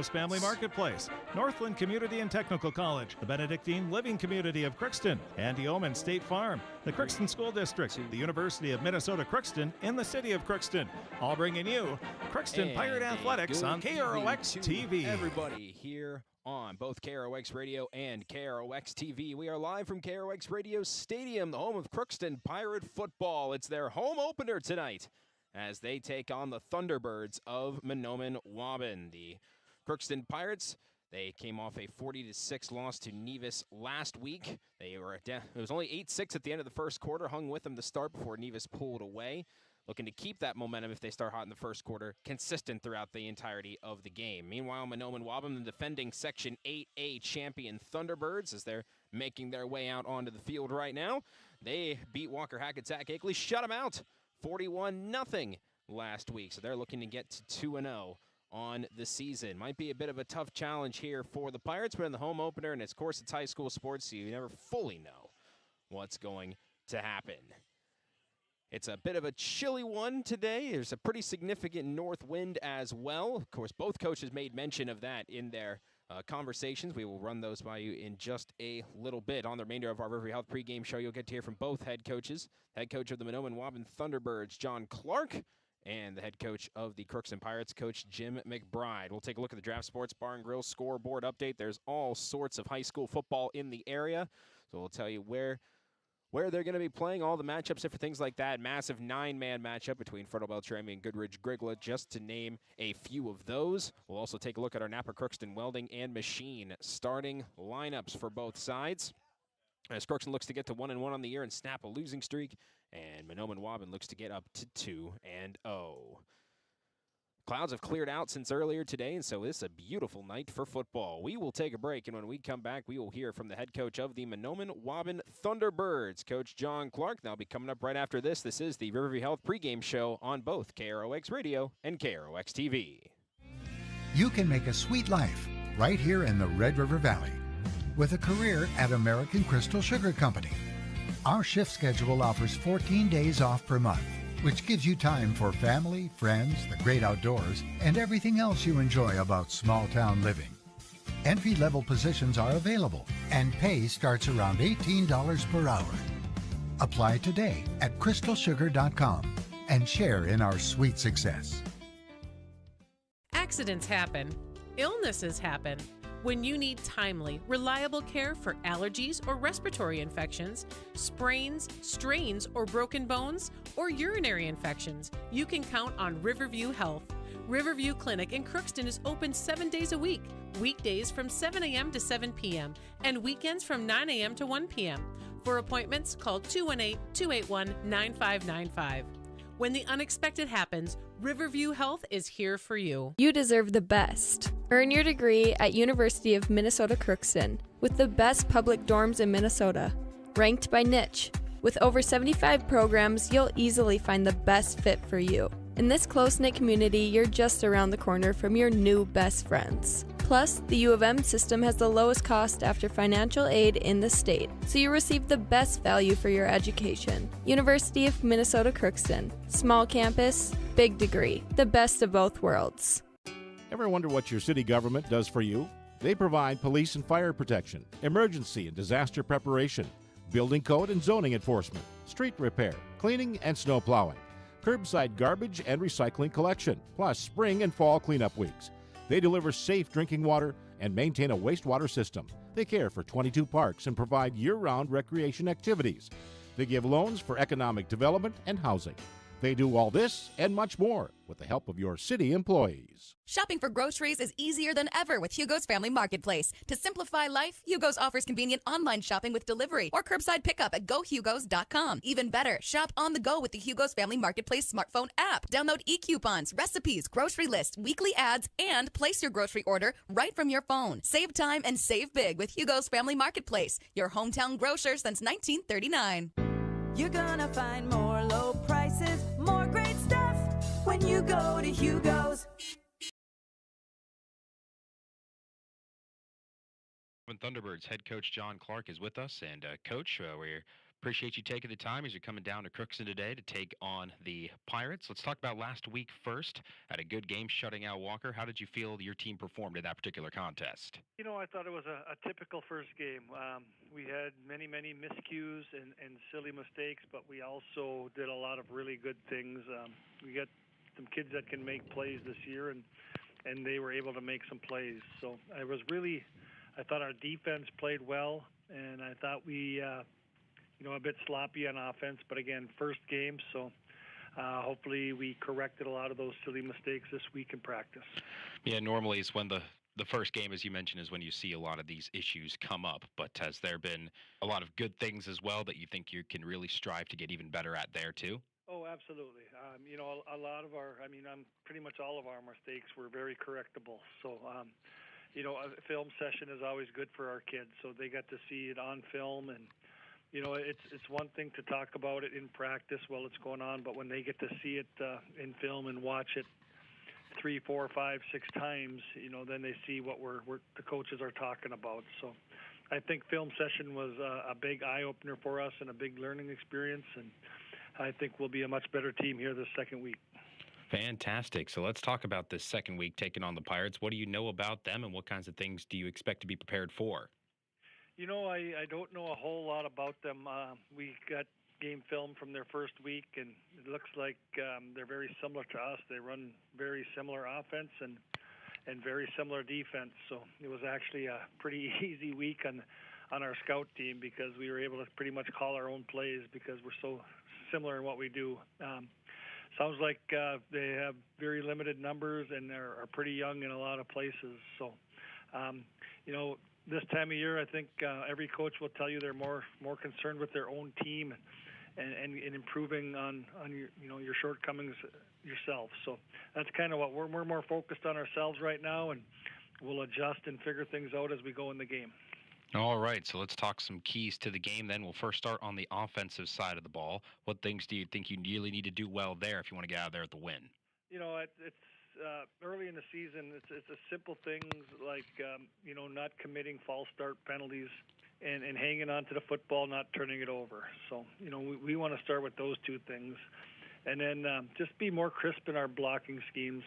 Hugos Family Marketplace, Northland Community and Technical College, the Benedictine Living Community of Crookston, Andy Omen State Farm, the Crookston School District, the University of Minnesota Crookston, in the city of Crookston. All bringing you Crookston Pirate Athletics on KROX TV. Everybody here on both KROX Radio and KROX TV. We are live from KROX Radio Stadium, the home of Crookston Pirate Football. It's their home opener tonight as they take on the Thunderbirds of Mahnomen-Waubun. The Crookston Pirates, they came off a 40-6 loss to Nevis last week. It was only 8-6 at the end of the first quarter, hung with them to start before Nevis pulled away. Looking to keep that momentum if they start hot in the first quarter, consistent throughout the entirety of the game. Meanwhile, Mahnomen-Waubun, the defending Section 8A champion Thunderbirds, as they're making their way out onto the field right now. They beat Walker Hackensack Akeley, shut them out 41-0 last week. So they're looking to get to 2-0 on the season. Might be a bit of a tough challenge here for the Pirates, but in the home opener, and of course it's high school sports, so you never fully know what's going to happen. It's a bit of a chilly one today. There's a pretty significant north wind as well. Of course, both coaches made mention of that in their conversations. We will run those by you in just a little bit. On the remainder of our Riverview Health pregame show, you'll get to hear from both head coaches. Head coach of the Mahnomen-Waubun Thunderbirds, John Clark, and the head coach of the Crookston Pirates, Coach Jim McBride. We'll take a look at the Draft Sports Bar and Grill scoreboard update. There's all sorts of high school football in the area, so we'll tell you where they're going to be playing, all the matchups, different things like that. Massive 9-man matchup between Freddo Beltrami and Goodridge Grigla, just to name a few of those. We'll also take a look at our Napa Crookston Welding and Machine starting lineups for both sides, as Crookston looks to get to 1-1 on the year and snap a losing streak, and Mahnomen-Waubun looks to get up to 2-0. Clouds have cleared out since earlier today, and so this is a beautiful night for football. We will take a break, and when we come back, we will hear from the head coach of the Mahnomen-Waubun Thunderbirds, Coach John Clark. That'll be coming up right after this. This is the Riverview Health pregame show on both KROX Radio and KROX TV. You can make a sweet life right here in the Red River Valley with a career at American Crystal Sugar Company. Our shift schedule offers 14 days off per month, which gives you time for family, friends, the great outdoors, and everything else you enjoy about small-town living. Entry-level positions are available, and pay starts around $18 per hour. Apply today at crystalsugar.com and share in our sweet success. Accidents happen. Illnesses happen. When you need timely, reliable care for allergies or respiratory infections, sprains, strains, or broken bones, or urinary infections, you can count on Riverview Health. Riverview Clinic in Crookston is open 7 days a week, weekdays from 7 a.m. to 7 p.m., and weekends from 9 a.m. to 1 p.m. For appointments, call 218-281-9595. When the unexpected happens, Riverview Health is here for you. You deserve the best. Earn your degree at University of Minnesota Crookston with the best public dorms in Minnesota, ranked by niche. With over 75 programs, you'll easily find the best fit for you. In this close-knit community, you're just around the corner from your new best friends. Plus, the U of M system has the lowest cost after financial aid in the state, so you receive the best value for your education. University of Minnesota Crookston. Small campus, big degree. The best of both worlds. Ever wonder what your city government does for you? They provide police and fire protection, emergency and disaster preparation, building code and zoning enforcement, street repair, cleaning and snow plowing, curbside garbage and recycling collection, plus spring and fall cleanup weeks. They deliver safe drinking water and maintain a wastewater system. They care for 22 parks and provide year-round recreation activities. They give loans for economic development and housing. They do all this and much more with the help of your city employees. Shopping for groceries is easier than ever with Hugos Family Marketplace. To simplify life, Hugos offers convenient online shopping with delivery or curbside pickup at gohugos.com. Even better, shop on the go with the Hugos Family Marketplace smartphone app. Download e-coupons, recipes, grocery lists, weekly ads, and place your grocery order right from your phone. Save time and save big with Hugos Family Marketplace, your hometown grocer since 1939. You're gonna find more low prices, more great stuff when you go to Hugos. Thunderbirds head coach John Clark is with us, and Coach, we're Appreciate you taking the time as you're coming down to Crookston today to take on the Pirates. Let's talk about last week first. Had a good game shutting out Walker. How did you feel your team performed in that particular contest? I thought it was a typical first game. We had many miscues and silly mistakes, but we also did a lot of really good things. We got some kids that can make plays this year, and they were able to make some plays. So I thought our defense played well, and I thought we a bit sloppy on offense, but again, first game, so hopefully we corrected a lot of those silly mistakes this week in practice. Yeah, normally it's when the first game, as you mentioned, is when you see a lot of these issues come up, but has there been a lot of good things as well that you think you can really strive to get even better at there too? Oh, absolutely. A lot of pretty much all of our mistakes were very correctable, so a film session is always good for our kids, so they got to see it on film, and it's one thing to talk about it in practice while it's going on, but when they get to see it in film and watch it 3, 4, 5, 6 times, then they see what the coaches are talking about. So I think film session was a big eye-opener for us and a big learning experience, and I think we'll be a much better team here this second week. Fantastic. So let's talk about this second week taking on the Pirates. What do you know about them, and what kinds of things do you expect to be prepared for? I don't know a whole lot about them. We got game film from their first week, and it looks like they're very similar to us. They run very similar offense and very similar defense. So it was actually a pretty easy week on our scout team because we were able to pretty much call our own plays because we're so similar in what we do. Sounds like they have very limited numbers and are pretty young in a lot of places. So, this time of year, I think every coach will tell you they're more concerned with their own team and improving on your shortcomings yourself. So that's kind of what we're more focused on ourselves right now, and we'll adjust and figure things out as we go in the game. All right, so let's talk some keys to the game then. We'll first start on the offensive side of the ball. What things do you think you really need to do well there if you want to get out of there with the win? It's early in the season. It's a simple things like not committing false start penalties and hanging on to the football, not turning it over. So we want to start with those two things, and then just be more crisp in our blocking schemes.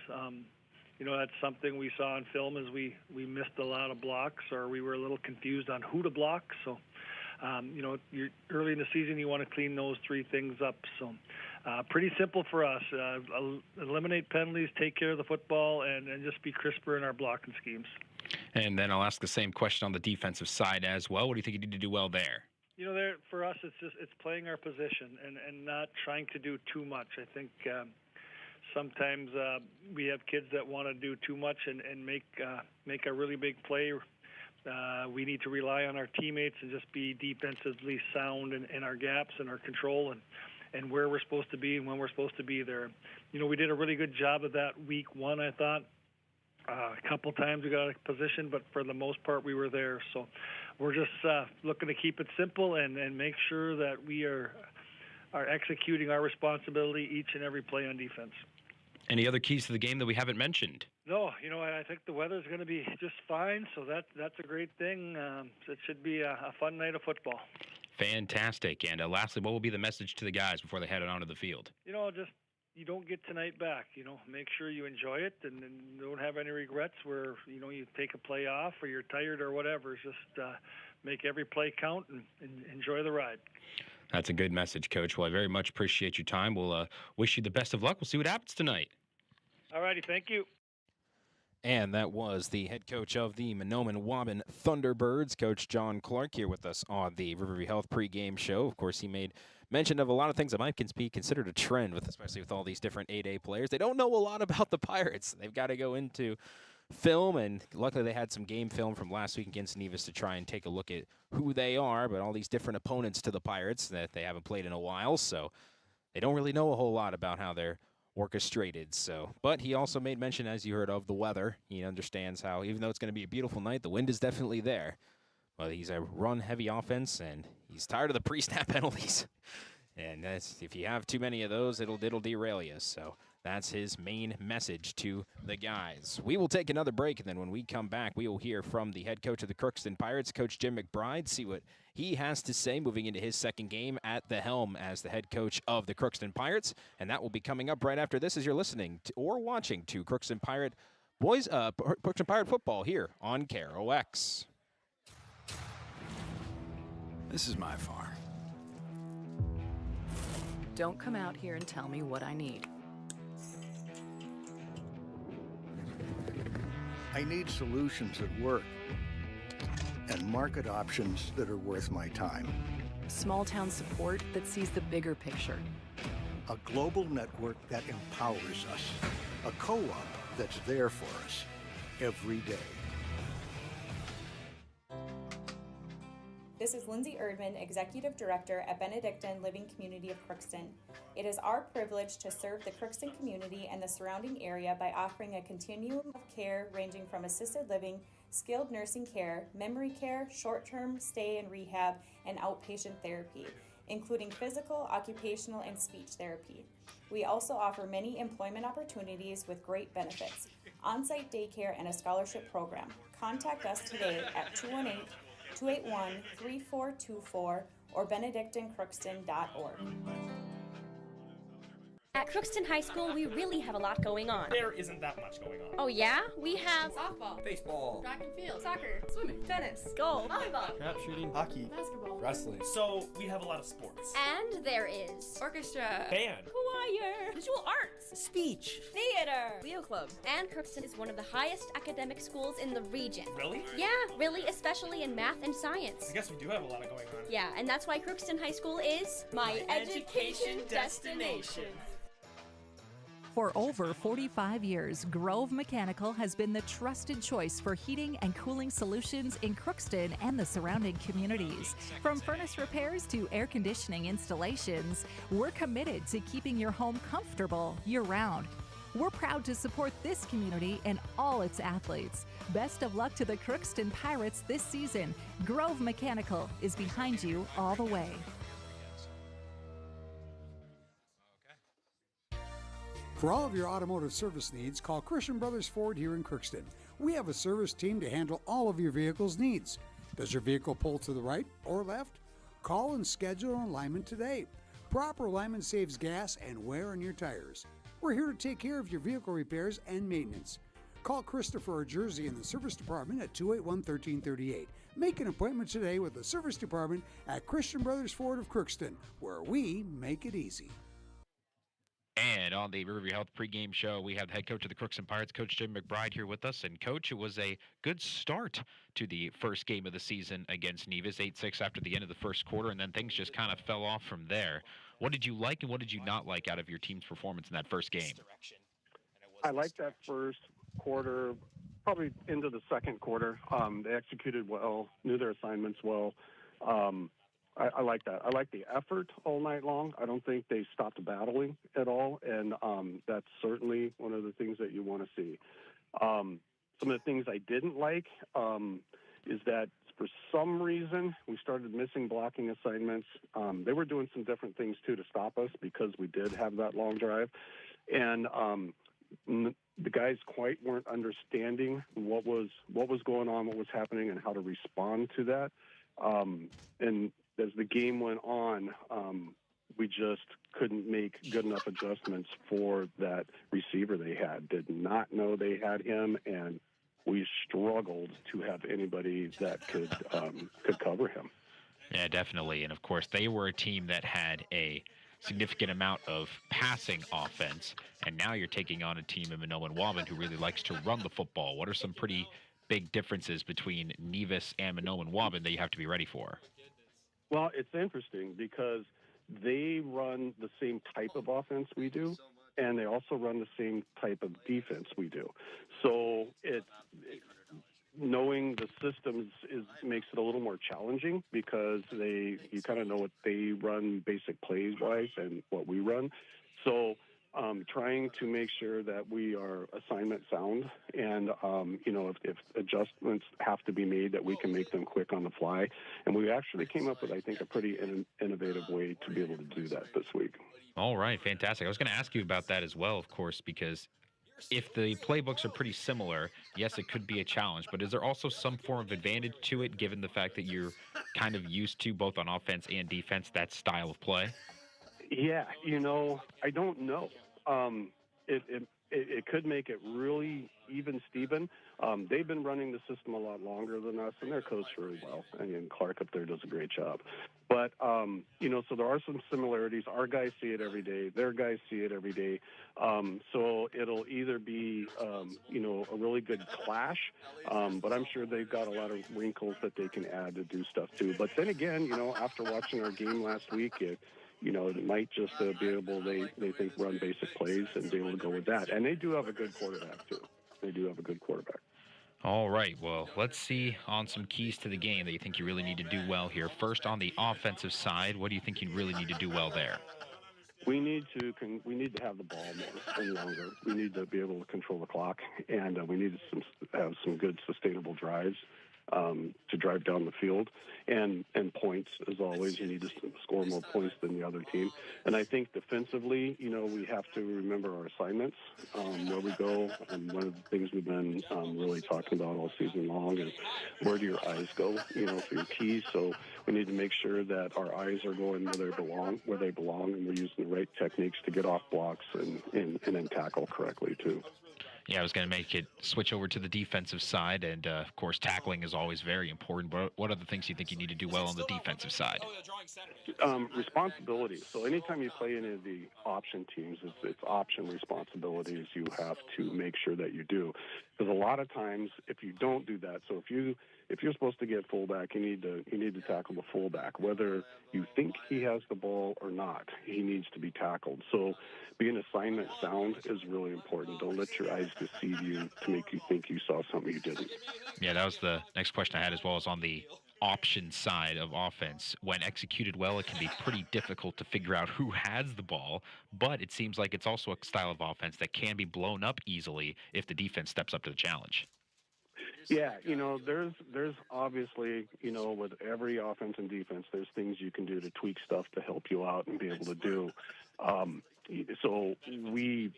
That's something we saw on film is we missed a lot of blocks, or we were a little confused on who to block. So, you're early in the season, you want to clean those 3 things up. So, pretty simple for us. Eliminate penalties, take care of the football, and just be crisper in our blocking schemes. And then I'll ask the same question on the defensive side as well. What do you think you need to do well there? For us, it's playing our position and not trying to do too much. I think sometimes we have kids that want to do too much and make a really big play. We need to rely on our teammates and just be defensively sound in our gaps and our control and where we're supposed to be and when we're supposed to be there. We did a really good job of that week 1, I thought. A couple times we got out of position, but for the most part we were there. So we're just looking to keep it simple and make sure that we are executing our responsibility each and every play on defense. Any other keys to the game that we haven't mentioned? No, I think the weather's going to be just fine, so that's a great thing. It should be a fun night of football. Fantastic. And lastly, what will be the message to the guys before they head onto the field? Just you don't get tonight back. Make sure you enjoy it and don't have any regrets where, you take a play off or you're tired or whatever. It's just make every play count and enjoy the ride. That's a good message, Coach. Well, I very much appreciate your time. We'll wish you the best of luck. We'll see what happens tonight. All righty. Thank you. And that was the head coach of the Mahnomen-Waubun Thunderbirds, Coach John Clark, here with us on the Riverview Health pregame show. Of course, he made mention of a lot of things that might be considered a trend, especially with all these different 8A players. They don't know a lot about the Pirates. They've got to go into film, and luckily they had some game film from last week against Nevis to try and take a look at who they are, but all these different opponents to the Pirates that they haven't played in a while, so they don't really know a whole lot about how they're orchestrated. So, but he also made mention, as you heard, of the weather. He understands how, even though it's going to be a beautiful night, the wind is definitely there. Well, he's a run-heavy offense, and he's tired of the pre-snap penalties. And if you have too many of those, it'll derail you. So That's his main message to the guys. We will take another break, and then when we come back, we will hear from the head coach of the Crookston Pirates, Coach Jim McBride, see what he has to say moving into his second game at the helm as the head coach of the Crookston Pirates. And that will be coming up right after this as you're listening to, or watching to Crookston Pirate Football here on KROX. This is my farm. Don't come out here and tell me what I need. I need solutions that work and market options that are worth my time. Small town support that sees the bigger picture. A global network that empowers us. A co-op that's there for us every day. This is Lindsay Erdman, Executive Director at Benedictine Living Community of Crookston. It is our privilege to serve the Crookston community and the surrounding area by offering a continuum of care ranging from assisted living, skilled nursing care, memory care, short-term stay and rehab, and outpatient therapy, including physical, occupational, and speech therapy. We also offer many employment opportunities with great benefits, on-site daycare, and a scholarship program. Contact us today at 218-281-3424 or benedictinecrookston.org. At Crookston High School, we really have a lot going on. There isn't that much going on. Oh yeah? We have softball, baseball, track and field, soccer, swimming, tennis, golf, volleyball, trap shooting, hockey, basketball, wrestling. So we have a lot of sports. And there is orchestra, band, choir, visual arts, speech, theater, Leo Club. And Crookston is one of the highest academic schools in the region. Really? Yeah, really, especially in math and science. I guess we do have a lot going on. Yeah, and that's why Crookston High School is my education destination. For over 45 years, Grove Mechanical has been the trusted choice for heating and cooling solutions in Crookston and the surrounding communities. From furnace repairs to air conditioning installations, we're committed to keeping your home comfortable year-round. We're proud to support this community and all its athletes. Best of luck to the Crookston Pirates this season. Grove Mechanical is behind you all the way. For all of your automotive service needs, call Christian Brothers Ford here in Crookston. We have a service team to handle all of your vehicle's needs. Does your vehicle pull to the right or left? Call and schedule an alignment today. Proper alignment saves gas and wear on your tires. We're here to take care of your vehicle repairs and maintenance. Call Christopher or Jersey in the service department at 281-1338. Make an appointment today with the service department at Christian Brothers Ford of Crookston, where we make it easy. And on the Riverview Health pregame show, we have the head coach of the Crookston Pirates, Coach Jim McBride, here with us. And, Coach, it was a good start to the first game of the season against Nevis, 8-6 after the end of the first quarter, and then things just kind of fell off from there. What did you like and what did you not like out of your team's performance in that first game? I liked that first quarter, probably into the second quarter. They executed well, knew their assignments well. I like that. I like the effort all night long. I don't think they stopped battling at all, and that's certainly one of the things that you want to see. Some of the things I didn't like is that for some reason we started missing blocking assignments. They were doing some different things, too, to stop us because we did have that long drive. And the guys quite weren't understanding what was going on, what was happening, and how to respond to that. And as the game went on, we just couldn't make good enough adjustments for that receiver they had. Did not know they had him, and we struggled to have anybody that could cover him. Yeah, definitely. And, of course, they were a team that had a significant amount of passing offense, and now you're taking on a team in Mahnomen-Waubun who really likes to run the football. What are some pretty big differences between Nevis and Mahnomen-Waubun that you have to be ready for? Well, it's interesting because they run the same type of offense we do, and they also run the same type of defense we do. So knowing the systems makes it a little more challenging because you kind of know what they run basic plays-wise and what we run. So trying to make sure that we are assignment sound, and if adjustments have to be made, that we can make them quick on the fly. And we actually came up with, I think, a pretty innovative way to be able to do that this week. All right, fantastic. I was going to ask you about that as well, of course, because if the playbooks are pretty similar, yes, it could be a challenge, but is there also some form of advantage to it, given the fact that you're kind of used to, both on offense and defense, that style of play? Yeah, I don't know. It could make it really even, Steven. They've been running the system a lot longer than us, and they're coached really well. And Clark up there does a great job. But, so there are some similarities. Our guys see it every day. Their guys see it every day. So it'll either be, a really good clash, but I'm sure they've got a lot of wrinkles that they can add to do stuff too. But then again, after watching our game last week, it might just be able, they think, run basic plays and be able to go with that. And they do have a good quarterback, too. They do have a good quarterback. All right, well, let's see on some keys to the game that you think you really need to do well here. First, on the offensive side, what do you think you really need to do well there? We need to have the ball more and longer. We need to be able to control the clock, and we need to have some good sustainable drives to drive down the field, and points, as always. You need to score more points than the other team. And I think defensively, we have to remember our assignments, where we go. And one of the things we've been really talking about all season long is, where do your eyes go, for your keys. So we need to make sure that our eyes are going where they belong, and we're using the right techniques to get off blocks and then tackle correctly, too. Yeah, I was going to make it switch over to the defensive side, and, of course, tackling is always very important. But what are the things you think you need to do well on the defensive side? Responsibility. So anytime you play any of the option teams, it's option responsibilities you have to make sure that you do. Because a lot of times, if you don't do that, so if you're supposed to get fullback, you need to tackle the fullback. Whether you think he has the ball or not, he needs to be tackled. So being assignment sound is really important. Don't let your eyes deceive you to make you think you saw something you didn't. Yeah, that was the next question I had as well, as on the option side of offense. When executed well, it can be pretty difficult to figure out who has the ball, but it seems like it's also a style of offense that can be blown up easily if the defense steps up to the challenge. Yeah, there's obviously, with every offense and defense, there's things you can do to tweak stuff to help you out and be able to do. So we've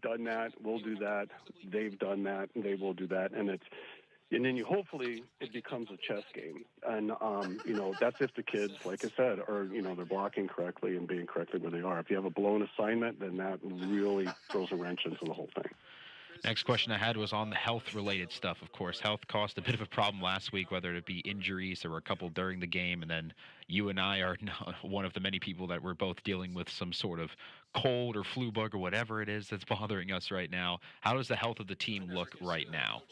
done that. We'll do that. They've done that, and they will do that. And then hopefully it becomes a chess game. And, that's if the kids, like I said, are, they're blocking correctly and being correctly where they are. If you have a blown assignment, then that really throws a wrench into the whole thing. Next question I had was on the health-related stuff. Of course, health caused a bit of a problem last week, whether it be injuries. There were a couple during the game, and then you and I are one of the many people that were both dealing with some sort of cold or flu bug or whatever it is that's bothering us right now. How does the health of the team look right now?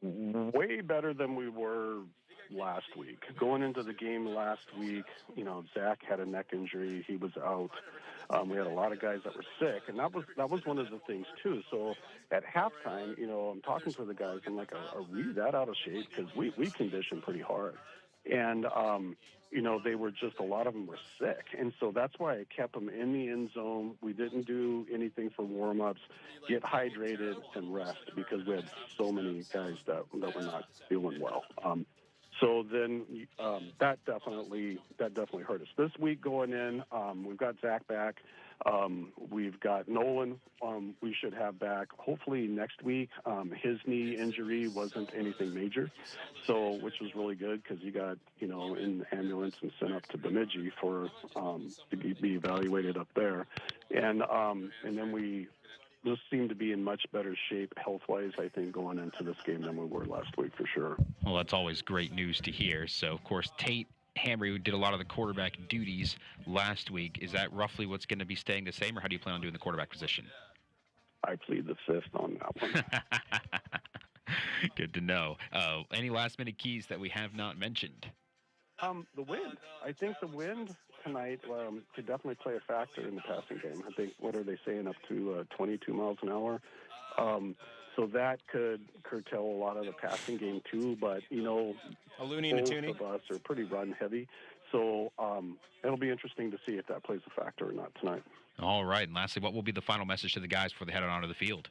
Way better than we were last week. Going into the game last week, Zach had a neck injury. He was out. We had a lot of guys that were sick, and that was one of the things too. So at halftime, I'm talking to the guys. I'm like, are we that out of shape? Because we conditioned pretty hard, and they were just, a lot of them were sick, and so that's why I kept them in the end zone. We didn't do anything for warm-ups. Get hydrated and rest, because we had so many guys that were not feeling well. So then that definitely hurt us. This week going in, we've got Zach back. We've got Nolan we should have back hopefully next week. His knee injury wasn't anything major, which was really good, because he got in the ambulance and sent up to Bemidji to be evaluated up there. And then we just seem to be in much better shape health-wise, I think, going into this game than we were last week, for sure. Well, that's always great news to hear. So, of course, Tate Hamry, who did a lot of the quarterback duties last week, is that roughly what's going to be staying the same, or how do you plan on doing the quarterback position? I plead the fifth on that one. Good to know. Any last-minute keys that we have not mentioned? The wind. I think the wind tonight could definitely play a factor in the passing game. I think, what are they saying, up to 22 miles an hour? So that could curtail a lot of the passing game too. But, a loony and a both toonie of us are pretty run heavy. So it'll be interesting to see if that plays a factor or not tonight. All right. And lastly, what will be the final message to the guys before they head on onto the field?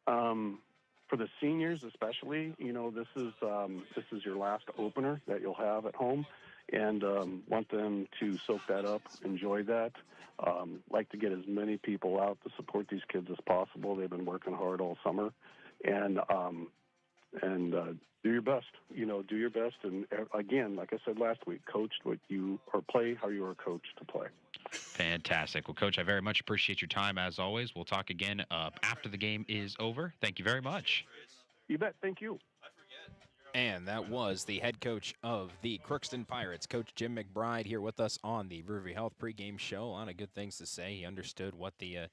For the seniors especially, this is your last opener that you'll have at home, and want them to soak that up, enjoy that. Like to get as many people out to support these kids as possible. They've been working hard all summer, and do your best. Do your best, and again, like I said last week, play how you are coached to play. Fantastic. Well, Coach, I very much appreciate your time as always. We'll talk again after the game is over. Thank you very much. You bet. Thank you. And that was the head coach of the Crookston Pirates, Coach Jim McBride, here with us on the Riverview Health pregame show. A lot of good things to say. He understood what the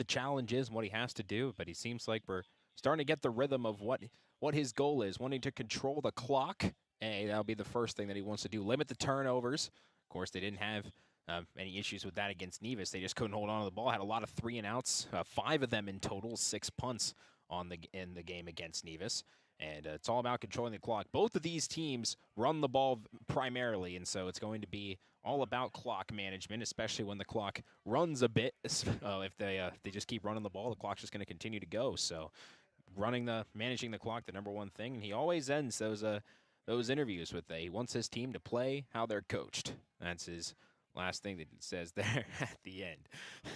challenge is and what he has to do, but he seems like we're starting to get the rhythm of what his goal is, wanting to control the clock. And that'll be the first thing that he wants to do, limit the turnovers. Of course, they didn't have any issues with that against Nevis. They just couldn't hold on to the ball. Had a lot of 3-and-outs, 5 of them in total, 6 punts in the game against Nevis. And it's all about controlling the clock. Both of these teams run the ball primarily, and so it's going to be all about clock management, especially when the clock runs a bit. If they just keep running the ball, the clock's just going to continue to go. So managing the clock, the number one thing. And he always ends those interviews with he wants his team to play how they're coached. That's his last thing that he says there at the end.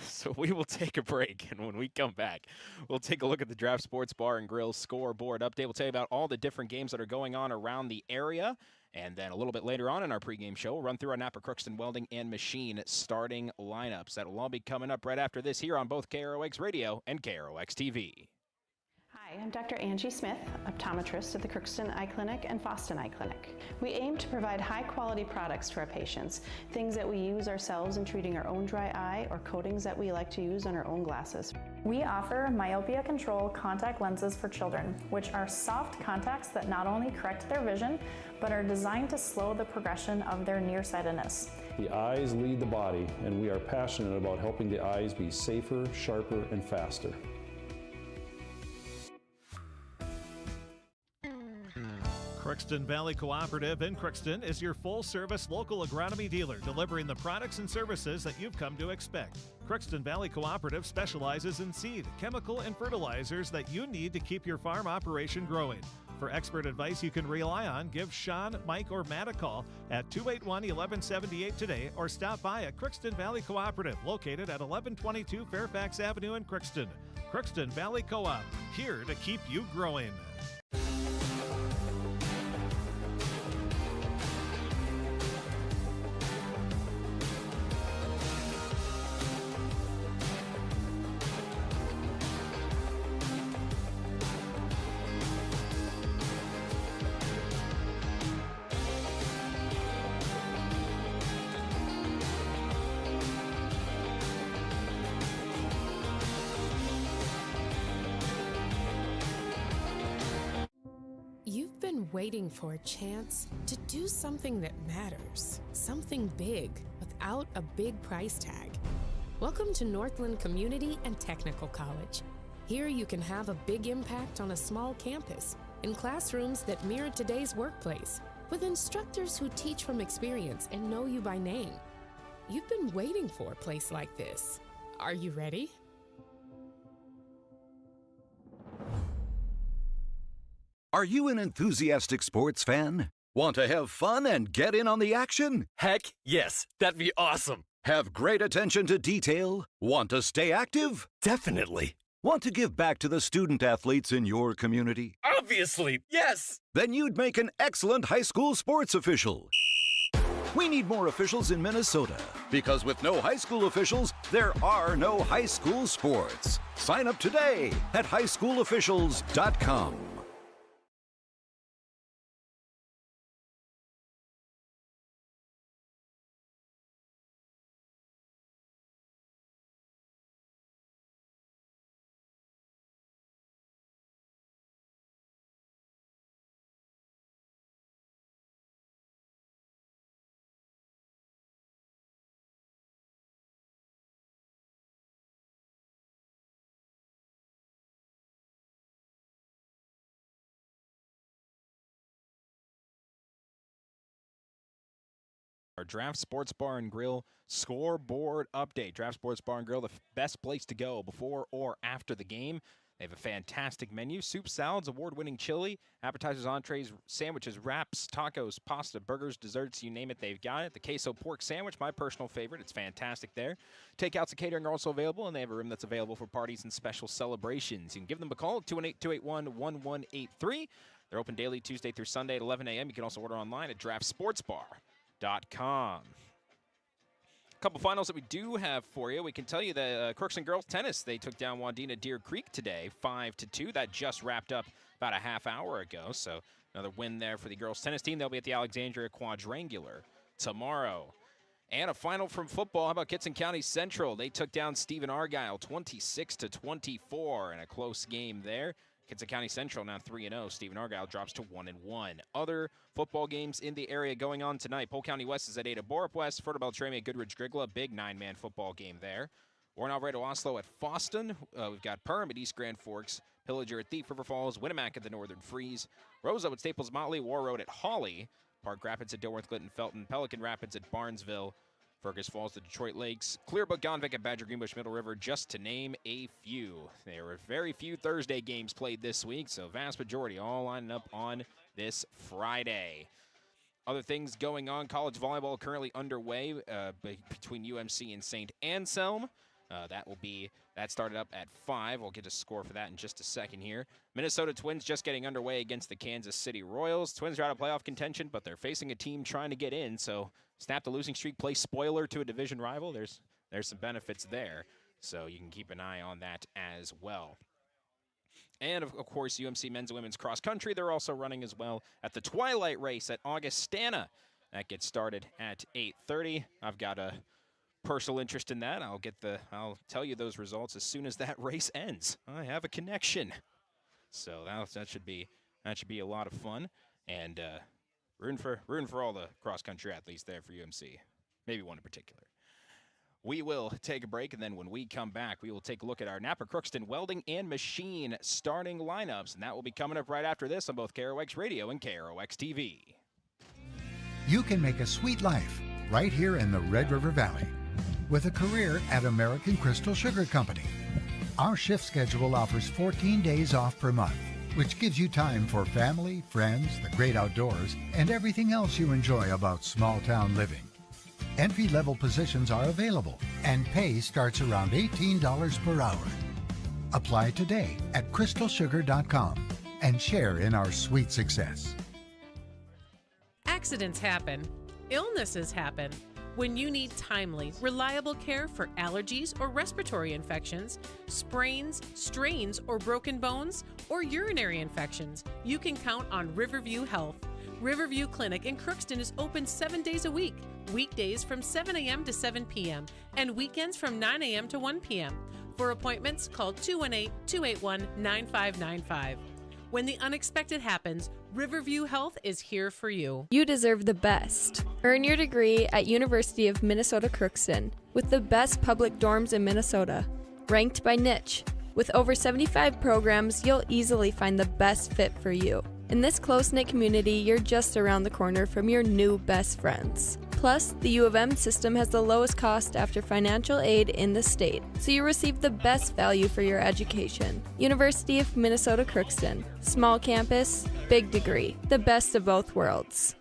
So we will take a break, and when we come back, we'll take a look at the Draft Sports Bar and Grill scoreboard update. We'll tell you about all the different games that are going on around the area, and then a little bit later on in our pregame show, we'll run through our Napa Crookston Welding and Machine starting lineups. That will all be coming up right after this here on both KROX Radio and KROX TV. Hi, I'm Dr. Angie Smith, optometrist at the Crookston Eye Clinic and Foston Eye Clinic. We aim to provide high-quality products to our patients, things that we use ourselves in treating our own dry eye or coatings that we like to use on our own glasses. We offer myopia control contact lenses for children, which are soft contacts that not only correct their vision, but are designed to slow the progression of their nearsightedness. The eyes lead the body, and we are passionate about helping the eyes be safer, sharper, and faster. Crookston Valley Cooperative in Crookston is your full-service local agronomy dealer, delivering the products and services that you've come to expect. Crookston Valley Cooperative specializes in seed, chemical, and fertilizers that you need to keep your farm operation growing. For expert advice you can rely on, give Sean, Mike, or Matt a call at 281-1178 today, or stop by at Crookston Valley Cooperative, located at 1122 Fairfax Avenue in Crookston. Crookston Valley Co-op, here to keep you growing. You've been waiting for a chance to do something that matters, something big without a big price tag. Welcome to Northland Community and Technical College. Here you can have a big impact on a small campus, in classrooms that mirror today's workplace, with instructors who teach from experience and know you by name. You've been waiting for a place like this. Are you ready? Are you an enthusiastic sports fan? Want to have fun and get in on the action? Heck, yes. That'd be awesome. Have great attention to detail? Want to stay active? Definitely. Want to give back to the student athletes in your community? Obviously, yes. Then you'd make an excellent high school sports official. We need more officials in Minnesota, because with no high school officials, there are no high school sports. Sign up today at highschoolofficials.com. our Draft Sports Bar and Grill scoreboard update. Draft Sports Bar and Grill, the best place to go before or after the game. They have a fantastic menu: soup, salads, award-winning chili, appetizers, entrees, sandwiches, wraps, tacos, pasta, burgers, desserts, you name it, they've got it. The queso pork sandwich, my personal favorite. It's fantastic there. Takeouts and catering are also available, and they have a room that's available for parties and special celebrations. You can give them a call at 218-281-1183. They're open daily Tuesday through Sunday at 11 a.m. You can also order online at draftsportsbar.com. Couple finals that we do have for you. We can tell you that Crookston girls tennis, they took down Wadena Deer Creek today, 5-2. That just wrapped up about a half hour ago. So another win there for the girls tennis team. They'll be at the Alexandria Quadrangular tomorrow. And a final from football. How about Kitson County Central? They took down Stephen Argyle 26-24 in a close game there. Kitson County Central now 3-0. Stephen Argyle drops to 1-1. Other football games in the area going on tonight. Polk County West is at Ada Borup West. Fertile Beltrami at Goodridge Grigla. Big 9-man football game there. Warren Alvarado Oslo at Foston. We've got Perham at East Grand Forks. Pillager at Thief River Falls. Winamac at the Northern Freeze. Roseau at Staples Motley. War Road at Hawley. Park Rapids at Dilworth, Clinton, Felton. Pelican Rapids at Barnesville. Fergus Falls, the Detroit Lakes, Clearbrook, Gonvick, at Badger, Greenbush, Middle River, just to name a few. There were very few Thursday games played this week, so vast majority all lining up on this Friday. Other things going on: college volleyball currently underway between UMC and St. Anselm. That started up at 5. We'll get a score for that in just a second here. Minnesota Twins just getting underway against the Kansas City Royals. Twins are out of playoff contention, but they're facing a team trying to get in, so snap the losing streak, play spoiler to a division rival. There's some benefits there, so you can keep an eye on that as well. And, of course, UMC men's and women's cross country, they're also running as well at the Twilight Race at Augustana. That gets started at 8:30. I've got a personal interest in that. I'll tell you those results as soon as that race ends. I have a connection. So that should be a lot of fun. And rooting for all the cross-country athletes there for UMC. Maybe one in particular. We will take a break, and then when we come back, we will take a look at our Napa Crookston Welding and Machine starting lineups, and that will be coming up right after this on both KROX Radio and KROX TV. You can make a sweet life right here in the Red River Valley with a career at American Crystal Sugar Company. Our shift schedule offers 14 days off per month, which gives you time for family, friends, the great outdoors, and everything else you enjoy about small-town living. Entry-level positions are available, and pay starts around $18 per hour. Apply today at crystalsugar.com and share in our sweet success. Accidents happen. Illnesses happen. When you need timely, reliable care for allergies or respiratory infections, sprains, strains, or broken bones, or urinary infections, you can count on Riverview Health. Riverview Clinic in Crookston is open 7 days a week, weekdays from 7 a.m. to 7 p.m., and weekends from 9 a.m. to 1 p.m. For appointments, call 218-281-9595. When the unexpected happens, Riverview Health is here for you. You deserve the best. Earn your degree at University of Minnesota Crookston with the best public dorms in Minnesota, ranked by niche. With over 75 programs, you'll easily find the best fit for you. In this close-knit community, you're just around the corner from your new best friends. Plus, the U of M system has the lowest cost after financial aid in the state, so you receive the best value for your education. University of Minnesota Crookston. Small campus, big degree. The best of both worlds.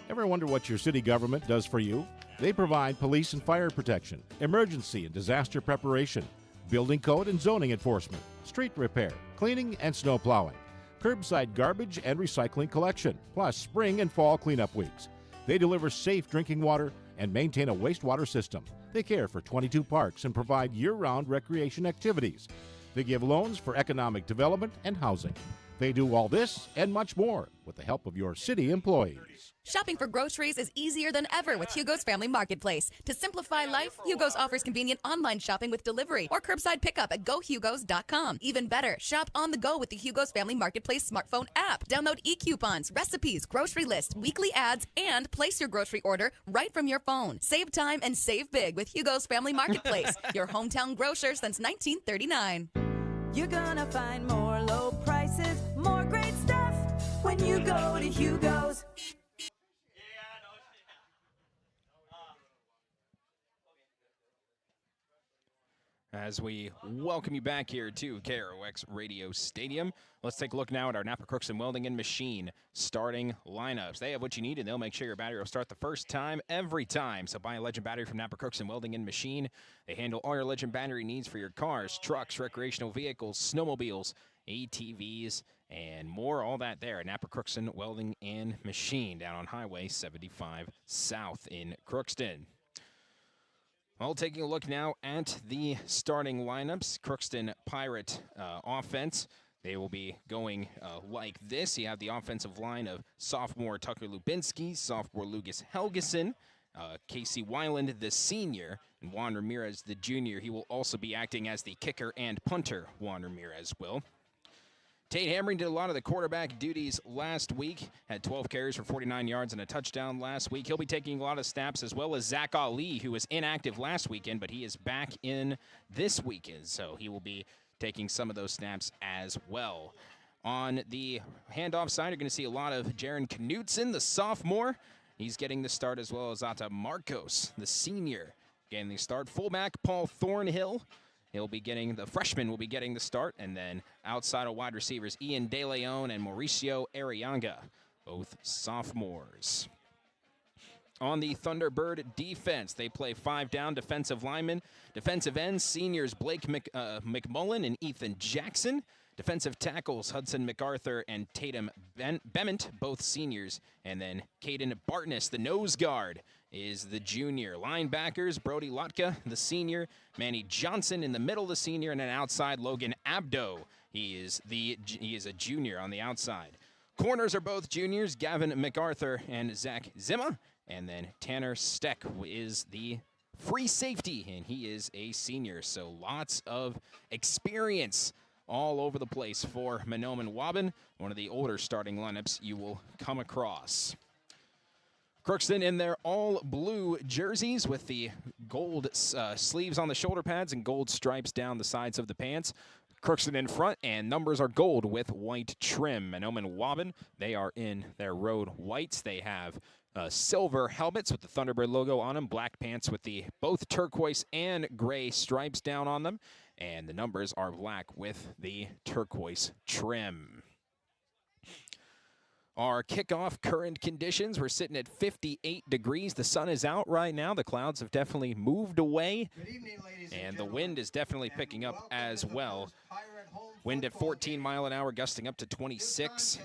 Ever wonder what your city government does for you? They provide police and fire protection, emergency and disaster preparation, building code and zoning enforcement, street repair, cleaning and snow plowing, curbside garbage and recycling collection, plus spring and fall cleanup weeks. They deliver safe drinking water and maintain a wastewater system. They care for 22 parks and provide year-round recreation activities. They give loans for economic development and housing. They do all this and much more with the help of your city employees. Shopping for groceries is easier than ever with Hugo's Family Marketplace. To simplify life, Hugo's offers convenient online shopping with delivery or curbside pickup at GoHugos.com. Even better, shop on the go with the Hugo's Family Marketplace smartphone app. Download e-coupons, recipes, grocery lists, weekly ads, and place your grocery order right from your phone. Save time and save big with Hugo's Family Marketplace, your hometown grocer since 1939. You're gonna find more low prices, more great stuff when you go to Hugo's. as we welcome you back here to KROX Radio Stadium. Let's take a look now at our Napa Crookston Welding and Machine starting lineups. They have what you need, and they'll make sure your battery will start the first time, every time. So buy a Legend battery from Napa Crookston Welding and Machine. They handle all your Legend battery needs for your cars, trucks, recreational vehicles, snowmobiles, ATVs, and more. All that there at Napa Crookston Welding and Machine down on Highway 75 South in Crookston. Well, taking a look now at the starting lineups, Crookston Pirate offense. They will be going like this. You have the offensive line of sophomore Tucker Lubinski, sophomore Lucas Helgeson, Casey Weiland, the senior, and Juan Ramirez, the junior. He will also be acting as the kicker and punter, Juan Ramirez will. Tate Hammering did a lot of the quarterback duties last week, had 12 carries for 49 yards and a touchdown last week. He'll be taking a lot of snaps, as well as Zach Ali, who was inactive last weekend, but he is back in this weekend, so he will be taking some of those snaps as well. On the handoff side, you're going to see a lot of Jaron Knutson, the sophomore. He's getting the start, as well as Ata Marcos, the senior, getting the start. Fullback Paul Thornhill. The freshman will be getting the start, and then outside of wide receivers, Ian De Leon and Mauricio Arriaga, both sophomores. On the Thunderbird defense, they play 5 down defensive linemen. Defensive ends, seniors Blake McMullen and Ethan Jackson. Defensive tackles, Hudson MacArthur and Tatum Bement, both seniors. And then Caden Bartness, the nose guard, is the junior. Linebackers, Brody Lotka, the senior. Manny Johnson in the middle, the senior. And then outside, Logan Abdo. He is a junior on the outside. Corners are both juniors, Gavin MacArthur and Zach Zimma. And then Tanner Steck is the free safety, and he is a senior. So lots of experience all over the place for Mahnomen-Waubun, one of the older starting lineups you will come across. Crookston in their all-blue jerseys with the gold sleeves on the shoulder pads and gold stripes down the sides of the pants. Crookston in front, and numbers are gold with white trim. Mahnomen-Waubun, they are in their road whites. They have silver helmets with the Thunderbird logo on them, black pants with the both turquoise and gray stripes down on them, and the numbers are black with the turquoise trim. Our kickoff current conditions, we're sitting at 58 degrees. The sun is out right now. The clouds have definitely moved away. Good evening, ladies and the wind is definitely picking up as well. Wind at 14 mile an hour, gusting up to 26.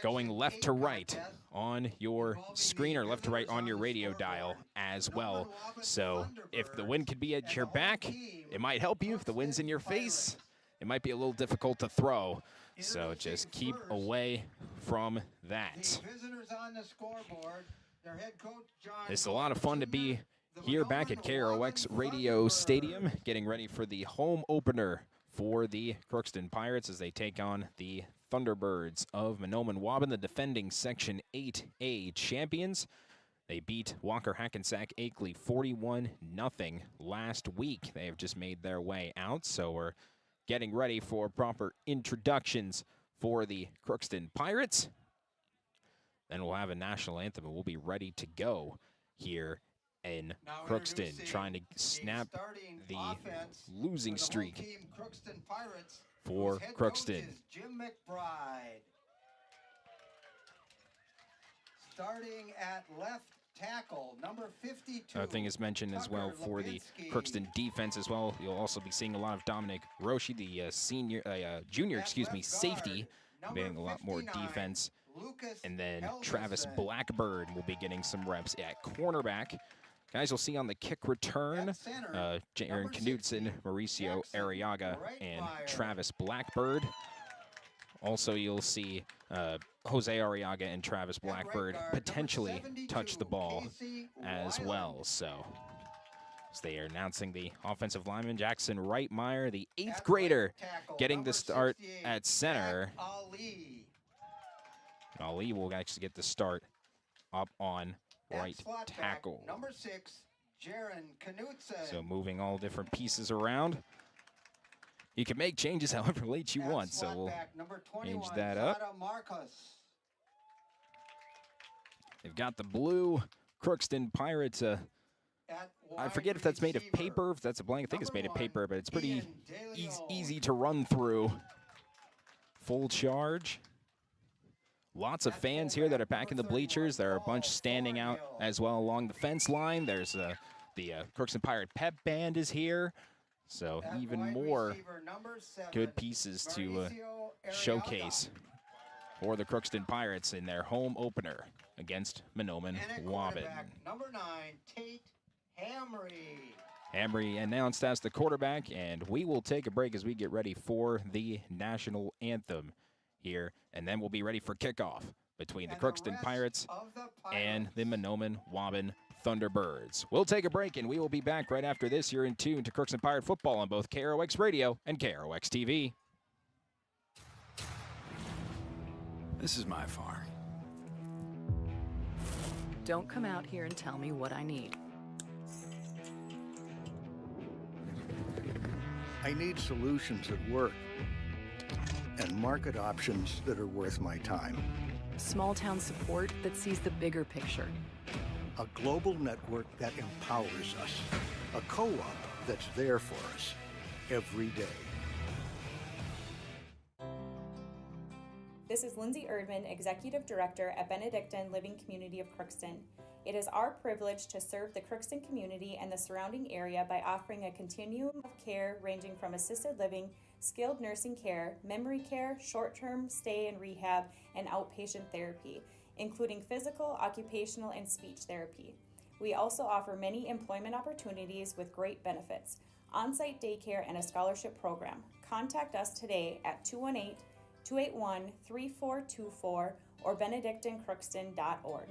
Going left to right on your screen or left to right on your radio dial as well. So if the wind could be at your back, it might help you. If the wind's in your face, it might be a little difficult to throw. So just keep away from that. It's a lot of fun to be here back at KROX Radio Stadium, getting ready for the home opener for the Crookston Pirates as they take on the Thunderbirds of Mahnomen-Waubun, the defending Section 8A champions. They beat Walker Hackensack Akeley 41-0 last week. They have just made their way out, so we're getting ready for proper introductions for the Crookston Pirates. Then we'll have a national anthem, and we'll be ready to go here in Crookston, trying to snap the losing streak for Crookston. Jim McBride. Starting at left tackle, number 52. Another thing is mentioned as well for the Crookston defense as well. You'll also be seeing a lot of Dominic Roshi, the junior safety, getting a lot more defense. And then Travis Blackbird will be getting some reps at cornerback. Guys, you'll see on the kick return, Jaron Knutson, Mauricio Arriaga, and Travis Blackbird. Also, you'll see Jose Arriaga and Travis Blackbird potentially touch the ball as well. So they are announcing the offensive lineman, Jackson Reitmeyer, the 8th grader, getting the start at center. Ali will actually get the start up on right tackle. Number 6, Jaron Knutson. So moving all different pieces around. You can make changes however late you want, so we'll change that up. They've got the blue Crookston Pirates I forget if that's made of paper, if that's a blank. I think it's made of paper, but it's pretty easy to run through. Full charge. Lots of fans here that are back in the bleachers. There are a bunch standing out as well along the fence line. There's the Crookston Pirate Pep Band is here. So even more good pieces to showcase for the Crookston Pirates in their home opener against Mahnomen-Waubun. Number 9, Tate Hamry. Hamry announced as the quarterback, and we will take a break as we get ready for the national anthem here, and then we'll be ready for kickoff between the Crookston Pirates and the Mahnomen-Waubun Thunderbirds. We'll take a break, and we will be back right after this. You're in tune to Crookston Pirate Football on both KROX Radio and KROX TV. This is my farm. Don't come out here and tell me what I need. I need solutions that work and market options that are worth my time. Small town support that sees the bigger picture. A global network that empowers us. A co-op that's there for us every day. This is Lindsay Erdman, Executive Director at Benedictine Living Community of Crookston. It is our privilege to serve the Crookston community and the surrounding area by offering a continuum of care ranging from assisted living, skilled nursing care, memory care, short-term stay and rehab, and outpatient therapy, including physical, occupational, and speech therapy. We also offer many employment opportunities with great benefits, on-site daycare, and a scholarship program. Contact us today at 218-281-3424 or benedictinecrookston.org.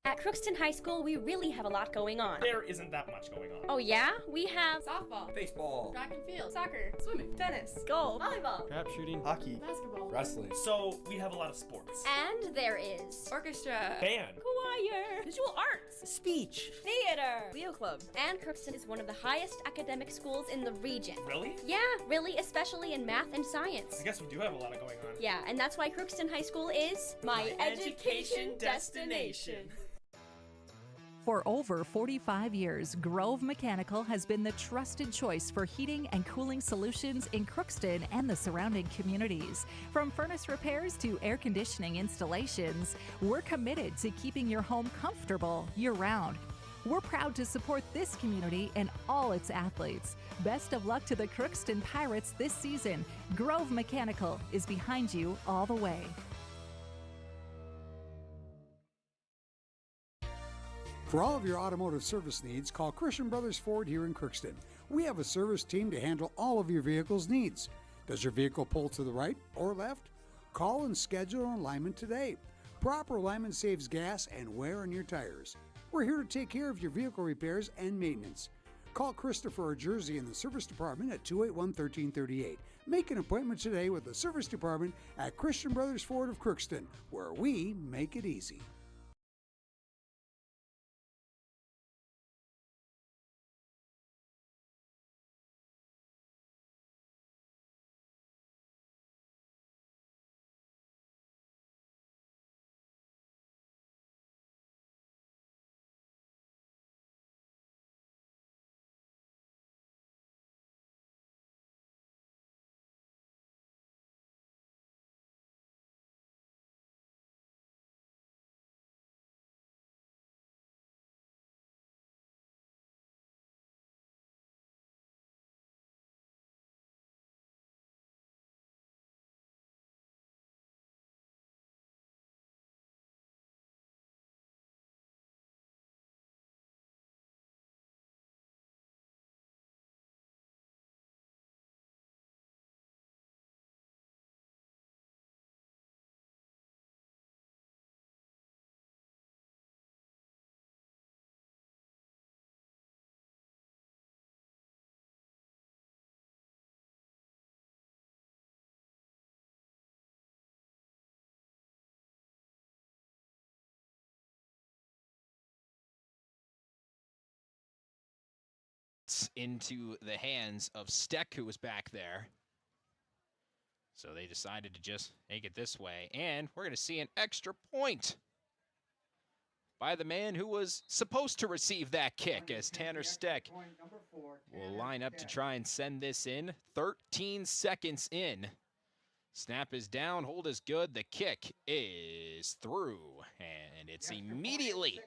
At Crookston High School, we really have a lot going on. There isn't that much going on. Oh yeah? We have softball, baseball, track and field, soccer, swimming, tennis, golf, volleyball, trap shooting, hockey, basketball, wrestling. So we have a lot of sports. And there is orchestra, band, choir, visual arts, speech, theater, Leo Club. And Crookston is one of the highest academic schools in the region. Really? Yeah, really, especially in math and science. I guess we do have a lot of going on. Yeah, and that's why Crookston High School is my education destination. For over 45 years, Grove Mechanical has been the trusted choice for heating and cooling solutions in Crookston and the surrounding communities. From furnace repairs to air conditioning installations, we're committed to keeping your home comfortable year-round. We're proud to support this community and all its athletes. Best of luck to the Crookston Pirates this season. Grove Mechanical is behind you all the way. For all of your automotive service needs, call Christian Brothers Ford here in Crookston. We have a service team to handle all of your vehicle's needs. Does your vehicle pull to the right or left? Call and schedule an alignment today. Proper alignment saves gas and wear on your tires. We're here to take care of your vehicle repairs and maintenance. Call Christopher or Jersey in the service department at 281-1338. Make an appointment today with the service department at Christian Brothers Ford of Crookston, where we make it easy. Into the hands of Steck, who was back there. So they decided to just take it this way, and we're going to see an extra point. by the man who was supposed to receive that kick, as Tanner Steck will line up to try and send this in. 13 seconds in. Snap is down, hold is good. The kick is through, and it's immediately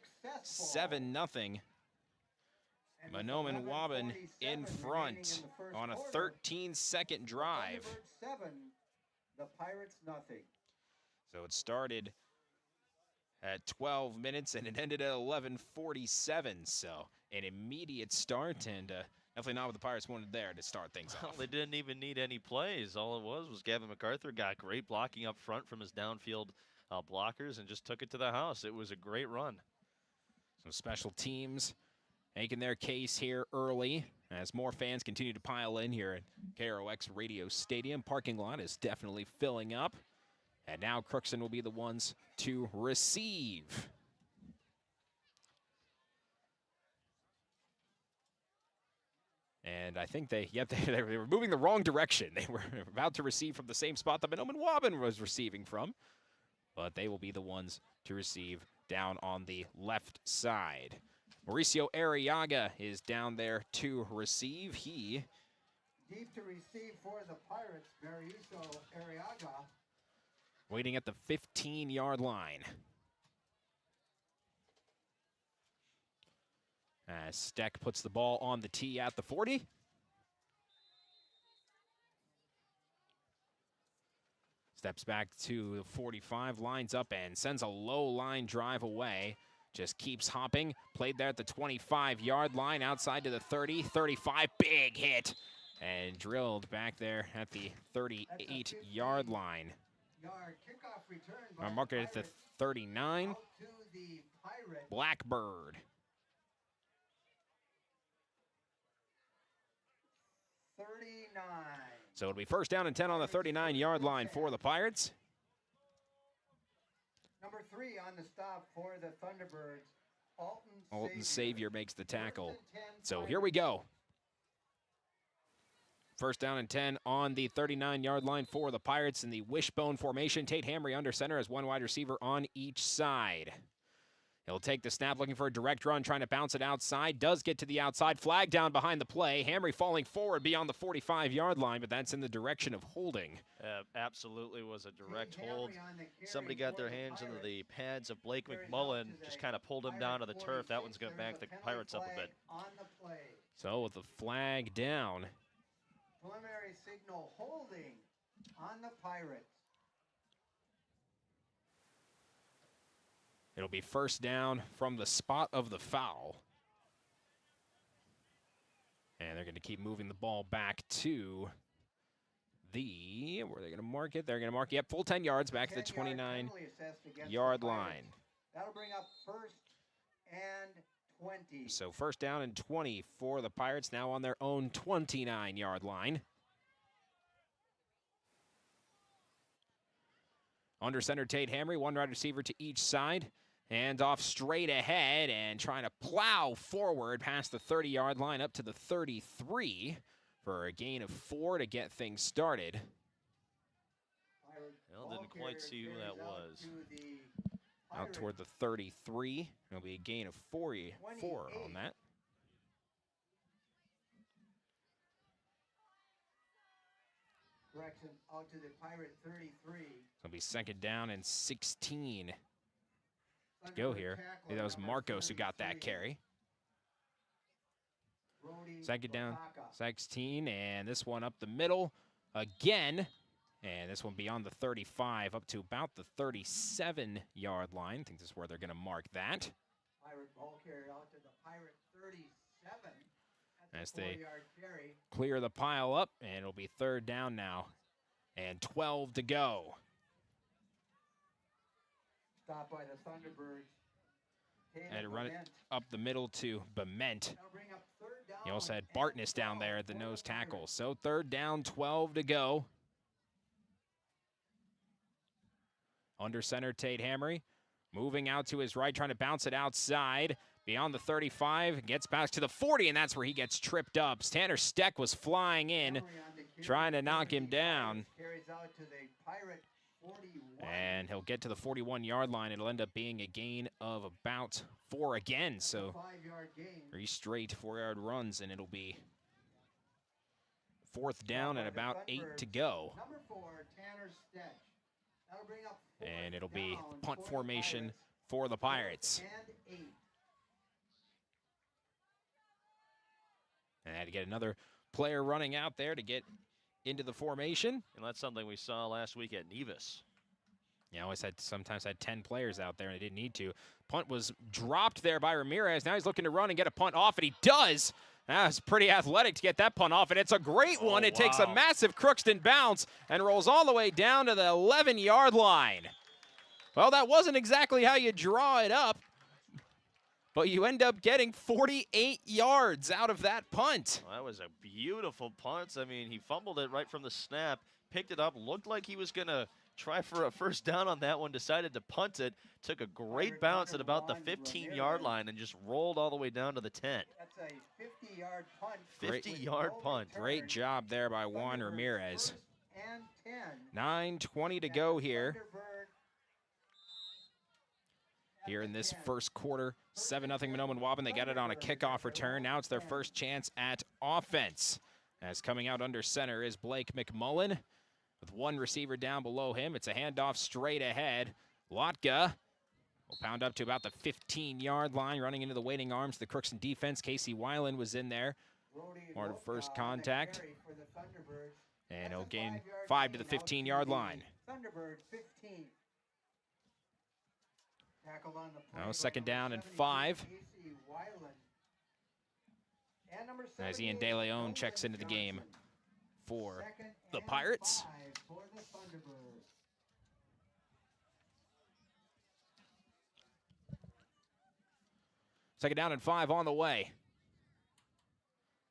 7-0. Mahnomen-Waubun in front on a 13-second drive. The Pirates nothing. So it started at 12 minutes and it ended at 11:47. So an immediate start, and definitely not what the Pirates wanted there to start things off. They didn't even need any plays. All it was Gavin MacArthur got great blocking up front from his downfield blockers and just took it to the house. It was a great run. Some special teams making their case here early as more fans continue to pile in here at KROX Radio Stadium. Parking lot is definitely filling up. And now Crookston will be the ones to receive. And I think they were moving the wrong direction. They were about to receive from the same spot that Mahnomen-Waubun was receiving from. But they will be the ones to receive down on the left side. Mauricio Arriaga is down there to receive. He Deep to receive for the Pirates, Mauricio Arriaga. Waiting at the 15-yard line. As Steck puts the ball on the tee at the 40. Steps back to the 45, lines up and sends a low line drive away. Just keeps hopping. Played there at the 25-yard line, outside to the 30, 35, big hit. And drilled back there at the 38-yard line. Our marker at the 39. Blackbird. 39. So it'll be first down and 10 on the 39-yard line for the Pirates. Number 3 on the stop for the Thunderbirds. Alton Savior makes the tackle. So here we go. First down and 10 on the 39-yard line for the Pirates in the wishbone formation. Tate Hamry under center as one wide receiver on each side. He'll take the snap, looking for a direct run, trying to bounce it outside. Does get to the outside. Flag down behind the play. Hamry falling forward beyond the 45-yard line, but that's in the direction of holding. Absolutely was a direct hold. Somebody got their hands into the pads of Blake McMullen, just kind of pulled him down to the turf. That one's going to back the Pirates up a bit. So with the flag down. Preliminary signal holding on the Pirates. It'll be first down from the spot of the foul. And they're going to keep moving the ball back to the, where are they going to mark it? They're going to mark, yep, full 10 yards back to the 29-yard line. That'll bring up first and 20. So first down and 20 for the Pirates, now on their own 29-yard line. Under center, Tate Hamry, one wide receiver to each side. Hands off straight ahead and trying to plow forward past the 30-yard line up to the 33 for a gain of 4 to get things started. Well, didn't quite see who that was. Out toward the 33. It'll be a gain of 4 on that. Correction, out to the Pirate 33. It'll be second down and 16 to go here. That was Marcos who got that carry. Second down, 16, and this one up the middle again. And this one beyond the 35 up to about the 37-yard line. I think this is where they're going to mark that. Pirate ball carry out to the Pirate 37. As they clear the pile up, and it'll be third down now. And 12 to go. Stop by the Thunderbirds. And run it up the middle to Bement. He also had Bartness down there at the nose tackle. So third down, 12 to go. Under center, Tate Hamry. Moving out to his right, trying to bounce it outside. Beyond the 35, gets back to the 40, and that's where he gets tripped up. Tanner Steck was flying in, trying to knock him down. Carries out to the Pirate And he'll get to the 41-yard line. It'll end up being a gain of about 4 again. So 3 straight 4-yard runs, and it'll be 4th down and about 8 to go. And it'll be punt formation for the Pirates. And had to get another player running out there to get into the formation. And that's something we saw last week at Nevis. You know, sometimes had 10 players out there and they didn't need to. Punt was dropped there by Ramirez. Now he's looking to run and get a punt off, and he does. That's pretty athletic to get that punt off, and it's a great one. It takes a massive Crookston bounce and rolls all the way down to the 11-yard line. Well, that wasn't exactly how you draw it up, but you end up getting 48 yards out of that punt. Well, that was a beautiful punt. I mean, he fumbled it right from the snap, picked it up, looked like he was going to try for a first down on that one, decided to punt it, took a great bounce at about the 15-yard line and just rolled all the way down to the 10. That's a 50-yard punt. 50-yard punt. Great job there by Juan Ramirez. And 10. 9:20 to go here. Here in this first quarter, 7-0 Mahnomen-Waubun. They get it on a kickoff return. Now it's their first chance at offense. As coming out under center is Blake McMullen. With one receiver down below him, it's a handoff straight ahead. Lotka will pound up to about the 15-yard line, running into the waiting arms of the Crookston defense. Casey Weiland was in there. Part of first contact. And he'll gain 5 to the 15-yard line. Thunderbirds 15. Tackled on the Now 2nd down and 5. As Ian De Leon checks into the game for the Pirates. For the Thunderbirds. Second down and 5 on the way.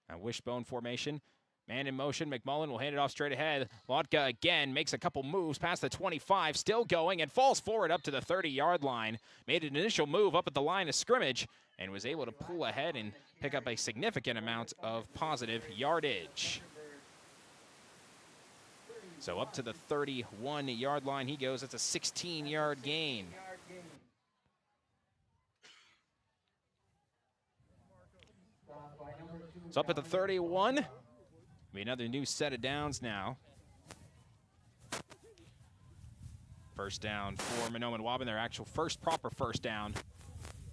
Now wishbone formation. Man in motion. McMullen will hand it off straight ahead. Lotka again makes a couple moves past the 25, still going, and falls forward up to the 30-yard line. Made an initial move up at the line of scrimmage and was able to pull ahead and pick up a significant amount of positive yardage. So up to the 31-yard line he goes. That's a 16-yard gain. So up at the 31. Be another new set of downs now. First down for Mahnomen-Waubun, their actual first proper first down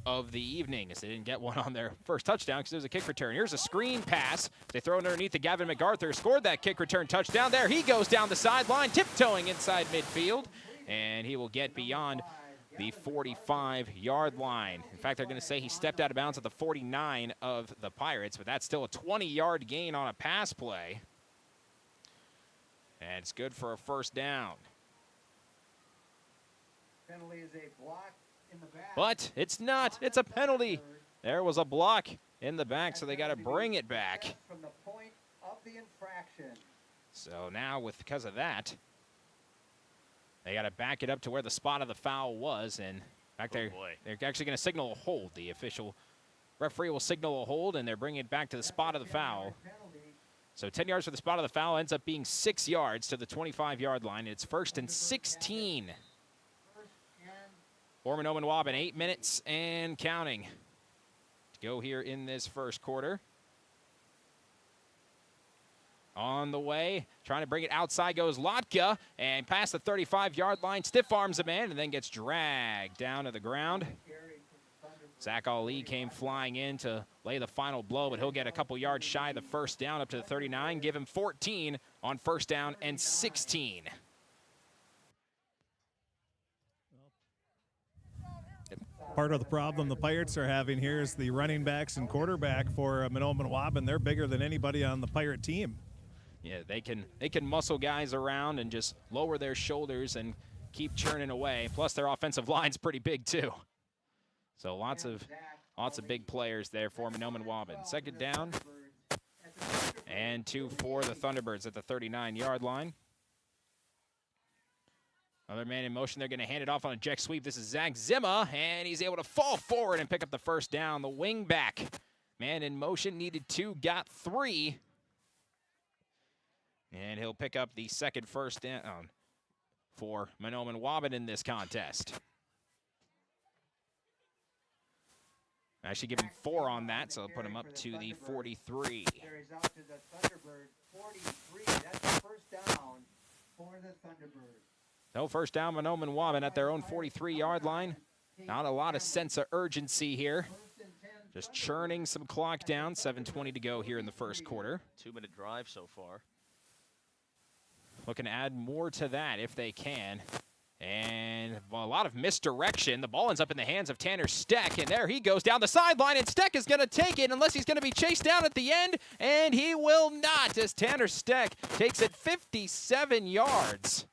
of the evening, as they didn't get one on their first touchdown because it was a kick return. Here's a screen pass. They throw it underneath to Gavin MacArthur. Scored that kick return touchdown. There he goes down the sideline, tiptoeing inside midfield, and he will get beyond the 45-yard line. In fact, they're going to say he stepped out of bounds at the 49 of the Pirates, but that's still a 20-yard gain on a pass play. And it's good for a first down. Penalty is a block in the back. But it's not. It's a penalty. There was a block in the back, so they got to bring it back. From the point of the infraction. So now, because of that, they got to back it up to where the spot of the foul was, and back there, they're actually going to signal a hold. The official referee will signal a hold, and they're bringing it back to the spot of the foul. So 10 yards for the spot of the foul ends up being 6 yards to the 25-yard line. It's 1st and 16. For Mahnomen-Waubun, 8 minutes and counting to go here in this first quarter. On the way, trying to bring it outside goes Lotka, and past the 35-yard line, stiff arms a man, and then gets dragged down to the ground. Zach Ali came flying in to lay the final blow, but he'll get a couple yards shy of the first down up to the 39, give him 14 on 1st down and 16. Part of the problem the Pirates are having here is the running backs and quarterback for Mahnomen-Waubun. They're bigger than anybody on the Pirate team. Yeah, they can muscle guys around and just lower their shoulders and keep churning away. Plus, their offensive line's pretty big too. So lots of big players there for Mahnomen-Waubun. 2nd down and 2 for the Thunderbirds at the 39-yard line. Another man in motion. They're going to hand it off on a jet sweep. This is Zach Zimma, and he's able to fall forward and pick up the first down. The wing back. Man in motion, needed 2, got 3. And he'll pick up the second first down for Mahnomen-Waubun in this contest. Actually give him 4 on that, so I'll put him up to the 43. Carries out to the Thunderbird 43. That's the first down for the Thunderbirds. No first down, Mahnomen-Waubun at their own 43-yard line. Not a lot of sense of urgency here. Just churning some clock down. 7:20 to go here in the first quarter. 2-minute drive so far. Looking to add more to that if they can. And a lot of misdirection. The ball ends up in the hands of Tanner Steck, and there he goes down the sideline, and Steck is going to take it unless he's going to be chased down at the end, and he will not, as Tanner Steck takes it 57 yards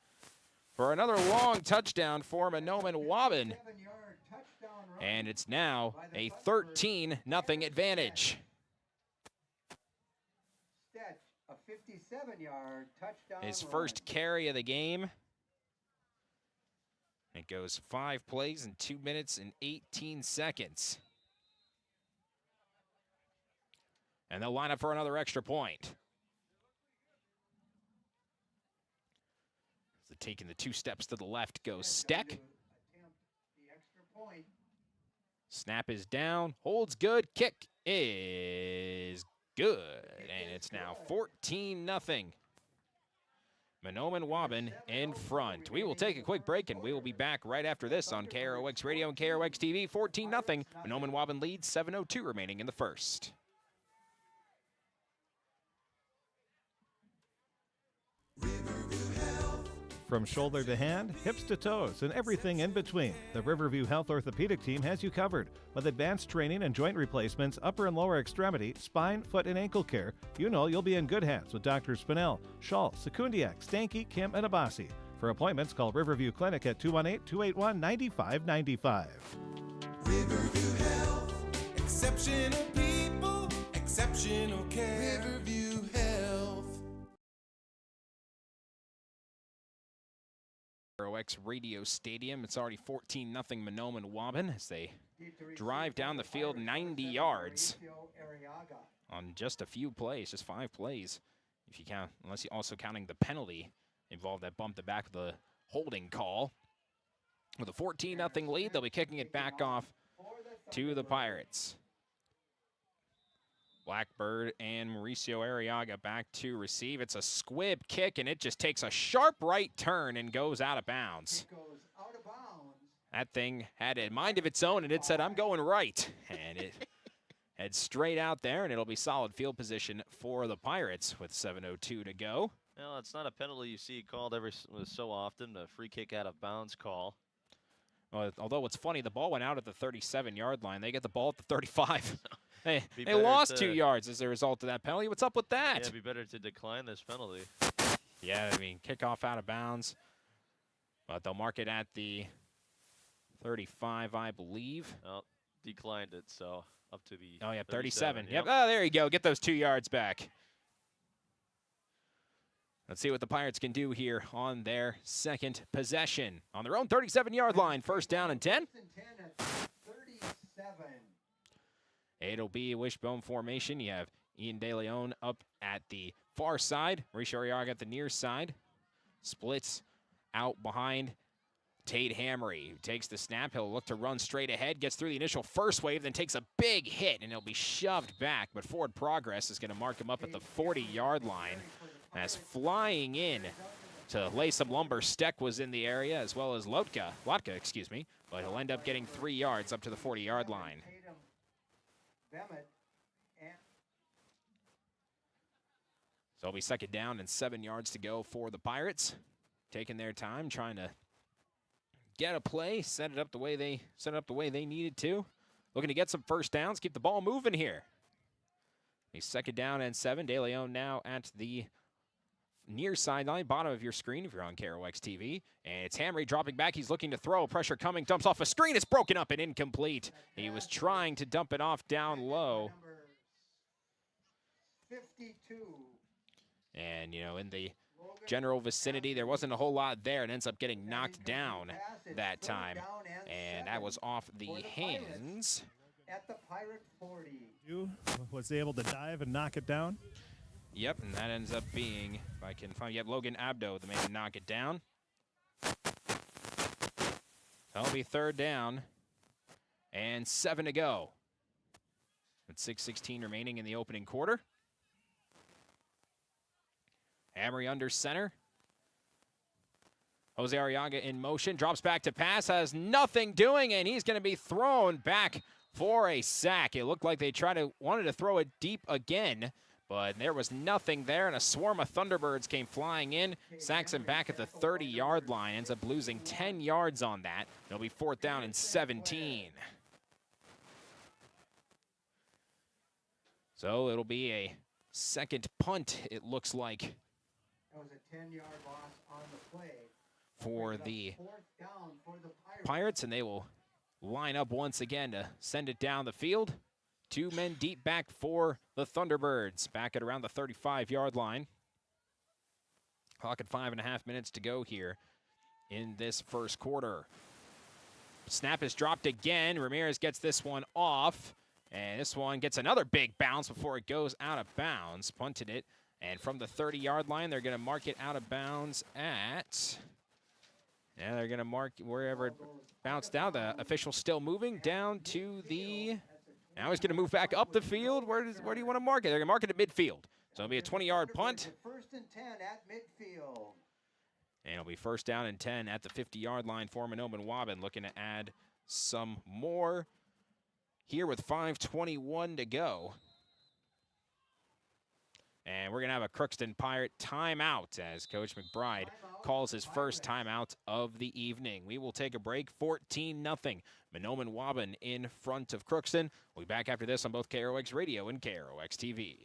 for another long touchdown for Mahnomen-Waubun. And it's now a 13-0 advantage. Steck, a 57-yard touchdown. His first carry of the game. It goes 5 plays in 2 minutes and 18 seconds. And they'll line up for another extra point. So taking the 2 steps to the left goes Steck. Snap is down, holds good, kick is good. And it's now 14-0. Mahnomen-Waubun in front. We will take a quick break, and we will be back right after this on KROX Radio and KROX TV. 14-0. Mahnomen-Waubun leads, 7:02 remaining in the first. From shoulder to hand, hips to toes, and everything in between, the Riverview Health Orthopedic Team has you covered. With advanced training and joint replacements, upper and lower extremity, spine, foot, and ankle care, you know you'll be in good hands with Drs. Spinell, Schall, Sekundiak, Stanky, Kim, and Abasi. For appointments, call Riverview Clinic at 218-281-9595. Riverview Health, exceptional people, exceptional care. Riverview Health. KROX Radio Stadium. It's already 14-0 Mahnomen-Waubun as they drive down the field 90 yards on just a few plays, just 5 plays, if you count, unless you're also counting the penalty involved that bumped the back of the holding call. With a 14-0 lead, they'll be kicking it back off to the Pirates. Blackbird and Mauricio Arriaga back to receive. It's a squib kick, and it just takes a sharp right turn and goes out of bounds. That thing had a mind of its own, and it said, I'm going right. And it heads straight out there, and it'll be solid field position for the Pirates with 7:02 to go. Well, it's not a penalty you see called every so often, a free kick out of bounds call. Well, although what's funny, the ball went out at the 37-yard line. They get the ball at the 35. They lost 2 yards as a result of that penalty. What's up with that? Yeah, it'd be better to decline this penalty. Yeah, I mean, kickoff out of bounds. But they'll mark it at the 35, I believe. Oh, declined it, so up to the 37. Yep. Oh, there you go. Get those 2 yards back. Let's see what the Pirates can do here on their second possession. On their own 37-yard line, first down and 10. It'll be a wishbone formation. You have Ian De Leon up at the far side. Mauricio Arriaga at the near side. Splits out behind Tate Hamry, who takes the snap. He'll look to run straight ahead, gets through the initial first wave, then takes a big hit, and he'll be shoved back. But forward progress is going to mark him up at the 40-yard line. As flying in to lay some lumber, Steck was in the area, as well as Lotka, but he'll end up getting 3 yards up to the 40-yard line. So it'll be second down and 7 yards to go for the Pirates. Taking their time, trying to get a play, set it up the way they needed to. Looking to get some first downs, keep the ball moving here. A second down and 7. De Leon now at the near sideline, bottom of your screen if you're on KROX TV. And it's Hamry dropping back. He's looking to throw. Pressure coming. Dumps off a screen. It's broken up and incomplete. He was trying to dump it off down low. 52. And, in the general vicinity, there wasn't a whole lot there. It ends up getting knocked down that time. And that was off the hands. At the Pirate 40. You was able to dive and knock it down? Yep, and that ends up being, if I can find, Logan Abdo, the man to knock it down. That'll be third down and 7 to go. With 6:16 remaining in the opening quarter. Amory under center. Jose Arriaga in motion, drops back to pass, has nothing doing, and he's going to be thrown back for a sack. It looked like they wanted to throw it deep again, but there was nothing there, and a swarm of Thunderbirds came flying in. Sacks him back at the 30-yard line, ends up losing 10 yards on that. It'll be 4th down and 17. So it'll be a second punt, it looks like. That was a 10-yard loss on the play. For the Pirates, and they will line up once again to send it down the field. 2 men deep back for the Thunderbirds, back at around the 35-yard line. Clock at 5.5 minutes to go here in this first quarter. Snap is dropped again. Ramirez gets this one off, and this one gets another big bounce before it goes out of bounds. Punted it, and from the 30-yard line, they're going to mark it out of bounds at... Yeah, they're going to mark wherever it bounced out. The official's still moving down to the... Now he's going to move back up the field. Where do you want to mark it? They're going to mark it at midfield. So it'll be a 20-yard punt. First and 10 at midfield. And it'll be 1st down and 10 at the 50-yard line for Mahnomen-Waubun, looking to add some more here with 5:21 to go. And we're going to have a Crookston Pirate timeout as Coach McBride calls his first timeout of the evening. We will take a break, 14-0. Mahnomen-Waubun in front of Crookston. We'll be back after this on both KROX Radio and KROX TV.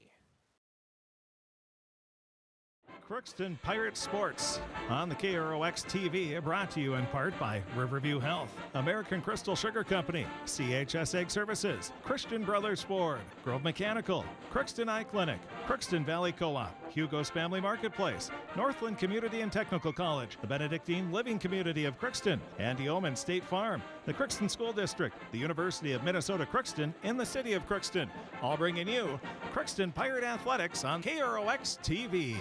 Crookston Pirate Sports on the KROX TV, brought to you in part by Riverview Health, American Crystal Sugar Company, CHS Egg Services, Christian Brothers Ford, Grove Mechanical, Crookston Eye Clinic, Crookston Valley Co-op, Hugo's Family Marketplace, Northland Community and Technical College, the Benedictine Living Community of Crookston, Andy Omen State Farm, the Crookston School District, the University of Minnesota Crookston in the city of Crookston, all bringing you Crookston Pirate Athletics on KROX TV.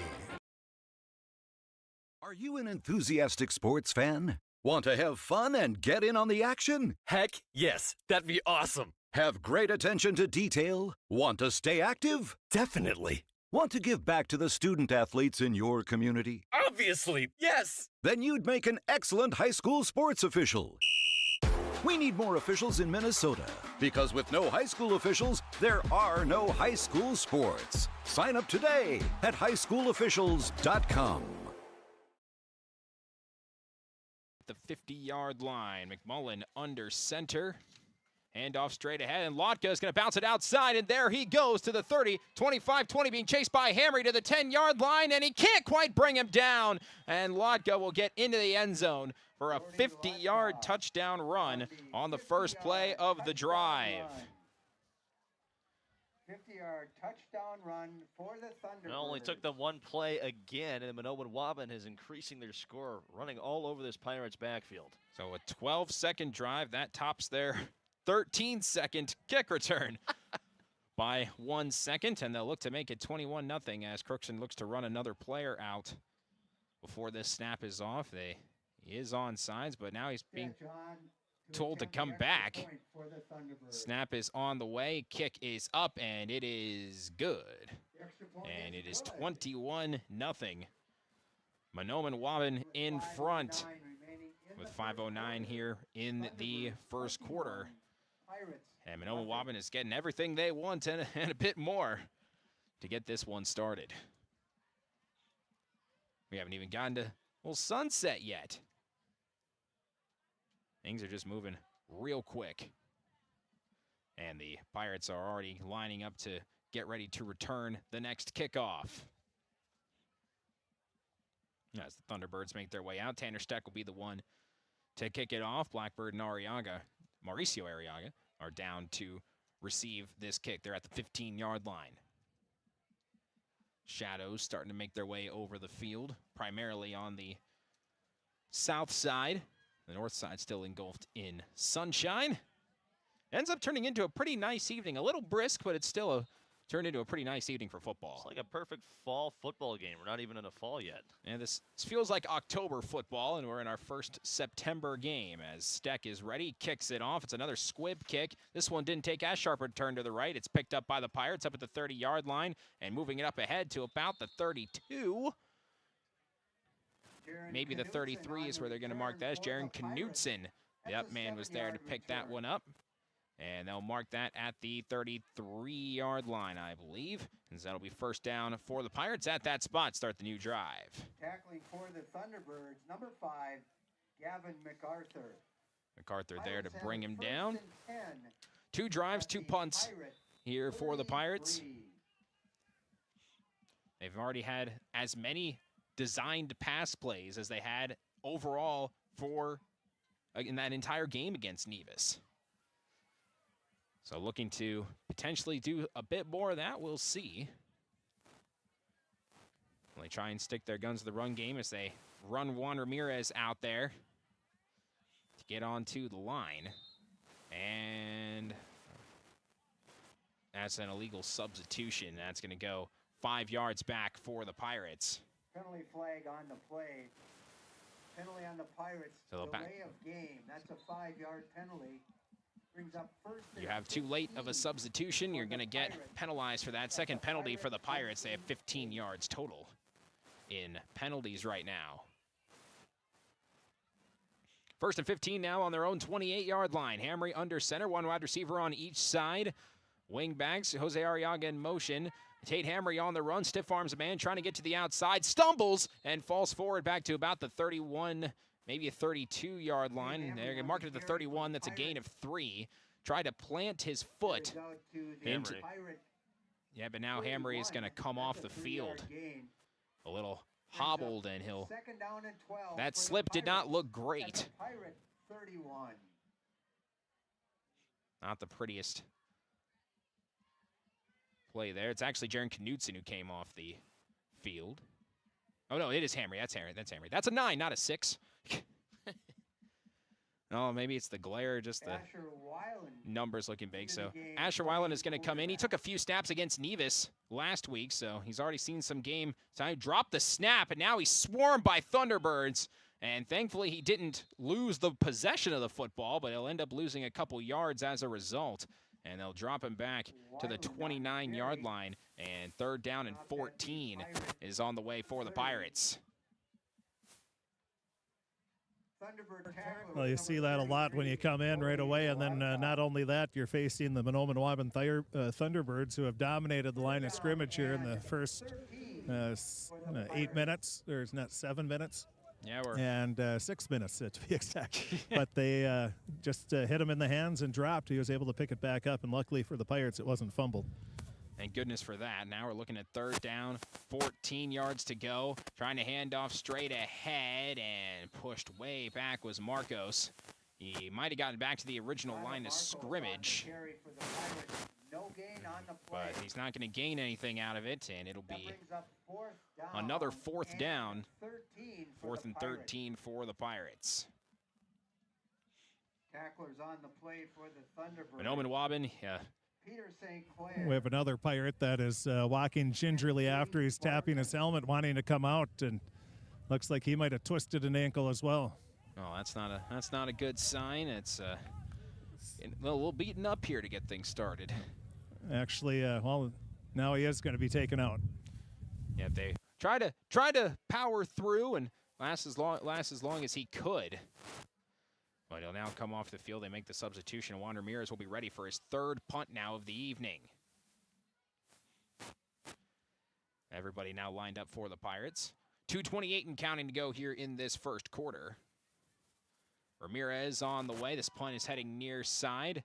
Are you an enthusiastic sports fan? Want to have fun and get in on the action? Heck, yes. That'd be awesome. Have great attention to detail? Want to stay active? Definitely. Want to give back to the student athletes in your community? Obviously, yes. Then you'd make an excellent high school sports official. We need more officials in Minnesota, because with no high school officials, there are no high school sports. Sign up today at highschoolofficials.com. The 50-yard line. McMullen under center. Handoff straight ahead, and Lotka is going to bounce it outside, and there he goes to the 30, 25-20, being chased by Hamry to the 10-yard line, and he can't quite bring him down. And Lotka will get into the end zone for a 50-yard touchdown run on the first play of the drive. 50-yard touchdown run for the Thunderbirds. It only took them one play again, and Mahnomen-Waubun is increasing their score, running all over this Pirates backfield. So a 12-second drive, that tops their 13-second kick return by 1 second, and they'll look to make it 21-0 as Crookston looks to run another player out before this snap is off. He is on sides, but now he's being told to come back. Snap is on the way, kick is up, and it is good. And it is 21-0. Mahnomen-Waubun in front with 5:09 here in the first quarter. And Mahnomen-Waubun is getting everything they want and a bit more to get this one started. We haven't even gotten to sunset yet. Things are just moving real quick. And the Pirates are already lining up to get ready to return the next kickoff. As the Thunderbirds make their way out, Tanner Steck will be the one to kick it off. Blackbird and Mauricio Arriaga, are down to receive this kick. They're at the 15-yard line. Shadows starting to make their way over the field, primarily on the south side. The north side still engulfed in sunshine. Ends up turning into a pretty nice evening. A little brisk, but it's still a turned into a pretty nice evening for football. It's like a perfect fall football game. We're not even in a fall yet. And this feels like October football, and we're in our first September game as Steck is ready, kicks it off. It's another squib kick. This one didn't take as sharp a turn to the right. It's picked up by the Pirates up at the 30-yard line and moving it up ahead to about the 32. Maybe the 33 is where they're going to mark that as Jaron Knutson. The up man was there to pick that one up. And they'll mark that at the 33-yard line, I believe. And that'll be first down for the Pirates at that spot. Start the new drive. Tackling for the Thunderbirds, number 5, Gavin MacArthur. MacArthur there to bring him down. 2 drives, 2 punts here for the Pirates. They've already had as many designed pass plays as they had overall for in that entire game against Nevis. So looking to potentially do a bit more of that, we'll see. They try and stick their guns to the run game as they run Juan Ramirez out there to get onto the line. And that's an illegal substitution. That's going to go 5 yards back for the Pirates. Penalty flag on the play. Penalty on the Pirates. So delay of game. That's a 5-yard penalty. Brings up first. You have too late of a substitution, you're going to get penalized for that. Second penalty for the Pirates. They have 15 yards total in penalties right now. First and 15 now on their own 28-yard line. Hamry under center, 1 wide receiver on each side. Wing backs, Jose Arriaga in motion. Tate Hamry on the run, stiff arms a man trying to get to the outside, stumbles and falls forward back to about the 31, maybe a 32-yard line. They're going to mark it at the 31. That's a gain of 3. Tried to plant his foot. Yeah, but now Hamry is going to come off the field. A little hobbled, and he'll... That slip did not look great. Not the prettiest play there. It's actually Jaron Knutson who came off the field. Oh, no, it is Hamry. That's Hamry. That's Hamry. That's a 9, not a 6. No, maybe it's the glare, just the numbers looking big. So Asher Weiland is going to come in. He took a few snaps against Nevis last week, so he's already seen some game time. Dropped the snap, and now he's swarmed by Thunderbirds. And thankfully, he didn't lose the possession of the football, but he'll end up losing a couple yards as a result. And they'll drop him back to the 29-yard line. And 3rd down and 14 is on the way for the Pirates. Well, you see that a lot when you come in right away, and then not only that, you're facing the Mahnomen-Waubun Thunderbirds, who have dominated the line of scrimmage here in the first 8 minutes. There's not 7 minutes. Yeah, and 6 minutes to be exact. But they just hit him in the hands and dropped. He was able to pick it back up, and luckily for the Pirates, it wasn't fumbled. Thank goodness for that. Now we're looking at 3rd down, 14 yards to go. Trying to hand off straight ahead, and pushed way back was Marcos. He might have gotten back to the original line of scrimmage. But he's not going to gain anything out of it, and it'll be another 4th down. 4th and 13 for the Pirates. Tacklers on the play for the Thunderbirds. Mahnomen-Waubun, Peter St. Clair. We have another Pirate that is walking gingerly after he's tapping his helmet, wanting to come out, and looks like he might have twisted an ankle as well. Oh, that's not a good sign. It's a little beaten up here to get things started. Actually, well, now he is going to be taken out. Yeah, they try to power through and last as long as he could. But he'll now come off the field. They make the substitution. Juan Ramirez will be ready for his 3rd punt now of the evening. Everybody now lined up for the Pirates. 2:28 and counting to go here in this first quarter. Ramirez on the way. This punt is heading near side.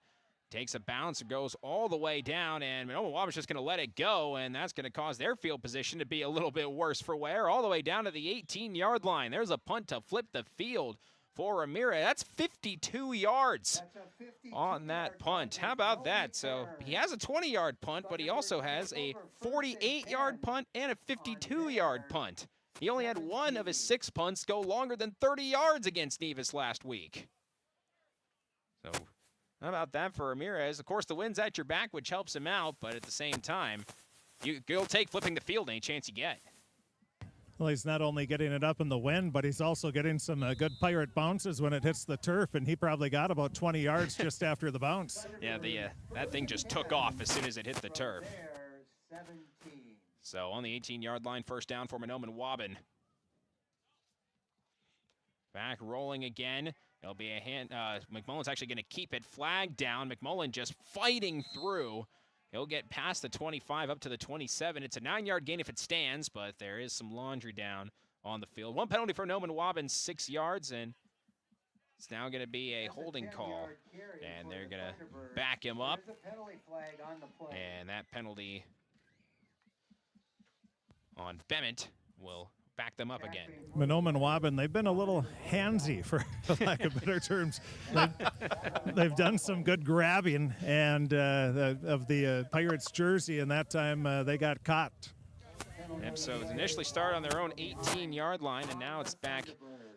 Takes a bounce, goes all the way down, and Mahnomen-Waubun's just going to let it go, and that's going to cause their field position to be a little bit worse for wear, all the way down to the 18-yard line. There's a punt to flip the field for Ramirez. That's 52 yards on that punt. How about that? So he has a 20-yard punt, but he also has a 48-yard punt and a 52-yard punt. He only had 1 of his 6 punts go longer than 30 yards against Nevis last week. So How about that for Ramirez? Of course, the wind's at your back, which helps him out, but at the same time, you'll take flipping the field any chance you get. Well, he's not only getting it up in the wind, but he's also getting some good Pirate bounces when it hits the turf, and he probably got about 20 yards just after the bounce. Yeah, that thing just took off as soon as it hit the turf. So on the 18-yard line, first down for Mahnomen-Waubun. Back rolling again. There'll be a hand. McMullen's actually going to keep it. Flag down. McMullen just fighting through. He'll get past the 25 up to the 27. It's a 9-yard gain if it stands, but there is some laundry down on the field. One penalty for Mahnomen-Waubun, 6 yards, and it's now going to be a holding call. And they're going to back him up. And that penalty on Bement will back them up again. Mahnomen-Waubun, they've been a little handsy, for lack of better terms. They've done some good grabbing and of the Pirates jersey, and that time they got caught. Yep, so it initially started on their own 18-yard line, and now it's back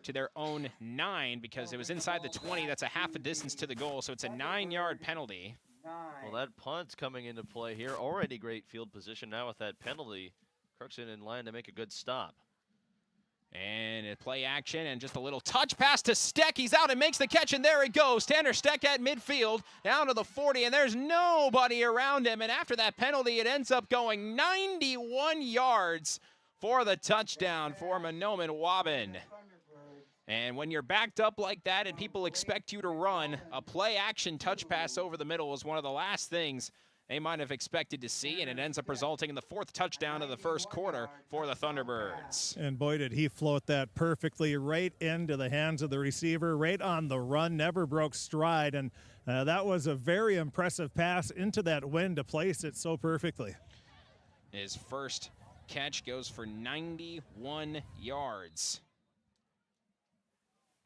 to their own 9 because it was inside the 20. That's a half a distance to the goal, so it's a 9-yard penalty. Well, that punt's coming into play here. Already great field position now with that penalty. Crookston in line to make a good stop. And a play action and just a little touch pass to Steck. He's out and makes the catch, and there he goes. Tanner Steck at midfield, down to the 40, and there's nobody around him. And after that penalty, it ends up going 91 yards for the touchdown for Mahnomen-Waubun. And when you're backed up like that and people expect you to run, a play action touch pass over the middle is one of the last things they might have expected to see, and it ends up resulting in the 4th touchdown of the first quarter for the Thunderbirds. And boy, did he float that perfectly right into the hands of the receiver, right on the run, never broke stride, and that was a very impressive pass into that wind to place it so perfectly. His first catch goes for 91 yards.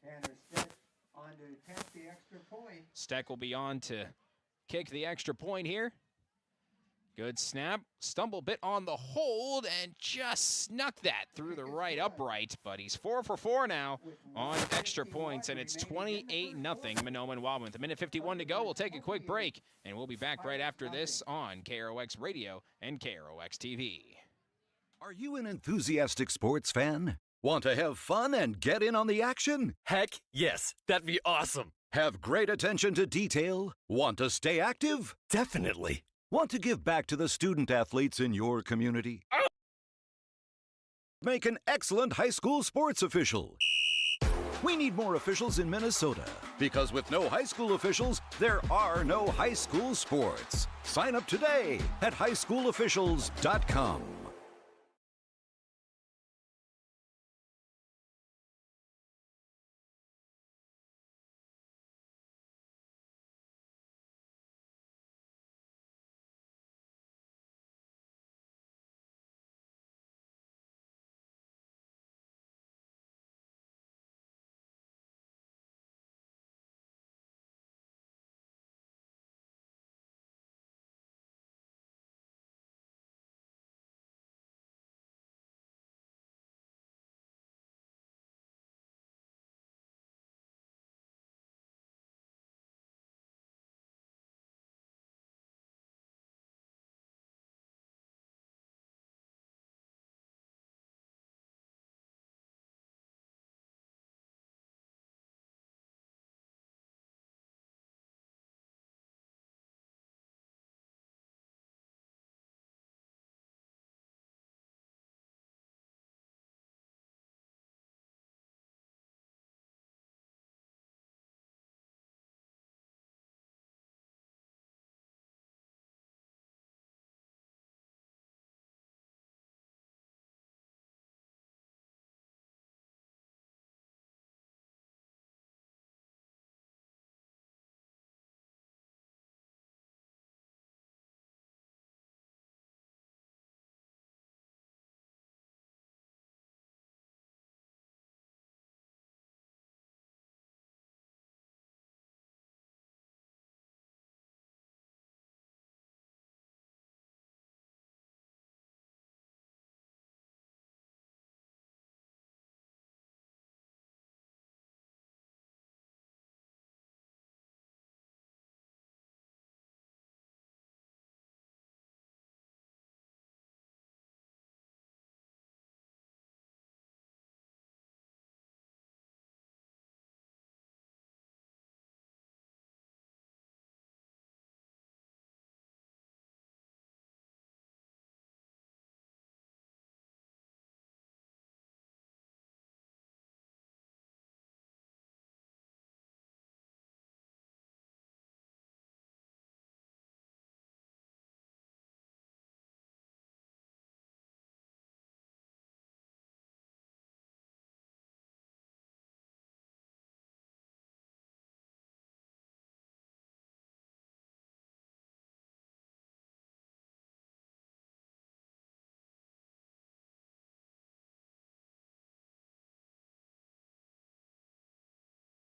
Tanner Steck on to attempt the extra point. Steck will be on to kick the extra point here. Good snap, stumble bit on the hold, and just snuck that through the right upright, but he's 4 for 4 now on extra points, and it's 28-0 Mahnomen-Waubun. With 1:51 to go, we'll take a quick break, and we'll be back right after this on KROX Radio and KROX TV. Are you an enthusiastic sports fan? Want to have fun and get in on the action? Heck, yes. That'd be awesome. Have great attention to detail? Want to stay active? Definitely. Want to give back to the student athletes in your community? Make an excellent high school sports official. We need more officials in Minnesota because with no high school officials, there are no high school sports. Sign up today at highschoolofficials.com.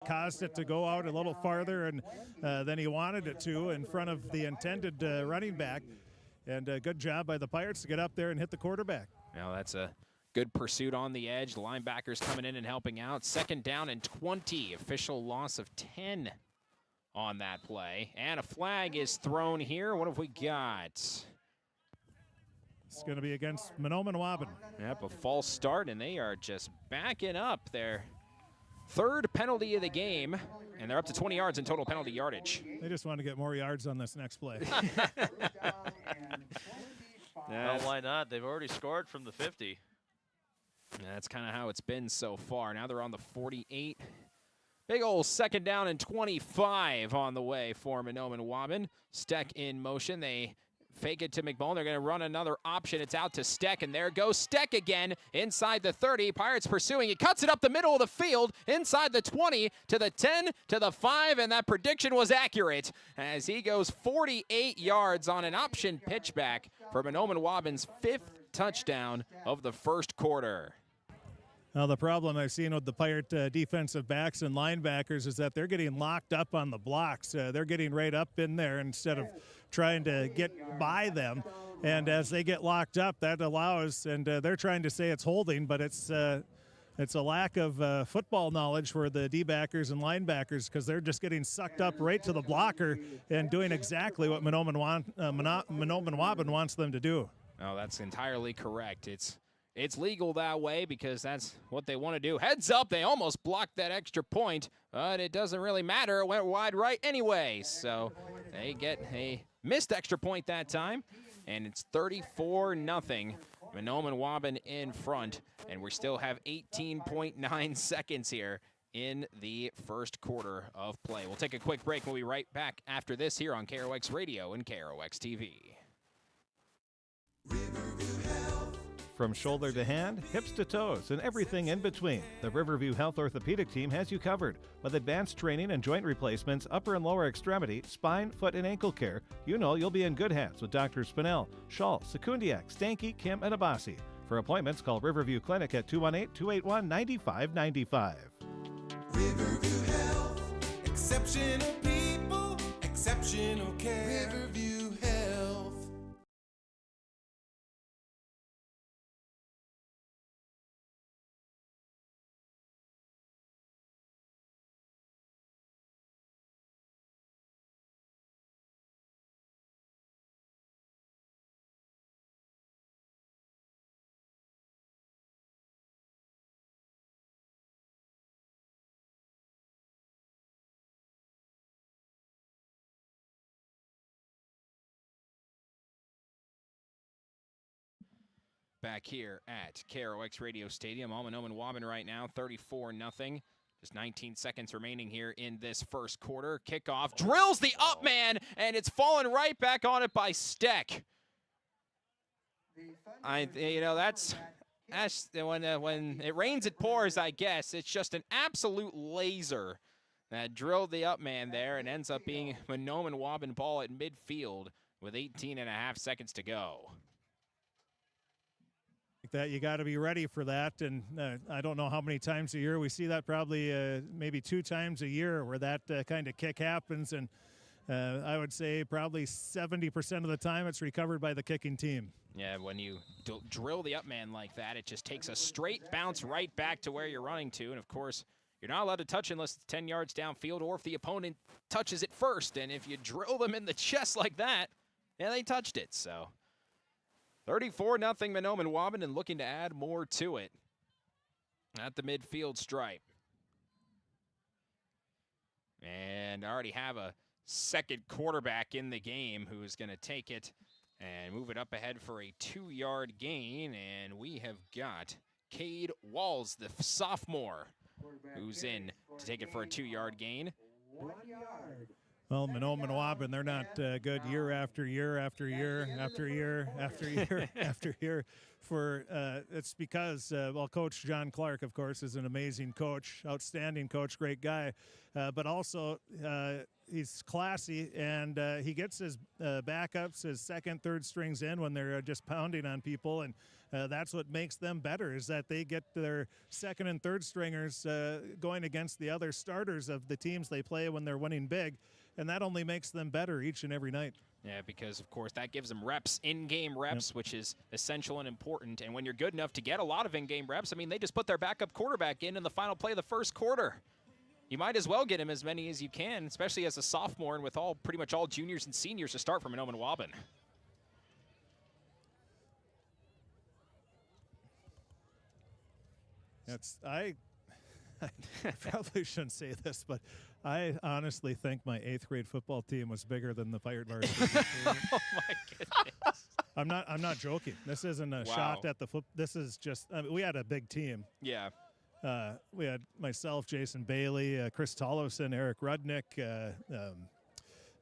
caused it to go out a little farther and than he wanted it to in front of the intended running back. And a good job by the Pirates to get up there and hit the quarterback. Now that's a good pursuit on the edge. The linebackers coming in and helping out. 2nd down and 20. Official loss of 10 on that play. And a flag is thrown here. What have we got? It's going to be against Mahnomen-Waubun. Yep, a false start, and they are just backing up their 3rd penalty of the game, and they're up to 20 yards in total penalty yardage. They just want to get more yards on this next play. Well, why not? They've already scored from the 50. That's kind of how it's been so far. Now they're on the 48. Big old 2nd down and 25 on the way for Mahnomen-Waubun. Steck in motion. They fake it to McMullen. They're going to run another option. It's out to Steck, and there goes Steck again inside the 30. Pirates pursuing. He cuts it up the middle of the field, inside the 20, to the 10, to the 5, and that prediction was accurate as he goes 48 yards on an option pitchback for Mahnomen-Waubun's 5th touchdown of the first quarter. Well, the problem I've seen with the Pirate defensive backs and linebackers is that they're getting locked up on the blocks. They're getting right up in there instead of trying to get by them. And as they get locked up, that allows, and they're trying to say it's holding, but it's a lack of football knowledge for the D-backers and linebackers because they're just getting sucked up right to the blocker and doing exactly what Mahnomen-Waubun wants them to do. Oh, that's entirely correct. It's legal that way because that's what they want to do. Heads up, they almost blocked that extra point, but it doesn't really matter. It went wide right anyway, so they get a missed extra point that time, and it's 34-0. Mahnomen-Waubun in front, and we still have 18.9 seconds here in the first quarter of play. We'll take a quick break. We'll be right back after this here on KROX Radio and KROX TV. From shoulder to hand, hips to toes, and everything in between, the Riverview Health Orthopedic Team has you covered. With advanced training and joint replacements, upper and lower extremity, spine, foot, and ankle care, you know you'll be in good hands with Drs. Spinell, Schall, Sekundiak, Stanky, Kim, and Abasi. For appointments, call Riverview Clinic at 218-281-9595. Riverview Health, exceptional people, exceptional care. Riverview Health. Back here at KROX Radio Stadium, Mahnomen-Waubun right now, 34-0. Just 19 seconds remaining here in this first quarter. Kickoff, drills the up man, and it's falling right back on it by Steck. That's when it rains, it pours, I guess. It's just an absolute laser that drilled the up man there and ends up being Mahnomen-Waubun ball at midfield with 18.5 seconds to go. That you got to be ready for that, and I don't know how many times a year we see that. Probably maybe 2 times a year where that kind of kick happens, and I would say probably 70% of the time it's recovered by the kicking team. Yeah, when you drill the up man like that, it just takes a straight bounce right back to where you're running to, and of course you're not allowed to touch unless it's 10 yards downfield or if the opponent touches it first, and if you drill them in the chest like that, yeah, they touched it. So 34-0 Mahnomen-Waubun, and looking to add more to it at the midfield stripe. And I already have a second quarterback in the game who's going to take it and move it up ahead for a 2-yard gain. And we have got Cade Walls, the sophomore, who's in to take it for a 2-yard gain. 1 yard. Well, Mahnomen-Waubun, they're not good year after year after year after year after year after year. it's because, Coach John Clark, of course, is an amazing coach, outstanding coach, great guy, but also he's classy, and he gets his backups, his second, third strings in when they're just pounding on people, and that's what makes them better, is that they get their second and third stringers going against the other starters of the teams they play when they're winning big, and that only makes them better each and every night. Yeah, because, of course, that gives them reps, in-game reps, which is essential and important. And when you're good enough to get a lot of in-game reps, I mean, they just put their backup quarterback in the final play of the first quarter. You might as well get him as many as you can, especially as a sophomore and with pretty much all juniors and seniors to start from Mahnomen-Waubun. I probably shouldn't say this, but I honestly think my 8th grade football team was bigger than the Pirate varsity team. Oh my goodness! I'm not joking. This isn't a shot at the foot. This is just. I mean, we had a big team. Yeah. We had myself, Jason Bailey, Chris Tollefson, Eric Rudnick.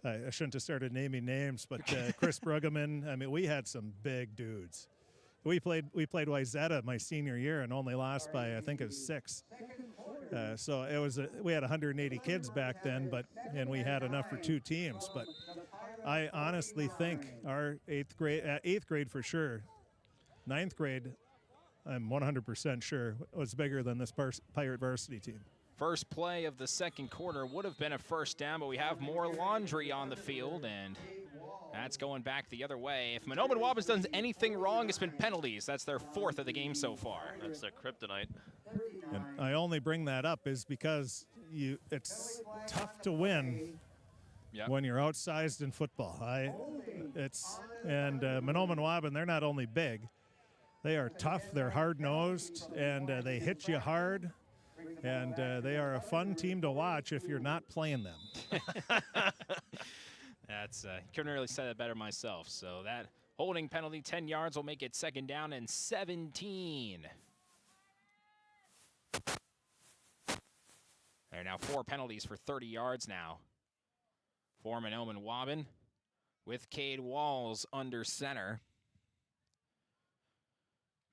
I shouldn't have started naming names, but Chris Bruggeman. I mean, we had some big dudes. We played Wayzata my senior year and only lost by, I think it was 6. So it was we had 180 kids back then, and we had enough for 2 teams. But I honestly think our 8th grade for sure, 9th grade, I'm 100% sure, was bigger than this Pirate varsity team. First play of the second quarter would have been a first down, but we have more laundry on the field, and that's going back the other way. If Mahnomen-Waubun's done anything wrong, it's been penalties. That's their 4th of the game so far. That's their kryptonite. And I only bring that up is because it's tough to win when you're outsized in football. Mahnomen-Waubun, they're not only big, they are tough, they're hard-nosed, and they hit you hard. And they are a fun team to watch if you're not playing them. That's couldn't really say that better myself. So that holding penalty, 10 yards, will make it second down and 17. There are now 4 penalties for 30 yards now for Mahnomen-Waubun with Cade Walls under center.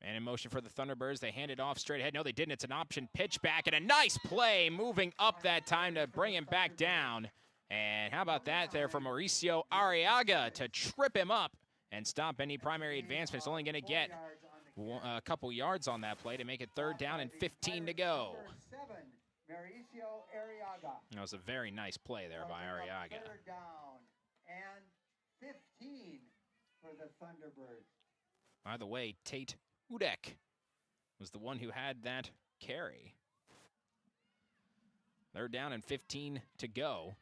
And in motion for the Thunderbirds, they hand it off straight ahead. No, they didn't. It's an option pitch back, and a nice play moving up that time to bring him back down. And how about that there for Mauricio Arriaga to trip him up and stop any primary advancement. It's only going to get a couple yards on that play to make it third down and 15 to go. That was a very nice play there by Arriaga. Third down and 15 for the Thunderbirds. By the way, Tate Udek was the one who had that carry. They're down and 15 to go.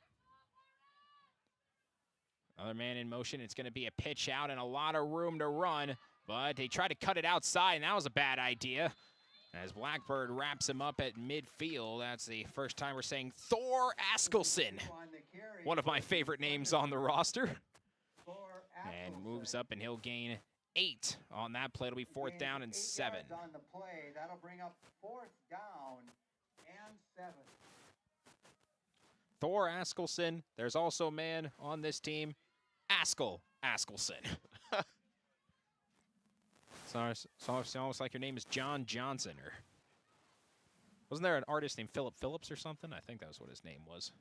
Another man in motion. It's going to be a pitch out and a lot of room to run, but they tried to cut it outside, and that was a bad idea. As Blackbird wraps him up at midfield. That's the first time we're saying Thor Askelson, one of my favorite names on the roster. And moves up, and he'll gain 8 on that play. It'll be 4th down and 7. On the play, that'll bring up 4th down and 7. Thor Askelson. There's also a man on this team, Askelson. It's almost like your name is John Johnson, or wasn't there an artist named Philip Phillips or something? I think that was what his name was.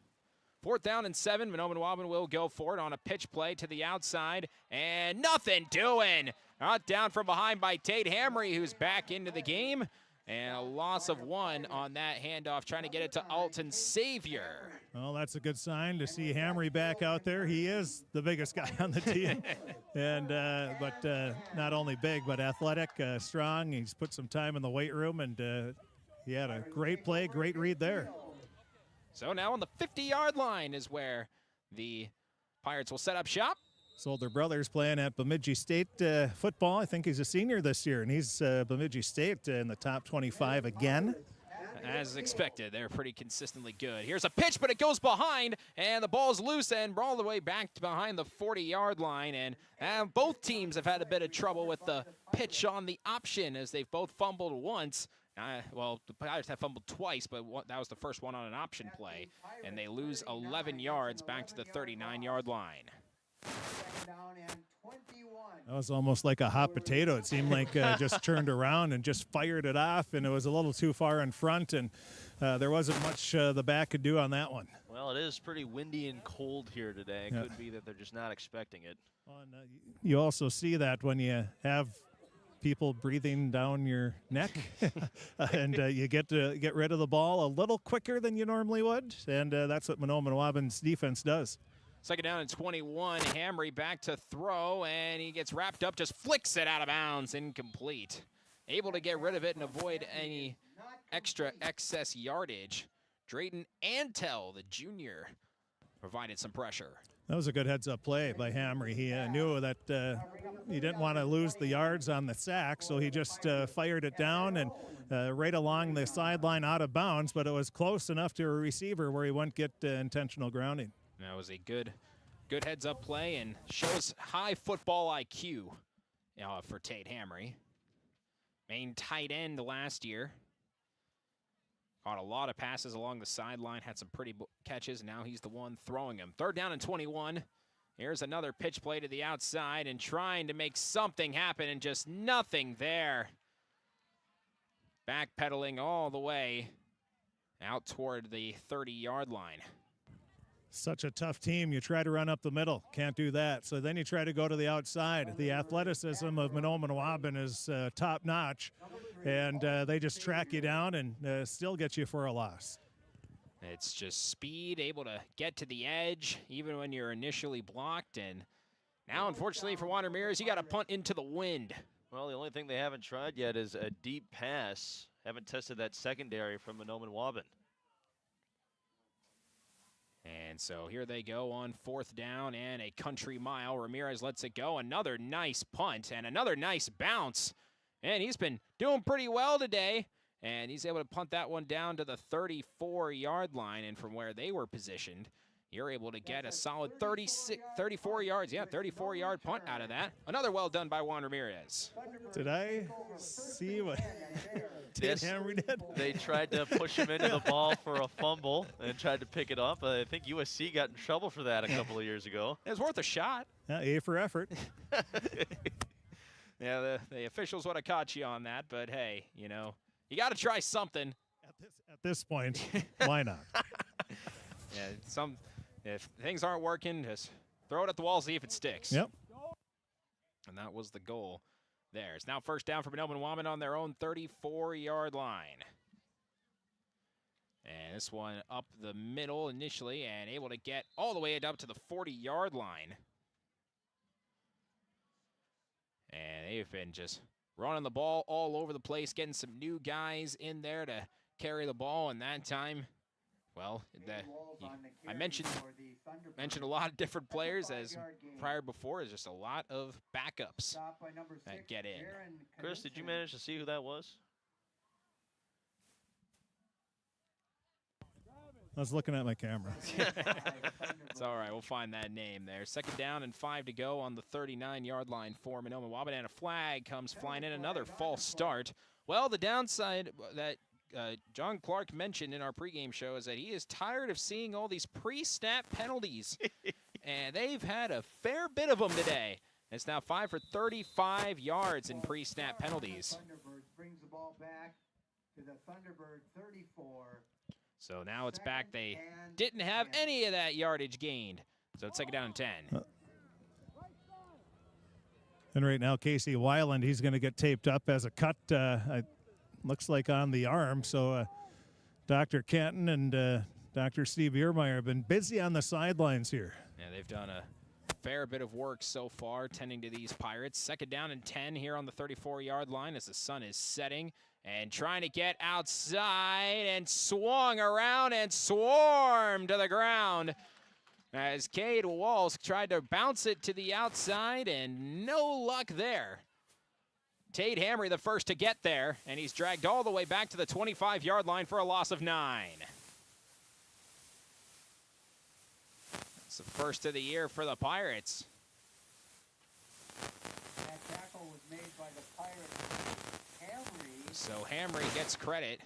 4th down and 7. Mahnomen-Waubun will go for it on a pitch play to the outside, and nothing doing. Not down from behind by Tate Hamry, who's back into the game, and a loss of 1 on that handoff, trying to get it to Alton Savior. Well, that's a good sign to see Hamry back out there. He is the biggest guy on the team, and but not only big, but athletic, strong. He's put some time in the weight room, and he had a great play, great read there. So now on the 50-yard line is where the Pirates will set up shop. His older brother's playing at Bemidji State football. I think he's a senior this year, and he's Bemidji State in the top 25 again. As expected, they're pretty consistently good. Here's a pitch, but it goes behind, and the ball's loose and all the way back to behind the 40-yard line. And both teams have had a bit of trouble with the pitch on the option, as they've both fumbled once. Well, the Pirates have fumbled twice, but that was the first one on an option play. And they lose 11 yards back to the 39-yard line. That was almost like a hot potato. It seemed like just turned around and just fired it off, and it was a little too far in front, and there wasn't much the back could do on that one. Well, it is pretty windy and cold here today. It could be that they're just not expecting it. You also see that when you have people breathing down your neck, and you get to get rid of the ball a little quicker than you normally would, and that's what Mahnomen-Waubun's defense does. Second down and 21. Hamry back to throw, and he gets wrapped up, just flicks it out of bounds, incomplete. Able to get rid of it and avoid any extra excess yardage. Drayton Antel, the junior, provided some pressure. That was a good heads-up play by Hamry. He knew that he didn't want to lose the yards on the sack, so he just fired it down and right along the sideline out of bounds, but it was close enough to a receiver where he wouldn't get intentional grounding. That was a good heads-up play and shows high football IQ for Tate Hamry. Main tight end last year. Caught a lot of passes along the sideline, had some pretty catches. Now he's the one throwing them. Third down and 21. Here's another pitch play to the outside and trying to make something happen and just nothing there. Backpedaling all the way out toward the 30-yard line. Such a tough team. You try to run up the middle. Can't do that. So then you try to go to the outside. The athleticism of Mahnomen-Waubun is top-notch, and they just track you down and still get you for a loss. It's just speed, able to get to the edge, even when you're initially blocked. And now, unfortunately, for Juan Ramirez, you got to punt into the wind. Well, the only thing they haven't tried yet is a deep pass. Haven't tested that secondary from Mahnomen-Waubun. And so here they go on fourth down and a country mile. Ramirez lets it go. Another nice punt and another nice bounce. And he's been doing pretty well today. And he's able to punt that one down to the 34-yard line. And from where they were positioned, you're able to get a solid 34 yards. Yeah, 34-yard punt out of that. Another well done by Juan Ramirez. Did I see what Hamry did? They tried to push him into the ball for a fumble and tried to pick it up. I think USC got in trouble for that a couple of years ago. It was worth a shot. A for effort. Yeah, the officials would have caught you on that, but hey, you know, you got to try something. At this point, why not? Yeah, if things aren't working, just throw it at the wall, see if it sticks. Yep. And that was the goal there. It's now first down for Mahnomen-Waubun on their own 34-yard line. And this one up the middle initially and able to get all the way up to the 40-yard line. And they've been just running the ball all over the place, getting some new guys in there to carry the ball, and that time, well, I mentioned a lot of different players as prior before. Is just a lot of backups that get in. Chris, did you manage to see who that was? I was looking at my camera. It's all right. We'll find that name there. Second down and 5 to go on the 39-yard line for Mahnomen-Waubun, and a flag comes flying in. Another false start. Well, the downside that John Clark mentioned in our pregame show is that he is tired of seeing all these pre-snap penalties. And they've had a fair bit of them today. It's now 5 for 35 yards in pre-snap penalties. Thunderbirds brings the ball back to the Thunderbird 34. So now it's back. They didn't have any of that yardage gained. So it's second down and 10. And right now, Casey Weiland, he's going to get taped up as a cut. Looks like on the arm. So Dr. Kenton and Dr. Steve Biermeyer have been busy on the sidelines here. Yeah, they've done a fair bit of work so far tending to these Pirates. Second down and 10 here on the 34-yard line as the sun is setting. And trying to get outside and swung around and swarmed to the ground as Cade Walsh tried to bounce it to the outside, and no luck there. Tate Hamry the first to get there, and he's dragged all the way back to the 25-yard line for a loss of 9. It's the first of the year for the Pirates. That tackle was made by the Pirates. So Hamry gets credit.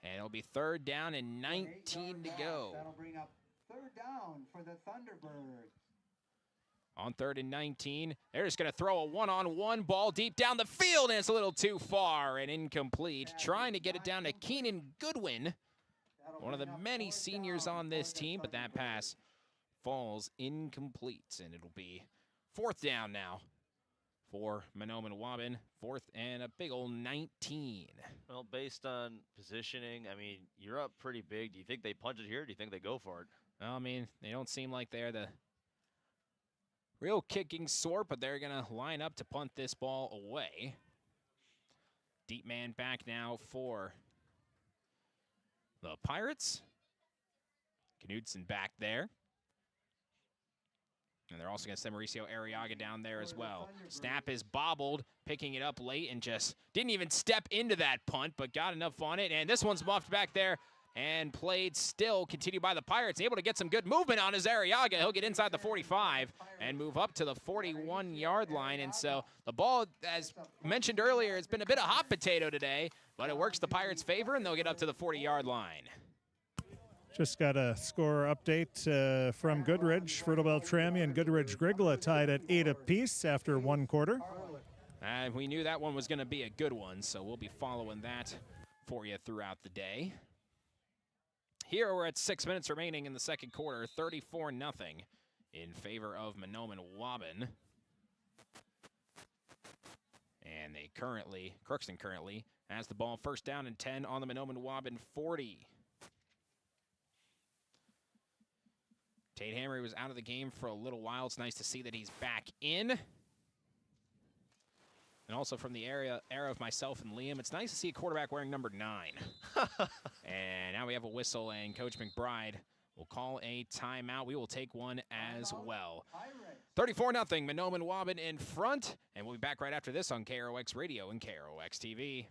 And it'll be third down and 19 to go. That'll bring up third down for the Thunderbirds. On 3rd and 19, they're just going to throw a one-on-one ball deep down the field, and it's a little too far and incomplete. Trying to get it down to Keenan Goodwin, one of the many seniors on this team, but that pass falls incomplete, and it'll be 4th down now for Mahnomen-Waubun. 4th and a big old 19. Well, based on positioning, I mean, you're up pretty big. Do you think they punch it here, or do you think they go for it? Well, I mean, they don't seem like they're the real kicking sort, but they're going to line up to punt this ball away. Deep man back now for the Pirates. Knudsen back there. And they're also going to send Mauricio Arriaga down there as well. Snap is bobbled, picking it up late and just didn't even step into that punt, but got enough on it. And this one's muffed back there and played still, continued by the Pirates. Able to get some good movement on his Arriaga. He'll get inside the 45 and move up to the 41-yard line. And so the ball, as mentioned earlier, has been a bit of hot potato today, but it works the Pirates' favor, and they'll get up to the 40-yard line. Just got a score update from Goodridge. Fertile Beltrami and Goodridge Grigla tied at 8 apiece after 1 quarter. And we knew that one was going to be a good one, so we'll be following that for you throughout the day. Here we're at 6 minutes remaining in the second quarter, 34-0 in favor of Mahnomen-Waubun. And Crookston currently has the ball, 1st down and 10 on the Mahnomen-Waubun 40. Tate Hamry was out of the game for a little while. It's nice to see that he's back in. And also from the era of myself and Liam, it's nice to see a quarterback wearing number 9. And now we have a whistle, and Coach McBride will call a timeout. We will take one as well. 34-0, Mahnomen-Waubun in front. And we'll be back right after this on KROX Radio and KROX TV.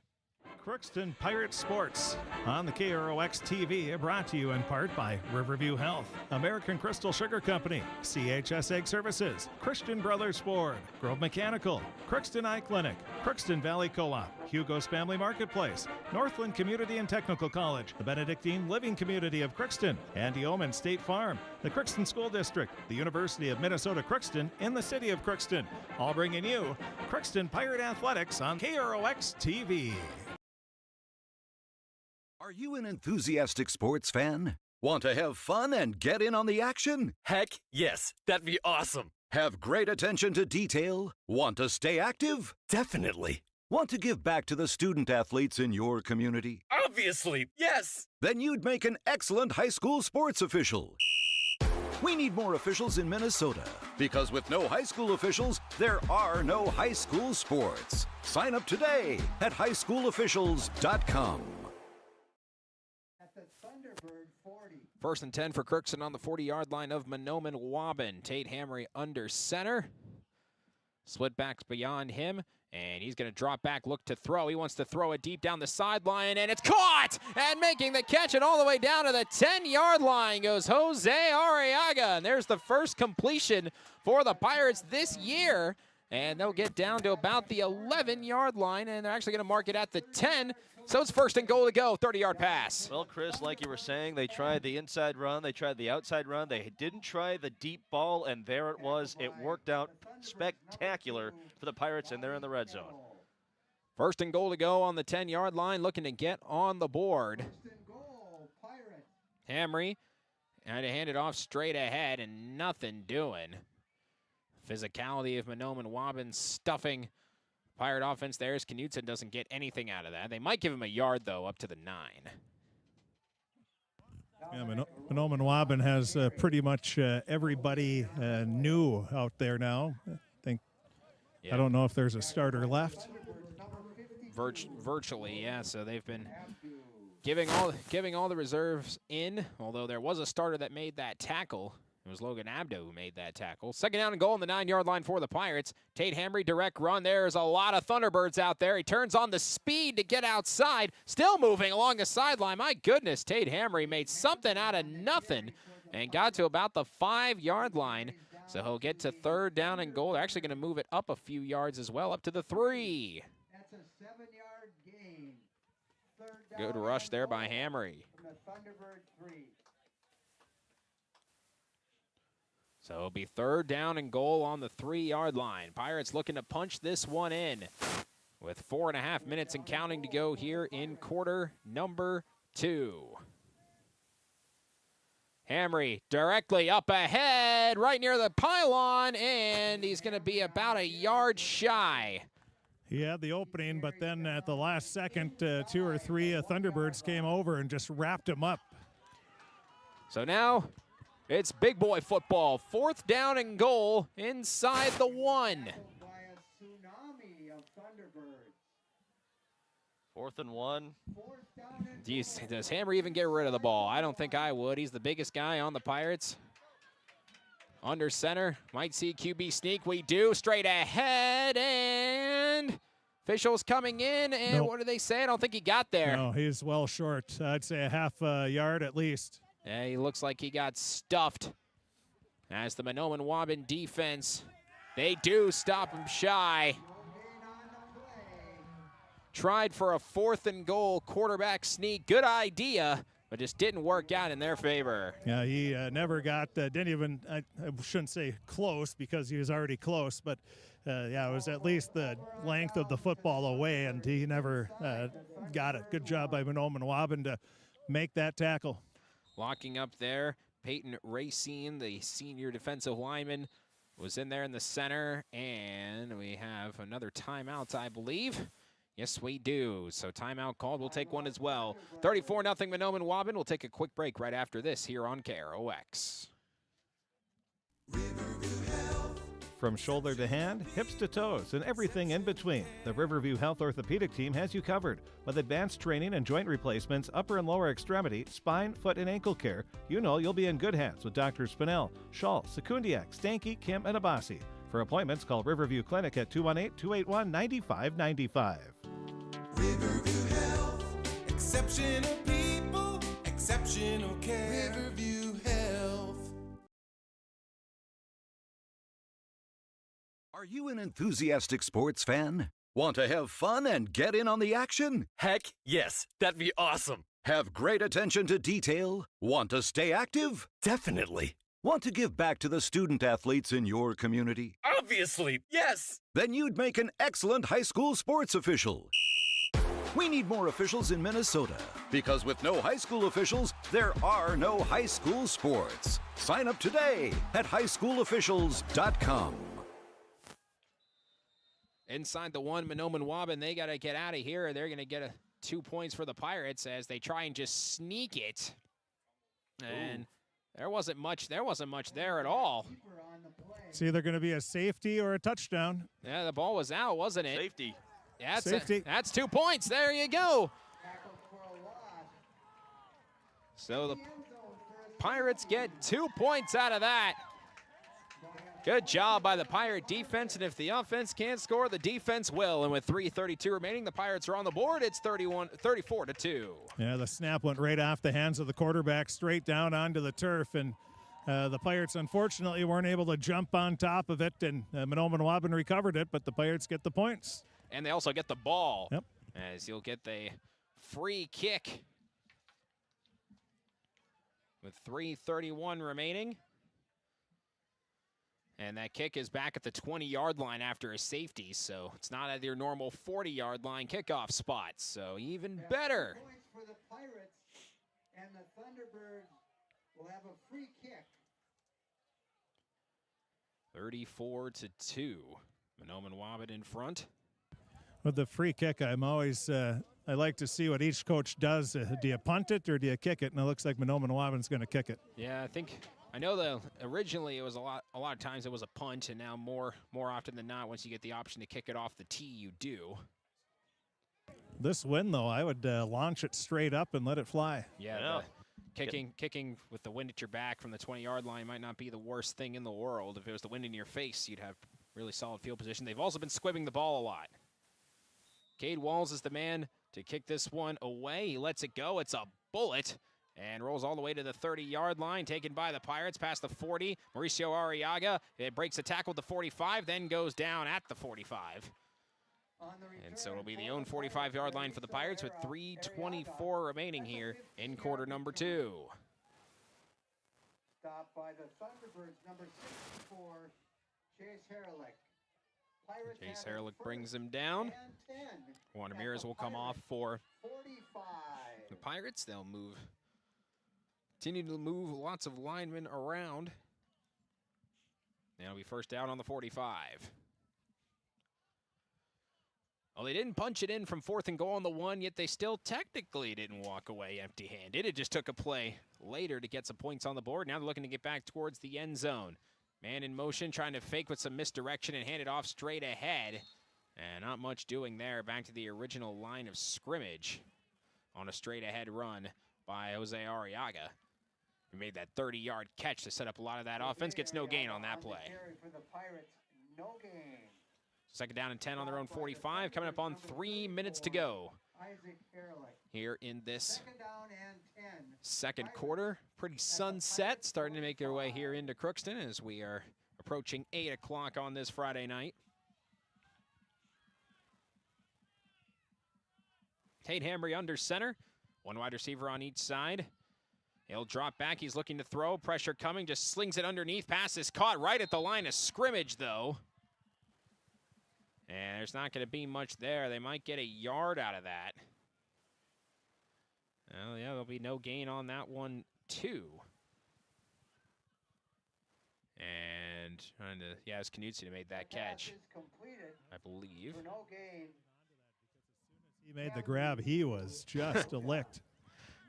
Crookston Pirate Sports on the KROX TV, brought to you in part by Riverview Health, American Crystal Sugar Company, CHS Egg Services, Christian Brothers Ford, Grove Mechanical, Crookston Eye Clinic, Crookston Valley Co-op, Hugo's Family Marketplace, Northland Community and Technical College, the Benedictine Living Community of Crookston, Andy Omen State Farm, the Crookston School District, the University of Minnesota Crookston in the city of Crookston, all bringing you Crookston Pirate Athletics on KROX TV. Are you an enthusiastic sports fan? Want to have fun and get in on the action? Heck, yes. That'd be awesome. Have great attention to detail? Want to stay active? Definitely. Want to give back to the student athletes in your community? Obviously, yes. Then you'd make an excellent high school sports official. We need more officials in Minnesota, because with no high school officials, there are no high school sports. Sign up today at highschoolofficials.com. 1st and 10 for Crookston on the 40-yard line of Mahnomen-Waubun. Tate Hamry under center. Split backs beyond him, and he's going to drop back, look to throw. He wants to throw it deep down the sideline, and it's caught! And making the catch, and all the way down to the 10-yard line goes Jose Arriaga. And there's the first completion for the Pirates this year. And they'll get down to about the 11-yard line, and they're actually going to mark it at the 10. So it's 1st and goal to go, 30-yard pass. Well, Chris, like you were saying, they tried the inside run, they tried the outside run, they didn't try the deep ball, and there it was. It worked out spectacular for the Pirates, and they're in the red zone. 1st and goal to go on the 10-yard line, looking to get on the board. Hamry had to hand it off straight ahead, and nothing doing. Physicality of Mahnomen-Waubun stuffing Pirate offense there as Knudsen doesn't get anything out of that. They might give him a yard, though, up to the 9. Yeah, Mahnomen-Waubun has pretty much everybody new out there now. I don't know if there's a starter left. Virtually, yeah. So they've been giving all the reserves in, although there was a starter that made that tackle. It was Logan Abdo who made that tackle. 2nd down and goal on the 9-yard line for the Pirates. Tate Hamry, direct run. There's a lot of Thunderbirds out there. He turns on the speed to get outside. Still moving along the sideline. My goodness, Tate Hamry made something out of nothing and got to about the 5-yard line. So he'll get to 3rd down and goal. They're actually going to move it up a few yards as well, up to the 3. That's a 7-yard gain. Good rush there by Hamry. From the Thunderbird 3. So it'll be 3rd down and goal on the 3-yard line. Pirates looking to punch this one in with 4.5 minutes and counting to go here in quarter number 2. Hamry directly up ahead, right near the pylon, and he's going to be about a yard shy. He had the opening, but then at the last second, 2 or 3 Thunderbirds came over and just wrapped him up. So now it's big boy football. 4th down and goal inside the 1. 4th and 1. Does Hammer even get rid of the ball? I don't think I would. He's the biggest guy on the Pirates. Under center. Might see QB sneak. We do. Straight ahead. And officials coming in. And Nope. What do they say? I don't think he got there. No, he's well short. I'd say a half yard at least. Yeah, he looks like he got stuffed. As the Mahnomen-Waubun defense, they do stop him shy. Tried for a 4th and goal quarterback sneak. Good idea, but just didn't work out in their favor. Yeah, he never got, didn't even, I shouldn't say close because he was already close, but yeah, it was at least the length of the football away, and he never got it. Good job by Mahnomen-Waubun to make that tackle. Locking up there, Peyton Racine, the senior defensive lineman, was in there in the center, and we have another timeout, I believe. Yes, we do. So timeout called. We'll take one as well. 34-0 Mahnomen-Waubun. We'll take a quick break right after this here on KROX. From shoulder to hand, hips to toes, and everything in between, the Riverview Health Orthopedic Team has you covered. With advanced training and joint replacements, upper and lower extremity, spine, foot, and ankle care, you know you'll be in good hands with Drs. Spinell, Schall, Sekundiak, Stanky, Kim, and Abasi. For appointments, call Riverview Clinic at 218-281-9595. Riverview Health, exceptional people, exceptional care. Riverview Health. Are you an enthusiastic sports fan? Want to have fun and get in on the action? Heck yes, that'd be awesome. Have great attention to detail? Want to stay active? Definitely. Want to give back to the student athletes in your community? Obviously, yes. Then you'd make an excellent high school sports official. We need more officials in Minnesota, because with no high school officials, there are no high school sports. Sign up today at highschoolofficials.com. Inside the 1, Mahnomen-Waubun, they got to get out of here. They're going to get 2 points for the Pirates as they try and just sneak it. And there wasn't much there at all. It's either going to be a safety or a touchdown. Yeah, the ball was out, wasn't it? Safety. Yeah, Safety. That's 2 points. There you go. So the Pirates get 2 points out of that. Good job by the Pirate defense, and if the offense can't score, the defense will. And with 3:32 remaining, the Pirates are on the board. It's 34-2. Yeah, the snap went right off the hands of the quarterback, straight down onto the turf, and the Pirates unfortunately weren't able to jump on top of it, and Mahnomen-Waubun recovered it, but the Pirates get the points. And they also get the ball. Yep. As you'll get the free kick with 3:31 remaining. And that kick is back at the 20-yard line after a safety, so it's not at your normal 40-yard line kickoff spot, so even better. Points for the Pirates, and the Thunderbirds will have a free kick. 34-2. Mahnomen-Waubun in front. With the free kick, I'm always I like to see what each coach does. Do you punt it or do you kick it? And it looks like Mahnomen-Waubun's going to kick it. Yeah, I know that originally it was a lot of times it was a punt, and now more often than not, once you get the option to kick it off the tee, you do. This win, though, I would launch it straight up and let it fly. Yeah. Kicking with the wind at your back from the 20-yard line might not be the worst thing in the world. If it was the wind in your face, you'd have really solid field position. They've also been squibbing the ball a lot. Cade Walls is the man to kick this one away. He lets it go. It's a bullet. And rolls all the way to the 30-yard line, taken by the Pirates, past the 40. Mauricio Arriaga, it breaks a tackle at the 45, then goes down at the 45. And so it'll be the own 45-yard line for the Pirates with 3:24 remaining here in quarter number 2. Stop Stop by the Thunderbirds, number 64, Chase Herlick. Pirates Chase have it Herlick brings first him down. and 10 Juan at Ramirez the will come off Pirates, for 45. the Pirates. They'll continue to move lots of linemen around. That'll be first down on the 45. Well, they didn't punch it in from 4th and goal on the 1, yet they still technically didn't walk away empty-handed. It just took a play later to get some points on the board. Now they're looking to get back towards the end zone. Man in motion, trying to fake with some misdirection and hand it off straight ahead. And not much doing there. Back to the original line of scrimmage on a straight-ahead run by Jose Arriaga. He made that 30-yard catch to set up a lot of that offense. Gets no gain on that play. For the Pirates, no gain. Second down and 10 on their own 45, coming up on 3 minutes to go here in this second quarter. Pretty sunset, starting to make their way here into Crookston as we are approaching 8 o'clock on this Friday night. Tate Hamry under center, one wide receiver on each side. He'll drop back, he's looking to throw, pressure coming, just slings it underneath. Pass is caught right at the line of scrimmage though. And there's not going to be much there. They might get a yard out of that. Well, yeah, there'll be no gain on that one, too. And trying to, yeah, it's Knudsen who made that catch, I believe. For no gain. He made the grab. He was just licked.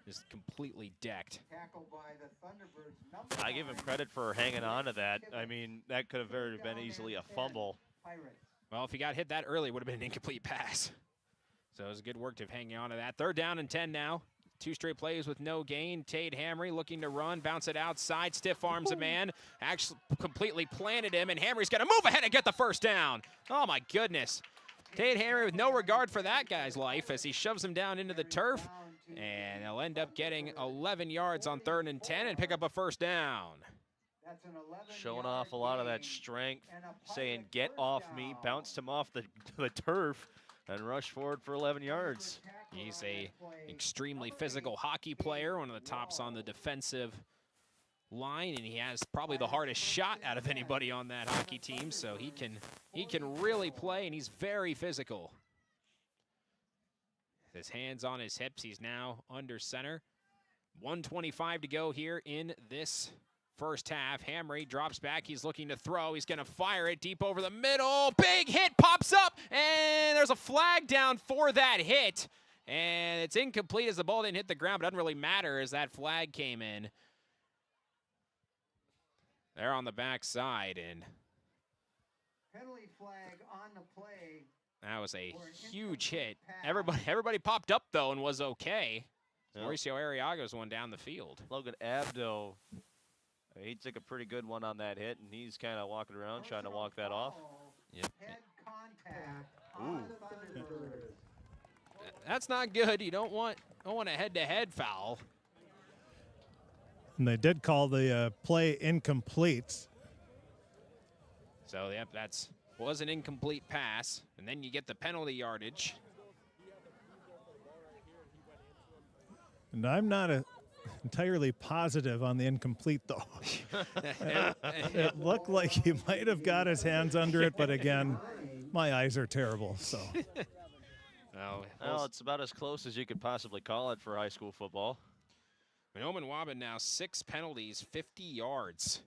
Just completely decked. Tackled by the Thunderbirds, number I give him credit for hanging on to that. I mean, that could have very been easily a fumble. Well, if he got hit that early, it would have been an incomplete pass. So it was good work to hanging on to that. Third down and 10 now. 2 straight plays with no gain. Tate Hamry looking to run, bounce it outside, stiff arms a man, actually completely planted him, and Hamry's going to move ahead and get the first down. Oh, my goodness. Tate Hamry with no regard for that guy's life as he shoves him down into the turf, and they'll end up getting 11 yards on 3rd and 10 and pick up a first down. Showing off a lot of that strength, saying, get off me, bounced him off the turf, and rushed forward for 11 yards. He's a extremely physical hockey player, one of the tops on the defensive line, and he has probably the hardest shot out of anybody on that hockey team, so he can really play, and he's very physical. His hands on his hips, he's now under center. 1:25 to go here in this first half. Hamry drops back. He's looking to throw. He's going to fire it deep over the middle. Big hit pops up, and there's a flag down for that hit. And it's incomplete as the ball didn't hit the ground, but it doesn't really matter as that flag came in. They're on the backside, and penalty flag on the play. That was a huge hit. Everybody popped up, though, and was okay. Yep. Mauricio Arriaga's one down the field. Logan Abdo, he took a pretty good one on that hit, and he's kind of walking around trying to walk that off. Yep. Head contact. Ooh. That's not good. You don't want a head-to-head foul. And they did call the play incomplete. So, yep, was an incomplete pass, and then you get the penalty yardage. And I'm not entirely positive on the incomplete, though. It looked like he might have got his hands under it, but again, my eyes are terrible, so. Well, it's about as close as you could possibly call it for high school football. Mahnomen-Waubun now 6 penalties, 50 yards.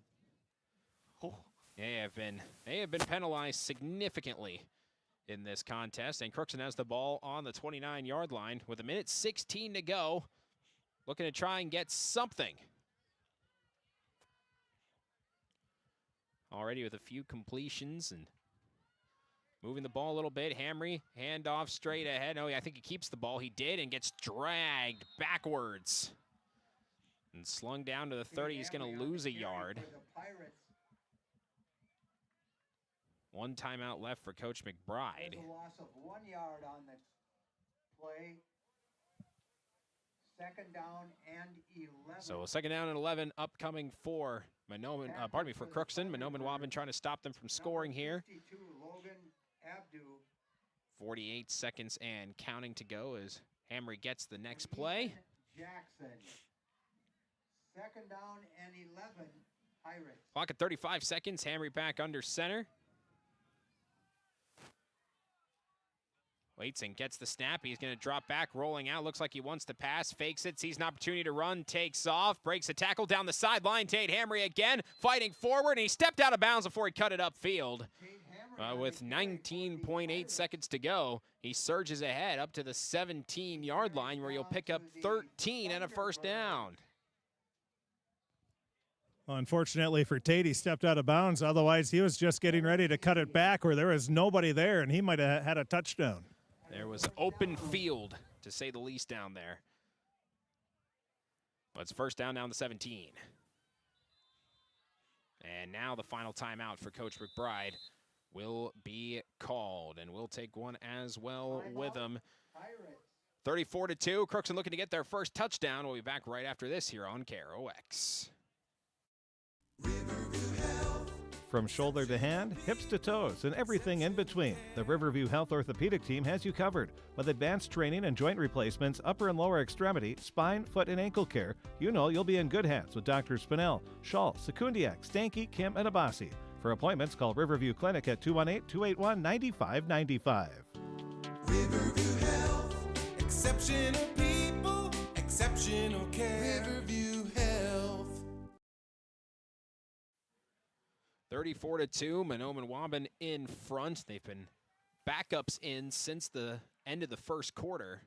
Oh. They have been penalized significantly in this contest, and Crookston has the ball on the 29-yard line with 1:16 to go, looking to try and get something. Already with a few completions and moving the ball a little bit. Hamry, handoff straight ahead. Oh, yeah, I think he keeps the ball. He did, and gets dragged backwards. And slung down to the 30. He's going to lose a yard. 1 timeout left for Coach McBride. There's a loss of 1 yard on the play. 2nd down and 11. So 2nd down and 11 upcoming for for Crookston. Mahnomen-Waubun trying to stop them from scoring here. 52, Logan Abdu. 48 seconds and counting to go as Hamry gets the next play. Jackson. 2nd down and 11. Clock at 35 seconds. Hamry back under center. Waits and gets the snap. He's going to drop back, rolling out. Looks like he wants to pass, fakes it, sees an opportunity to run, takes off, breaks a tackle down the sideline. Tate Hamry again, fighting forward, and he stepped out of bounds before he cut it upfield. With 19.8 seconds to go, he surges ahead up to the 17-yard line where he'll pick up 13 and a first down. Well, unfortunately for Tate, he stepped out of bounds. Otherwise, he was just getting ready to cut it back where there was nobody there, and he might have had a touchdown. There was open field, to say the least, down there. But it's first down the 17. And now the final timeout for Coach McBride will be called, and we'll take one as well with him. 34-2, Crookston looking to get their first touchdown. We'll be back right after this here on KROX. From shoulder to hand, hips to toes, and everything in between, the Riverview Health Orthopedic Team has you covered. With advanced training and joint replacements, upper and lower extremity, spine, foot, and ankle care, you know you'll be in good hands with Drs. Spinell, Schall, Sekundiak, Stanky, Kim, and Abassi. For appointments, call Riverview Clinic at 218-281-9595. Riverview Health, exceptional people, exceptional care. Riverview Health. 34-2, Mahnomen-Waubun in front. They've been backups in since the end of the first quarter.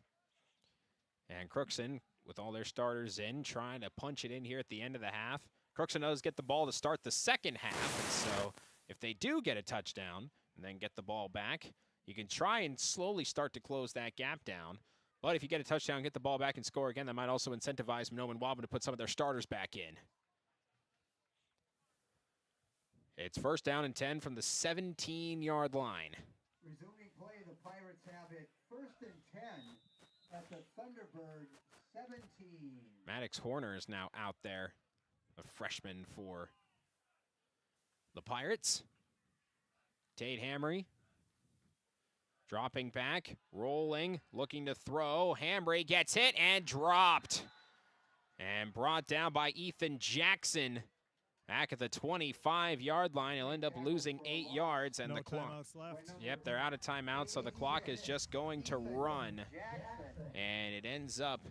And Crookston, with all their starters in, trying to punch it in here at the end of the half. Crookston does get the ball to start the second half, and so if they do get a touchdown and then get the ball back, you can try and slowly start to close that gap down. But if you get a touchdown, get the ball back and score again, that might also incentivize Mahnomen-Waubun to put some of their starters back in. It's first down and 10 from the 17-yard line. Resuming play, the Pirates have it first and 10 at the Thunderbirds 17. Maddox Horner is now out there, a freshman for the Pirates. Tate Hamry dropping back, rolling, looking to throw. Hamry gets hit and dropped. And brought down by Ethan Jackson. Back at the 25-yard line, he'll end up losing 8 yards, and No the clock. timeouts left. Yep, they're out of timeout, so the clock is just going to run, and it ends up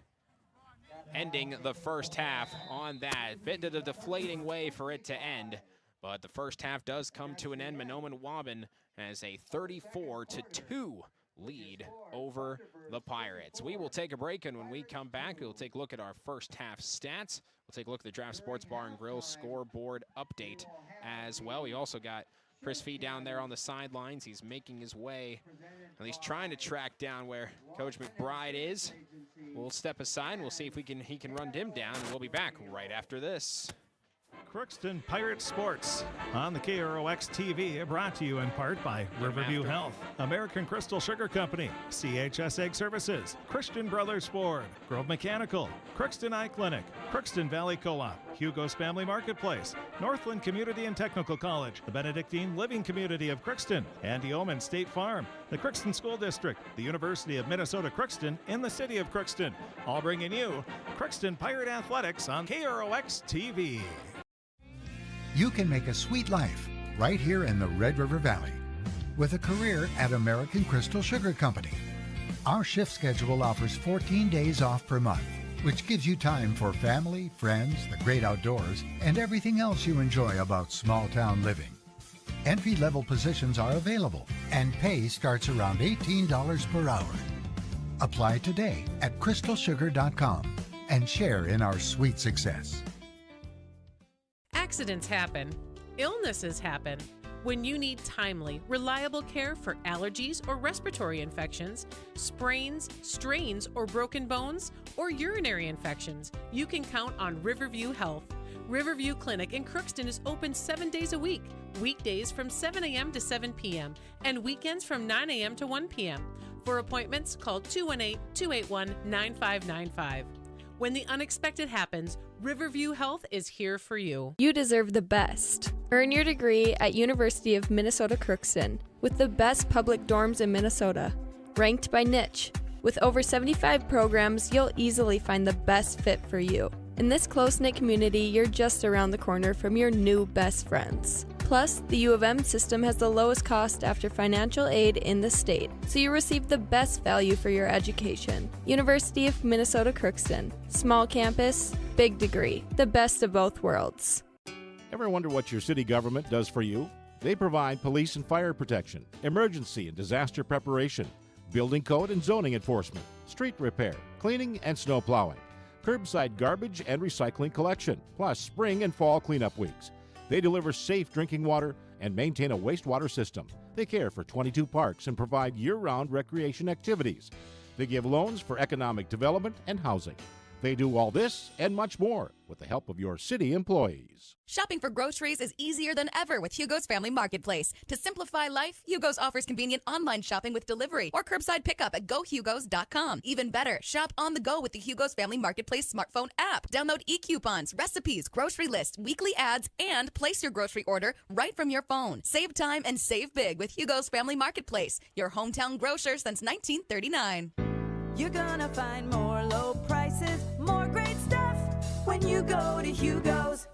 ending the first half on that. Bit of a deflating way for it to end, but the first half does come to an end. Mahnomen-Waubun has a 34-2 lead over the Pirates. We will take a break, and when we come back, we'll take a look at our first half stats. We'll take a look at the Draft Sports Bar and Grill scoreboard update as well. We also got Chris Fee down there on the sidelines. He's making his way, at least trying to track down where Coach McBride is. We'll step aside and we'll see if he can run him down, and we'll be back right after this. Crookston Pirate Sports on the KROX TV, brought to you in part by Riverview Health, American Crystal Sugar Company, CHS Egg Services, Christian Brothers Ford, Grove Mechanical, Crookston Eye Clinic, Crookston Valley Co-op, Hugo's Family Marketplace, Northland Community and Technical College, the Benedictine Living Community of Crookston, Andy Omen State Farm, the Crookston School District, the University of Minnesota Crookston in the city of Crookston, all bringing you Crookston Pirate Athletics on KROX TV. You can make a sweet life right here in the Red River Valley with a career at American Crystal Sugar Company. Our shift schedule offers 14 days off per month, which gives you time for family, friends, the great outdoors, and everything else you enjoy about small-town living. Entry-level positions are available, and pay starts around $18 per hour. Apply today at crystalsugar.com and share in our sweet success. Accidents happen. Illnesses happen. When you need timely, reliable care for allergies or respiratory infections, sprains, strains, or broken bones, or urinary infections, you can count on Riverview Health. Riverview Clinic in Crookston is open 7 days a week, weekdays from 7 a.m. to 7 p.m., and weekends from 9 a.m. to 1 p.m. For appointments, call 218-281-9595. When the unexpected happens, Riverview Health is here for you. You deserve the best. Earn your degree at University of Minnesota Crookston with the best public dorms in Minnesota, ranked by niche. With over 75 programs, you'll easily find the best fit for you. In this close-knit community, you're just around the corner from your new best friends. Plus, the U of M system has the lowest cost after financial aid in the state, so you receive the best value for your education. University of Minnesota Crookston. Small campus, big degree. The best of both worlds. Ever wonder what your city government does for you? They provide police and fire protection, emergency and disaster preparation, building code and zoning enforcement, street repair, cleaning and snow plowing, curbside garbage and recycling collection, plus spring and fall cleanup weeks. They deliver safe drinking water and maintain a wastewater system. They care for 22 parks and provide year-round recreation activities. They give loans for economic development and housing. They do all this and much more with the help of your city employees. Shopping for groceries is easier than ever with Hugo's Family Marketplace. To simplify life, Hugo's offers convenient online shopping with delivery or curbside pickup at GoHugos.com. Even better, shop on the go with the Hugo's Family Marketplace smartphone app. Download e-coupons, recipes, grocery lists, weekly ads, and place your grocery order right from your phone. Save time and save big with Hugo's Family Marketplace, your hometown grocer since 1939. You're gonna find more low prices, more great stuff when you go to Hugo's.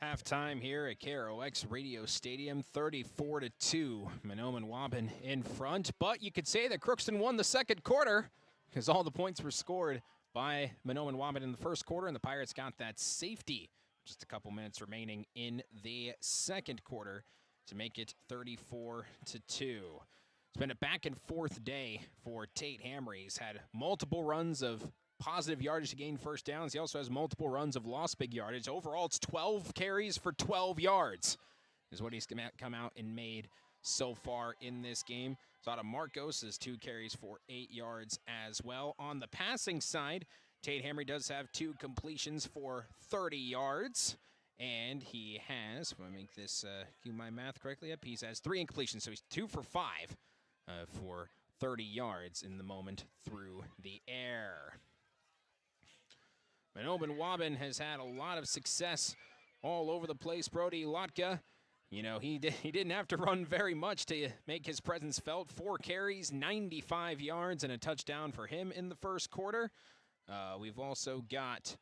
Halftime here at KROX Radio Stadium, 34-2. Mahnomen-Waubun in front, but you could say that Crookston won the second quarter because all the points were scored by Mahnomen-Waubun in the first quarter, and the Pirates got that safety. Just a couple minutes remaining in the second quarter to make it 34-2. It's been a back-and-forth day for Tate Hamry. He's had multiple runs of positive yardage to gain first downs. He also has multiple runs of lost big yardage. Overall, it's 12 carries for 12 yards is what he's come out and made so far in this game. Zada Marcos is 2 carries for 8 yards as well. On the passing side, Tate Hamry does have 2 completions for 30 yards. And he has, if I make this, do my math correctly up, he has 3 incompletions, so he's 2 for 5. For 30 yards in the moment through the air. Mahnomen-Waubun has had a lot of success all over the place. Brody Lotka, you know, he didn't have to run very much to make his presence felt. 4 carries, 95 yards, and a touchdown for him in the first quarter. We've also got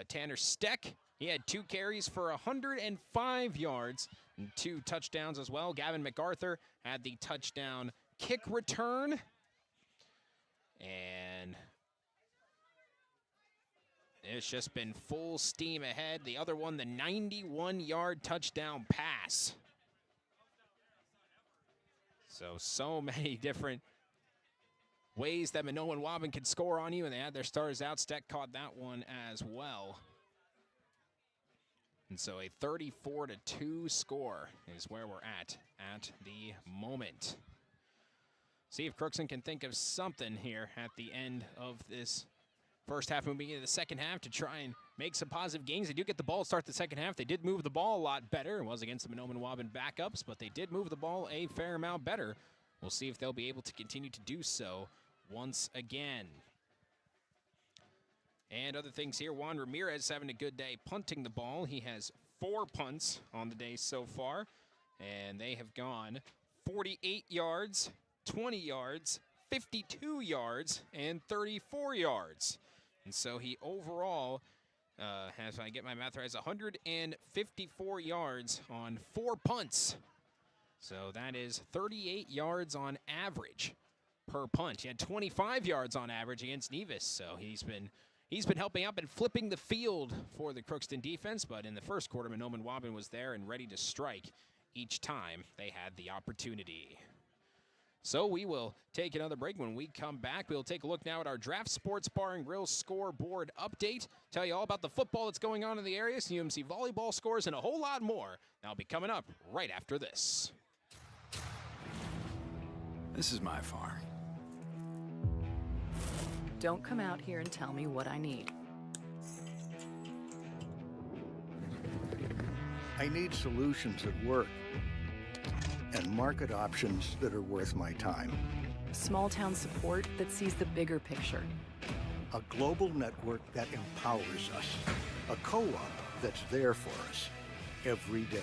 Tanner Steck. He had 2 carries for 105 yards and 2 touchdowns as well. Gavin MacArthur had the touchdown kick return, and it's just been full steam ahead. The other one, the 91-yard touchdown pass. So many different ways that Mahnomen-Waubun could score on you, and they had their starters out. Steck caught that one as well. And so a 34-2 score is where we're at the moment. See if Crookston can think of something here at the end of this first half, moving into the second half to try and make some positive gains. They do get the ball to start the second half. They did move the ball a lot better. It was against the Mahnomen-Waubun backups, but they did move the ball a fair amount better. We'll see if they'll be able to continue to do so once again. And other things here, Juan Ramirez having a good day punting the ball. He has 4 punts on the day so far, and they have gone 48 yards, 20 yards, 52 yards, and 34 yards. And so he overall has, if I get my math right, has 154 yards on 4 punts. So that is 38 yards on average per punt. He had 25 yards on average against Nevis, so he's been helping out and flipping the field for the Crookston defense, but in the first quarter, Mahnomen-Waubun was there and ready to strike each time they had the opportunity. So we will take another break. When we come back, we'll take a look now at our Draft Sports Bar and Grill scoreboard update, tell you all about the football that's going on in the area, some UMC volleyball scores, and a whole lot more. That'll be coming up right after this. This is my farm. Don't come out here and tell me what I need. I need solutions that work and market options that are worth my time. Small town support that sees the bigger picture. A global network that empowers us. A co-op that's there for us every day.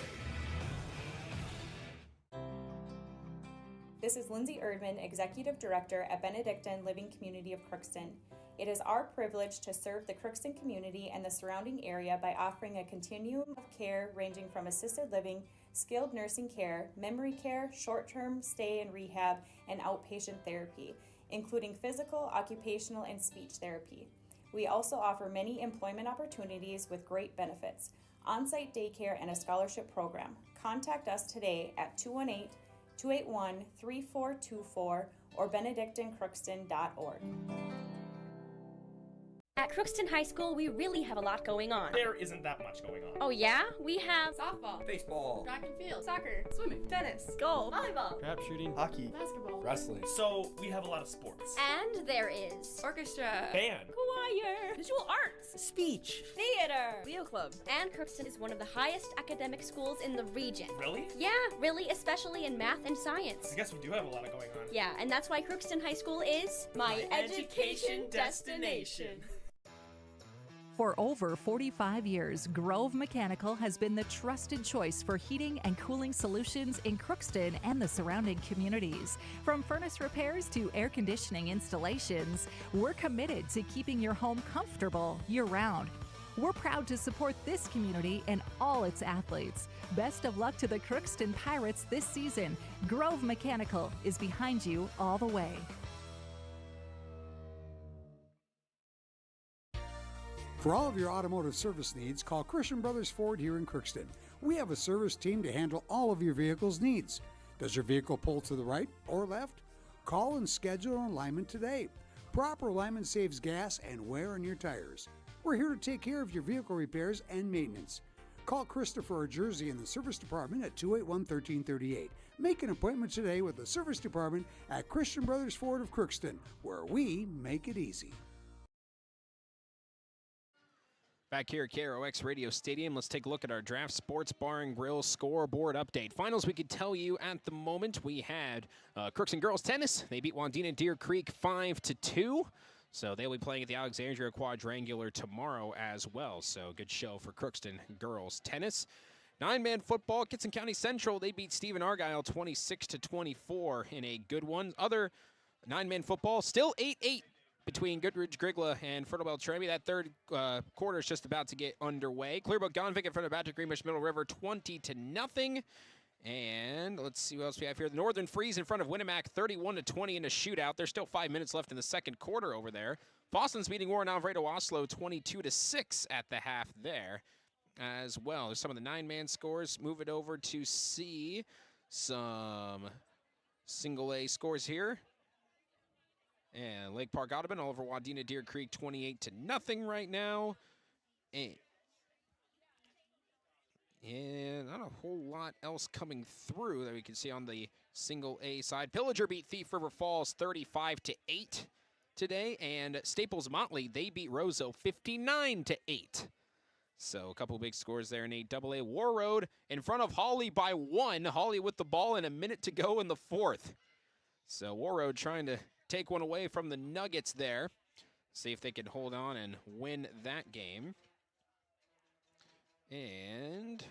This is Lindsay Erdman, Executive Director at Benedictine Living Community of Crookston. It is our privilege to serve the Crookston community and the surrounding area by offering a continuum of care ranging from assisted living, skilled nursing care, memory care, short-term stay and rehab, and outpatient therapy, including physical, occupational, and speech therapy. We also offer many employment opportunities with great benefits, on-site daycare, and a scholarship program. Contact us today at 218-281-3424 or benedictincrookston.org. At Crookston High School, we really have a lot going on. There isn't that much going on. Oh yeah? We have softball, baseball, track and field, soccer, swimming, tennis, golf, volleyball, trap shooting, hockey, basketball, wrestling. So we have a lot of sports. and there is Orchestra, band, choir, visual arts, speech, theater, Leo Club. And Crookston is one of the highest academic schools in the region. Really? Yeah, really, especially in math and science. I guess we do have a lot of going on. Yeah, and that's why Crookston High School is my education destination. For over 45 years, Grove Mechanical has been the trusted choice for heating and cooling solutions in Crookston and the surrounding communities. From furnace repairs to air conditioning installations, we're committed to keeping your home comfortable year-round. We're proud to support this community and all its athletes. Best of luck to the Crookston Pirates this season. Grove Mechanical is behind you all the way. For all of your automotive service needs, call Christian Brothers Ford here in Crookston. We have a service team to handle all of your vehicle's needs. Does your vehicle pull to the right or left? Call and schedule an alignment today. Proper alignment saves gas and wear on your tires. We're here to take care of your vehicle repairs and maintenance. Call Christopher or Jersey in the service department at 281-1338. Make an appointment today with the service department at Christian Brothers Ford of Crookston, where we make it easy. Back here at KROX Radio Stadium, let's take a look at our Draft Sports Bar and Grill scoreboard update. Finals we could tell you at the moment, we had Crookston girls tennis. They beat Wadena Deer Creek 5-2. So they'll be playing at the Alexandria Quadrangular tomorrow as well. So good show for Crookston girls tennis. 9-man football, Kitson County Central, they beat Stephen Argyle 26-24 in a good one. Other 9-man football, still 8-8. Between Goodridge, Grigla, and Fertile Beltrami. That third quarter is just about to get underway. Clearbrook Gonvick in front of Patrick Greenbush Middle River, 20-0. And let's see what else we have here. The Northern Freeze in front of Winnemac, 31-20 in a shootout. There's still 5 minutes left in the second quarter over there. Boston's beating Warren Alvarado Oslo, 22-6 at the half there as well. There's some of the 9-man scores. Move it over to see some single A scores here. And Lake Park Audubon all over Wadena Deer Creek 28-0 right now. And not a whole lot else coming through that we can see on the single A side. Pillager beat Thief River Falls 35-8 today. And Staples Motley, they beat Roseau 59-8. So a couple big scores there in AA. War Road in front of Hawley by 1. Hawley with the ball and a minute to go in the fourth. So War Road trying to take one away from the Nuggets there. See if they can hold on and win that game. And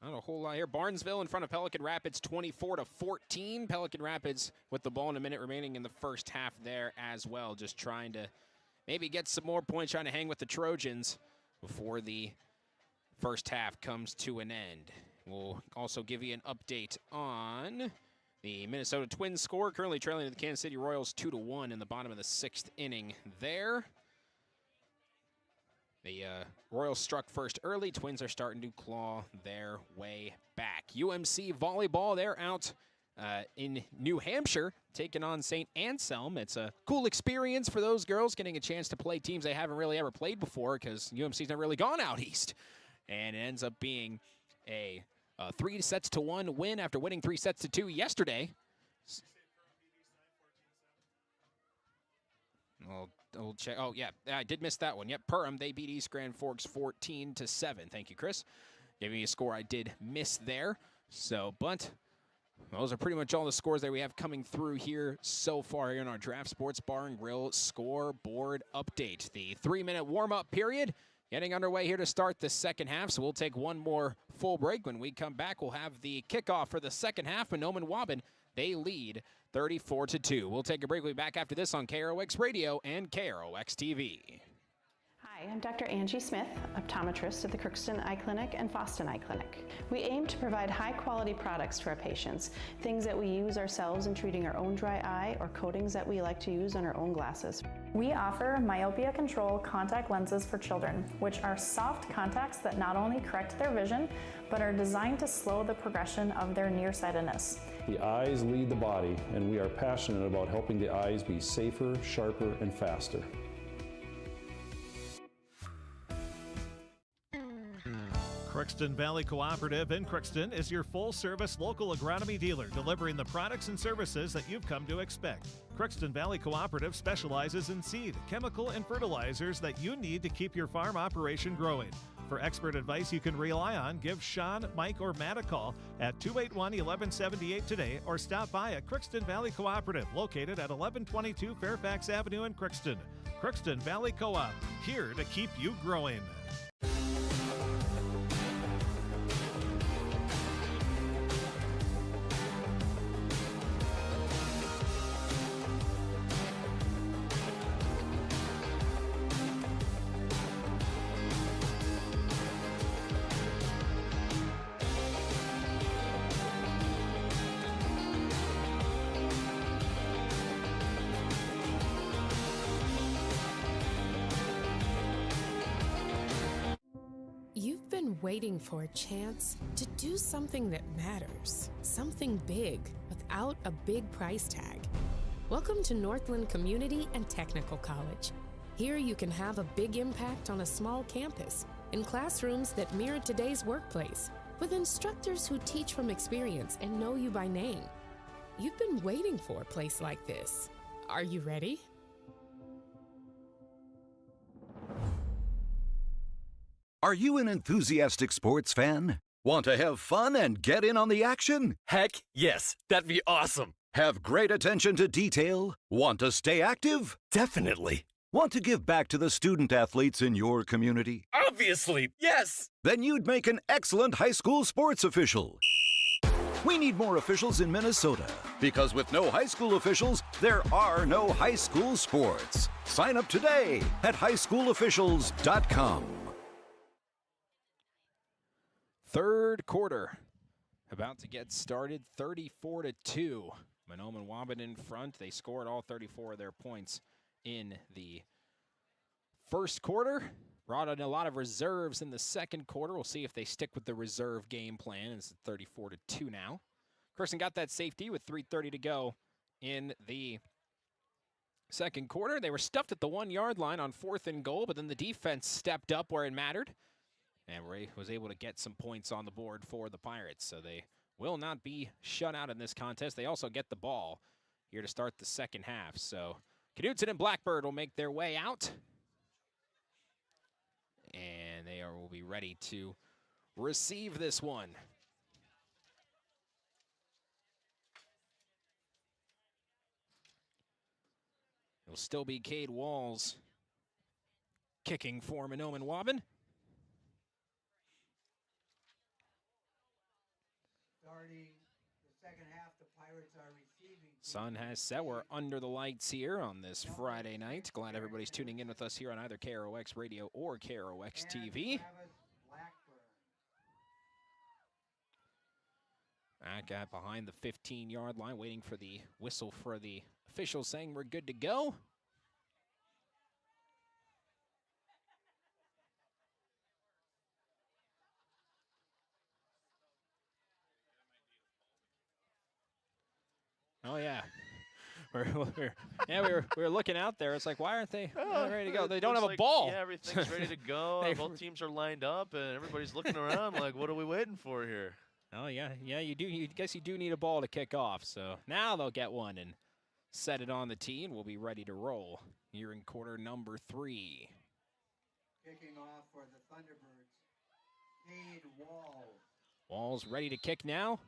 not a whole lot here. Barnesville in front of Pelican Rapids 24-14. Pelican Rapids with the ball and a minute remaining in the first half there as well. Just trying to maybe get some more points, trying to hang with the Trojans before the first half comes to an end. We'll also give you an update on the Minnesota Twins score, currently trailing the Kansas City Royals 2-1 in the bottom of the 6th inning there. The Royals struck first early. Twins are starting to claw their way back. UMC volleyball, they're out in New Hampshire taking on St. Anselm. It's a cool experience for those girls getting a chance to play teams they haven't really ever played before because UMC's never really gone out east. And it ends up being a 3-1 win after winning 3-2 yesterday. I'll check. Oh, yeah, I did miss that one. Yep, Perham, they beat East Grand Forks 14-7. Thank you, Chris. Giving me a score I did miss there. So, but those are pretty much all the scores that we have coming through here so far here in our Draft Sports Bar and Grill scoreboard update. The 3-minute warm-up period getting underway here to start the second half, so we'll take one more full break. When we come back, we'll have the kickoff for the second half. Mahnomen-Waubun, they lead 34-2. We'll take a break. We'll be back after this on KROX Radio and KROX TV. Hi, I'm Dr. Angie Smith, optometrist at the Crookston Eye Clinic and Foston Eye Clinic. We aim to provide high-quality products to our patients, things that we use ourselves in treating our own dry eye or coatings that we like to use on our own glasses. We offer myopia control contact lenses for children, which are soft contacts that not only correct their vision, but are designed to slow the progression of their nearsightedness. The eyes lead the body, and we are passionate about helping the eyes be safer, sharper, and faster. Crookston Valley Cooperative in Crookston is your full-service local agronomy dealer, delivering the products and services that you've come to expect. Crookston Valley Cooperative specializes in seed, chemical, and fertilizers that you need to keep your farm operation growing. For expert advice you can rely on, give Sean, Mike, or Matt a call at 281-1178 today or stop by at Crookston Valley Cooperative, located at 1122 Fairfax Avenue in Crookston. Crookston Valley Co-op, here to keep you growing. You've been waiting for a chance to do something that matters, something big without a big price tag. Welcome to Northland Community and Technical College. Here you can have a big impact on a small campus, in classrooms that mirror today's workplace, with instructors who teach from experience and know you by name. You've been waiting for a place like this. Are you ready? Are you an enthusiastic sports fan? Want to have fun and get in on the action? Heck, yes. That'd be awesome. Have great attention to detail? Want to stay active? Definitely. Want to give back to the student athletes in your community? Obviously, yes. Then you'd make an excellent high school sports official. We need more officials in Minnesota, because with no high school officials, there are no high school sports. Sign up today at highschoolofficials.com. Third quarter about to get started, 34-2. Mahnomen-Waubun in front. They scored all 34 of their points in the first quarter. Brought in a lot of reserves in the second quarter. We'll see if they stick with the reserve game plan. It's 34-2 now. Crookston got that safety with 3:30 to go in the second quarter. They were stuffed at the 1-yard line on 4th and goal, but then the defense stepped up where it mattered. And Ray was able to get some points on the board for the Pirates. So they will not be shut out in this contest. They also get the ball here to start the second half. So Knudsen and Blackbird will make their way out. And they will be ready to receive this one. It'll still be Cade Walls kicking for Mahnomen-Waubun. Starting the second half, the Pirates are receiving. Sun has set. We're under the lights here on this Friday night. Glad everybody's tuning in with us here on either KROX Radio or KROX TV. Back at behind the 15-yard line, waiting for the whistle for the officials saying we're good to go. Oh yeah, we were looking out there. It's like, why aren't they ready to go? They don't have a ball. Yeah, everything's ready to go. Both teams are lined up, and everybody's looking around like, what are we waiting for here? Oh yeah, you do. You guess you do need a ball to kick off. So now they'll get one and set it on the tee, and we'll be ready to roll here in quarter number 3. Kicking off for the Thunderbirds, Cade Walls. Walls ready to kick now.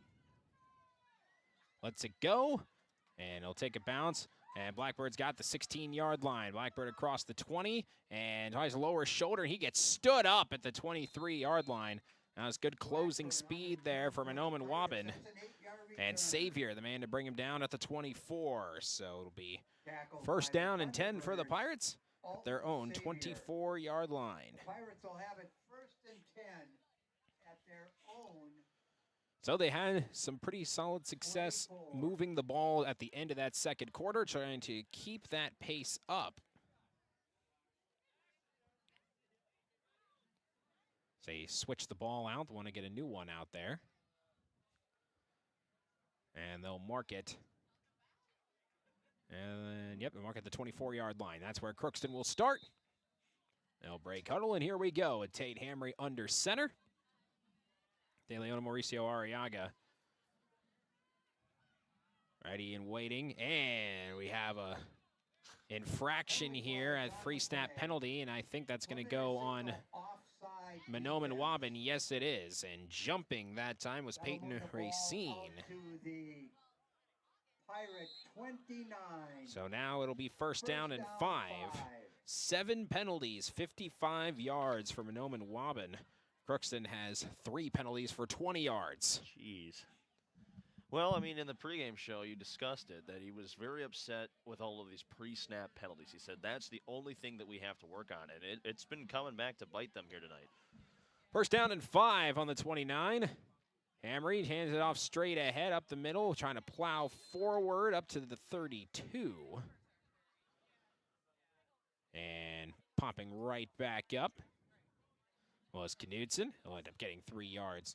Lets it go, and he'll take a bounce. And Blackbird's got the 16-yard line. Blackbird across the 20, and tries to lower his shoulder. He gets stood up at the 23-yard line. That was good closing speed there for Mahnomen-Waubun. And Xavier, the man to bring him down at the 24. So it'll be first down and 10 for the Pirates at their own 24-yard line. Pirates will have it first and 10 at their own. So they had some pretty solid success moving the ball at the end of that second quarter, trying to keep that pace up. So they switch the ball out, want to get a new one out there. And they'll mark it. And, yep, they'll mark at the 24-yard line. That's where Crookston will start. They'll break huddle, and here we go with Tate Hamry under center. De Leon Mauricio Arriaga ready and waiting. And we have a infraction here at free snap penalty, and I think that's going to go on Mahnomen-Waubun. Yes, it is. And jumping that time was Peyton Racine. So now it'll be first down and 5. 7 penalties, 55 yards for Mahnomen-Waubun. Crookston has 3 penalties for 20 yards. Jeez. Well, I mean, in the pregame show, you discussed it, that he was very upset with all of these pre-snap penalties. He said that's the only thing that we have to work on, and it's been coming back to bite them here tonight. First down and 5 on the 29. Hamry hands it off straight ahead up the middle, trying to plow forward up to the 32. And popping right back up was Knudsen. He'll end up getting 3 yards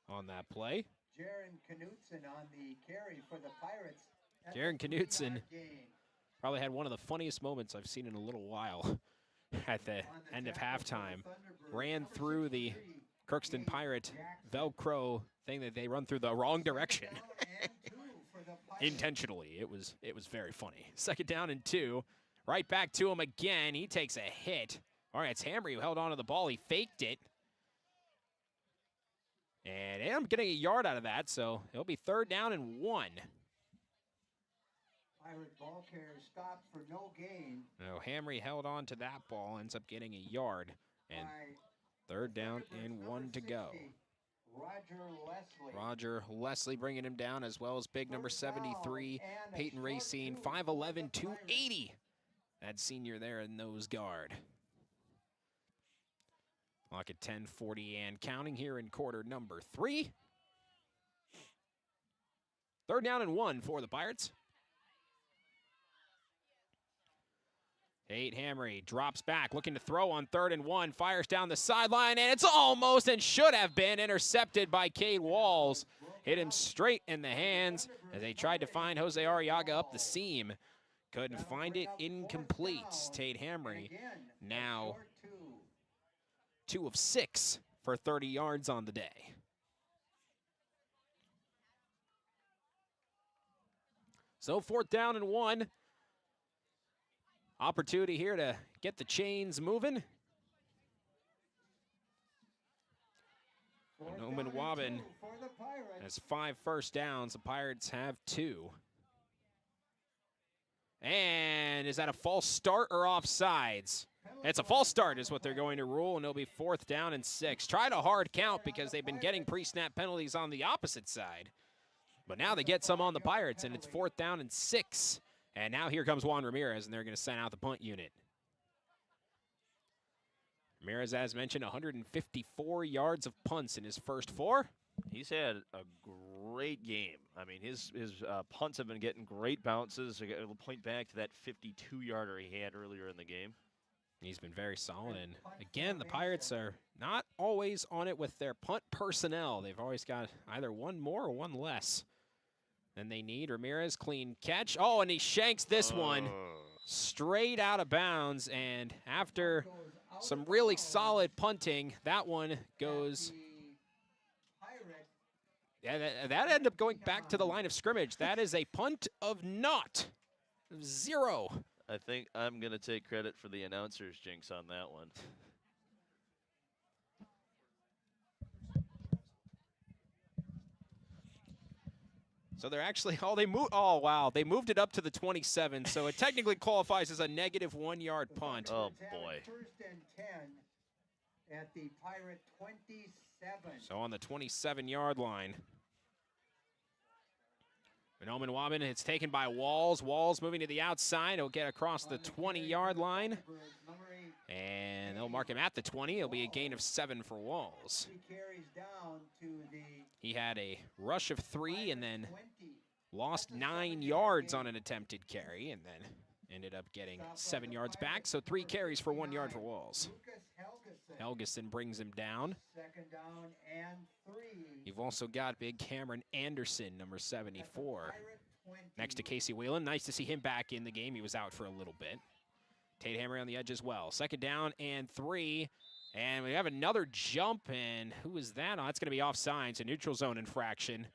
on that play. Jaron Knudsen on the carry for the Pirates. Jaron Knudsen probably had one of the funniest moments I've seen in a little while at the end of halftime. Ran through the Crookston Pirate Velcro thing that they run through the wrong direction. Intentionally. It was very funny. Second down and 2. Right back to him again. He takes a hit. All right, it's Hamry who held on to the ball. He faked it. And I'm getting a yard out of that, so it'll be third down and 1. Pirate ball carrier stopped for no gain. No, Hamry held on to that ball, ends up getting a yard. And third down and 1 to go. Roger Leslie bringing him down, as well as big number 73, Peyton Racine, 5'11", 280. That senior there in nose guard. Clock at 10:40 and counting here in quarter number 3. Third down and 1 for the Pirates. Tate Hamry drops back, looking to throw on 3rd and 1, fires down the sideline, and it's almost and should have been intercepted by Cade Walls. Hit him straight in the hands as they tried to find Jose Arriaga up the seam. Couldn't find it, incomplete. Tate Hamry now 2 of 6 for 30 yards on the day. So 4th down and 1. Opportunity here to get the chains moving. Mahnomen-Waubun has 5 first downs. The Pirates have 2. And is that a false start or offsides? It's a false start is what they're going to rule, and it'll be 4th down and 6. Tried a hard count because they've been getting pre-snap penalties on the opposite side. But now they get some on the Pirates, and it's 4th down and 6. And now here comes Juan Ramirez, and they're going to send out the punt unit. Ramirez, as mentioned, 154 yards of punts in his first 4. He's had a great game. I mean, his punts have been getting great bounces. It'll point back to that 52-yarder he had earlier in the game. He's been very solid. And again, the Pirates are not always on it with their punt personnel. They've always got either one more or one less than they need. Ramirez, clean catch. Oh, and he shanks this one straight out of bounds. And after some really solid punting, that one goes. Yeah, that ended up going back to the line of scrimmage. That is a punt of naught. 0. I think I'm going to take credit for the announcer's jinx on that one. So they're actually, oh, wow. They moved it up to the 27, so it technically qualifies as a negative 1-yard punt. Oh, boy. First and 10 at the Pirate 27. So on the 27-yard line. Mahnomen-Waubun, it's taken by Walls. Walls moving to the outside. He'll get across the 20-yard line. And they'll mark him at the 20. It'll be a gain of 7 for Walls. He had a rush of 3 and then lost 9 yards on an attempted carry and then ended up getting 7 yards back. So 3 carries for 1 yard for Walls. Helgeson brings him down. Second down and 3. You've also got big Cameron Anderson, number 74, next to Casey Whelan. Nice to see him back in the game. He was out for a little bit. Tate Hammer on the edge as well. Second down and 3. And we have another jump, and who is that? Oh, that's going to be offsides, a neutral zone infraction.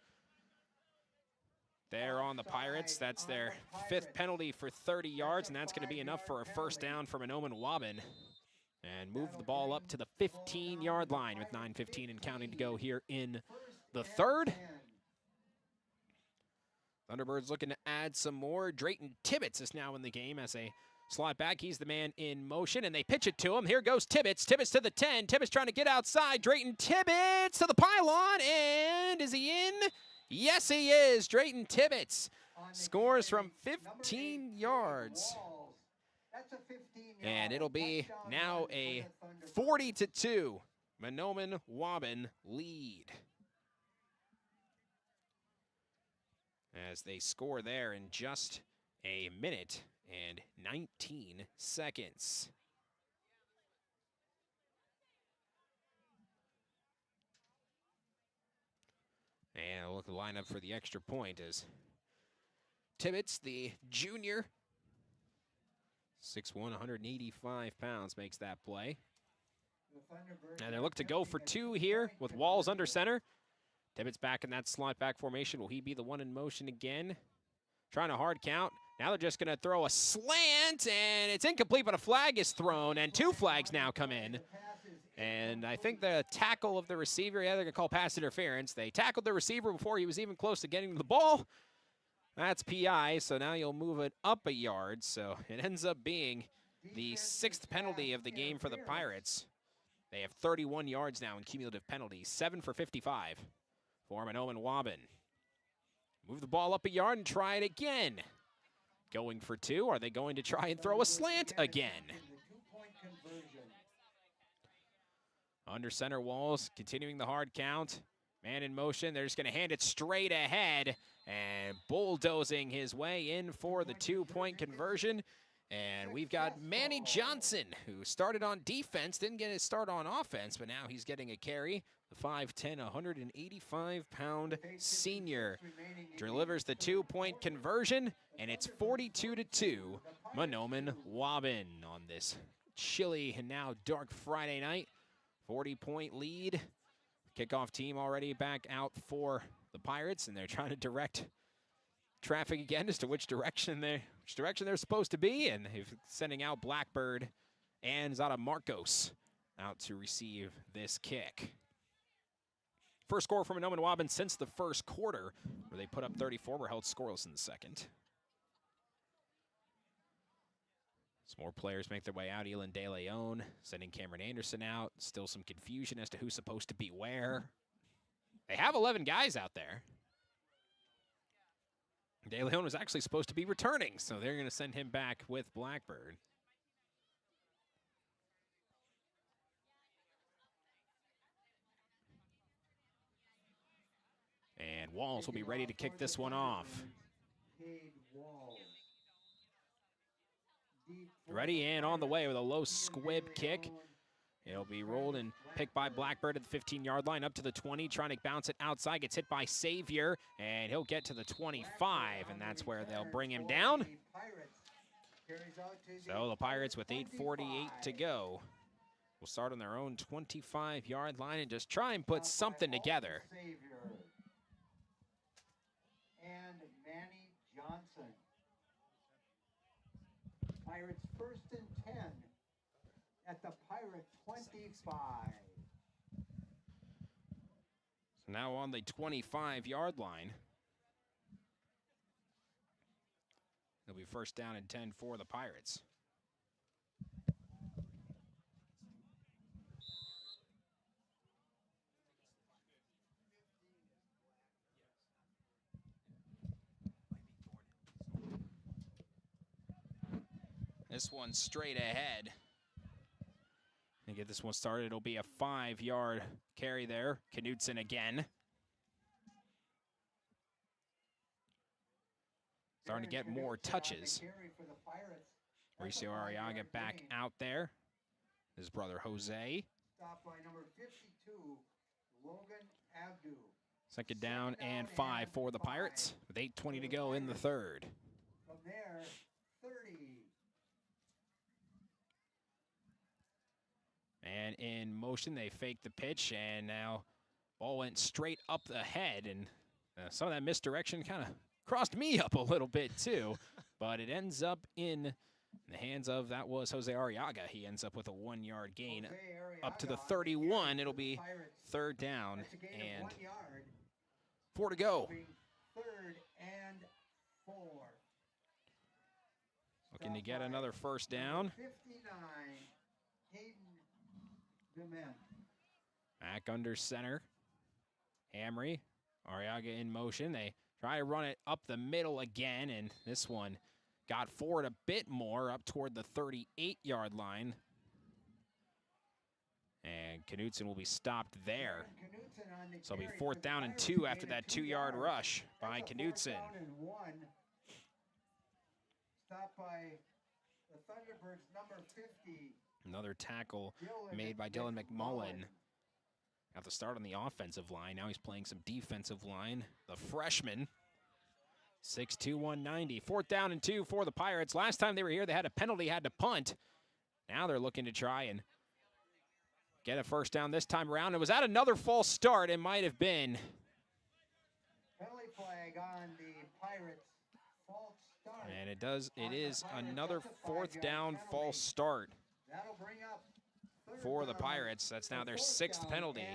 There on the Pirates. That's their 5th penalty for 30 yards, and that's going to be enough for a first down for Mahnomen-Waubun. And move the ball up to the 15-yard line with 9:15 and counting to go here in the third. Thunderbirds looking to add some more. Drayton Tibbetts is now in the game as a slot back. He's the man in motion, and they pitch it to him. Here goes Tibbetts. Tibbetts to the 10. Tibbetts trying to get outside. Drayton Tibbetts to the pylon, and is he in? Yes, he is. Drayton Tibbetts scores from 15 yards. And it'll be now a 40-2 Mahnomen-Waubun lead. As they score there in just a minute and 19 seconds. And we'll look at the lineup for the extra point as Tibbetts, the junior, 6'1", 185 pounds, makes that play. And they look to go for 2 here with Walls under center. Tibbetts back in that slot back formation. Will he be the one in motion again? Trying a hard count. Now they're just going to throw a slant, and it's incomplete, but a flag is thrown, and 2 flags now come in. And I think the tackle of the receiver, yeah, they're going to call pass interference. They tackled the receiver before he was even close to getting the ball. That's PI, so now you'll move it up a yard. So it ends up being the 6th penalty of the game for the Pirates. They have 31 yards now in cumulative penalties, 7 for 55 for Mahnomen-Waubun. Move the ball up a yard and try it again. Going for 2. Are they going to try and throw a slant again? Under center Walls, continuing the hard count. Man in motion, they're just going to hand it straight ahead and bulldozing his way in for the 2-point conversion. And we've got Manny Johnson, who started on defense, didn't get his start on offense, but now he's getting a carry. The 5'10", 185-pound senior delivers the 2-point conversion, and it's 42-2 Mahnomen-Waubun on this chilly and now dark Friday night. 40-point lead. Kickoff team already back out for the Pirates, and they're trying to direct traffic again as to which direction they're supposed to be, and they're sending out Blackbird and Zada Marcos out to receive this kick. First score from Mahnomen-Waubun since the first quarter, where they put up 34, were held scoreless in the second. Some more players make their way out. Elin De Leon sending Cameron Anderson out. Still some confusion as to who's supposed to be where. They have 11 guys out there. De Leon was actually supposed to be returning, so they're going to send him back with Blackbird. And Walls will be ready to kick this one off. Ready and on the way with a low squib kick. It'll be rolled and picked by Blackbird at the 15-yard line up to the 20, trying to bounce it outside, gets hit by Savior, and he'll get to the 25, and that's where they'll bring him down. So the Pirates with 8:48 to go will start on their own 25-yard line and just try and put something together. And Manny Johnson. Pirates 1st and 10 at the Pirate 25. So now on the 25-yard line. It'll be 1st down and 10 for the Pirates. this one straight ahead. And get this one started, it'll be a 5-yard carry there. Knutson again. Starting to get more touches. Mauricio Arriaga back out there. His brother Jose. Stop by number 52, Logan Abdu. Second down and 5 for the Pirates with 8:20 to go in the third. From there, 30. And in motion, they faked the pitch, and now ball went straight up the head, and some of that misdirection kind of crossed me up a little bit too, but it ends up in the hands of, that was Jose Arriaga. He ends up with a 1-yard gain up to the 31. It'll be third down and 4 to go. Third and 4. Looking to get another first down. 59, Hayden Dement. Back under center. Hamry, Arriaga in motion. They try to run it up the middle again, and this one got forward a bit more, up toward the 38-yard line. And Knutson will be stopped there. So it'll be 4th down and 2 after that 2-yard rush by Knutson. Stop by the Thunderbirds, number 50. Another tackle made by Dylan McMullen. Got the start on the offensive line. Now he's playing some defensive line. The freshman, 6'2", 190. 4th down and 2 for the Pirates. Last time they were here, they had a penalty, had to punt. Now they're looking to try and get a first down this time around. And was that another false start? It might have been. Penalty flag on the Pirates. False start. And it is another 4th down false start That'll bring up for the Pirates. That's now their 6th penalty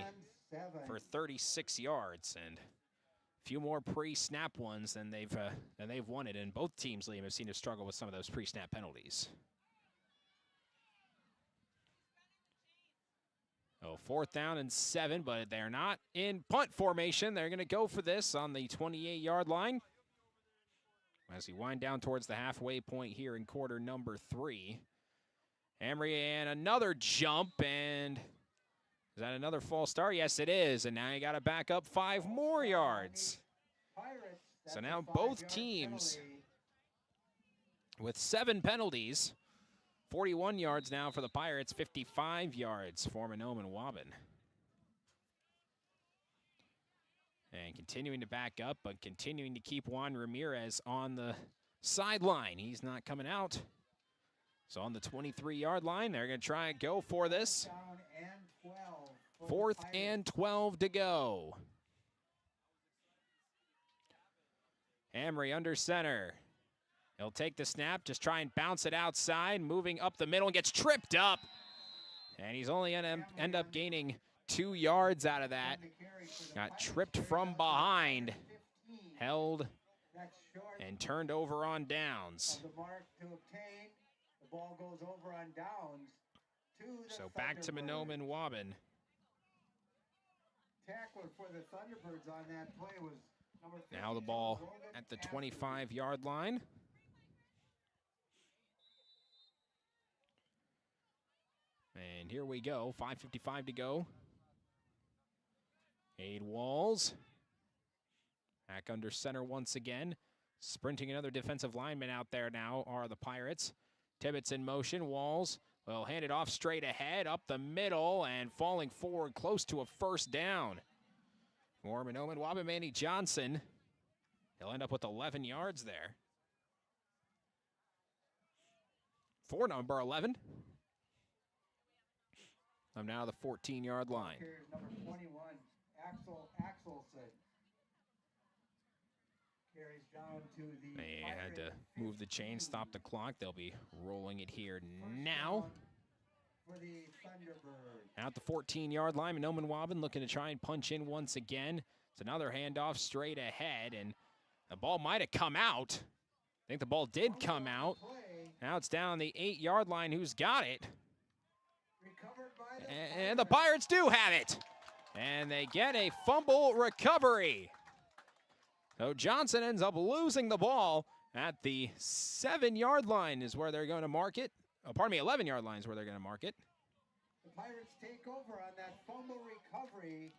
for 36 yards, and a few more pre-snap ones than they've won it. And both teams, Liam, have seemed to struggle with some of those pre-snap penalties. Oh, 4th down and 7, but they're not in punt formation. They're going to go for this on the 28-yard line as we wind down towards the halfway point here in quarter number 3. Hamry, and another jump, and is that another false start? Yes, it is, and now you got to back up 5 more yards. So now both teams with 7 penalties. 41 yards now for the Pirates, 55 yards for Mahnomen-Waubun. And continuing to back up, but continuing to keep Juan Ramirez on the sideline. He's not coming out. So on the 23-yard line, they're going to try and go for this. 4th and 12 to go. Hamry under center. He'll take the snap, just try and bounce it outside, moving up the middle, and gets tripped up. And he's only going to end up gaining 2 yards out of that. Got tripped from behind, held, and turned over on downs. The ball goes over on downs. So back to Mahnomen-Waubun. Tackler for the Thunderbirds on that play was number 50. Now the ball at the 25-yard line. And here we go, 5:55 to go. Cade Walls back under center once again. Sprinting another defensive lineman out there now are the Pirates. Tibbetts in motion. Walls will hand it off straight ahead, up the middle, and falling forward close to a first down. For Mahnomen-Waubun, Manny Johnson. He'll end up with 11 yards there. For number 11. I'm now the 14-yard line. Here's number 21, Axelson. Carries down to the They had to move the chain, stop the clock. They'll be rolling it here now. For the Thunderbirds. Out the 14-yard line, Mahnomen-Waubun looking to try and punch in once again. It's another handoff straight ahead, and the ball might have come out. I think the ball did come out. Now it's down the 8-yard line. Who's got it? And the Pirates do have it. And they get a fumble recovery. So Johnson ends up losing the ball, at the 7-yard line is where they're going to mark it. Oh, pardon me, 11-yard line is where they're going to mark it. The Pirates take over on that fumble recovery.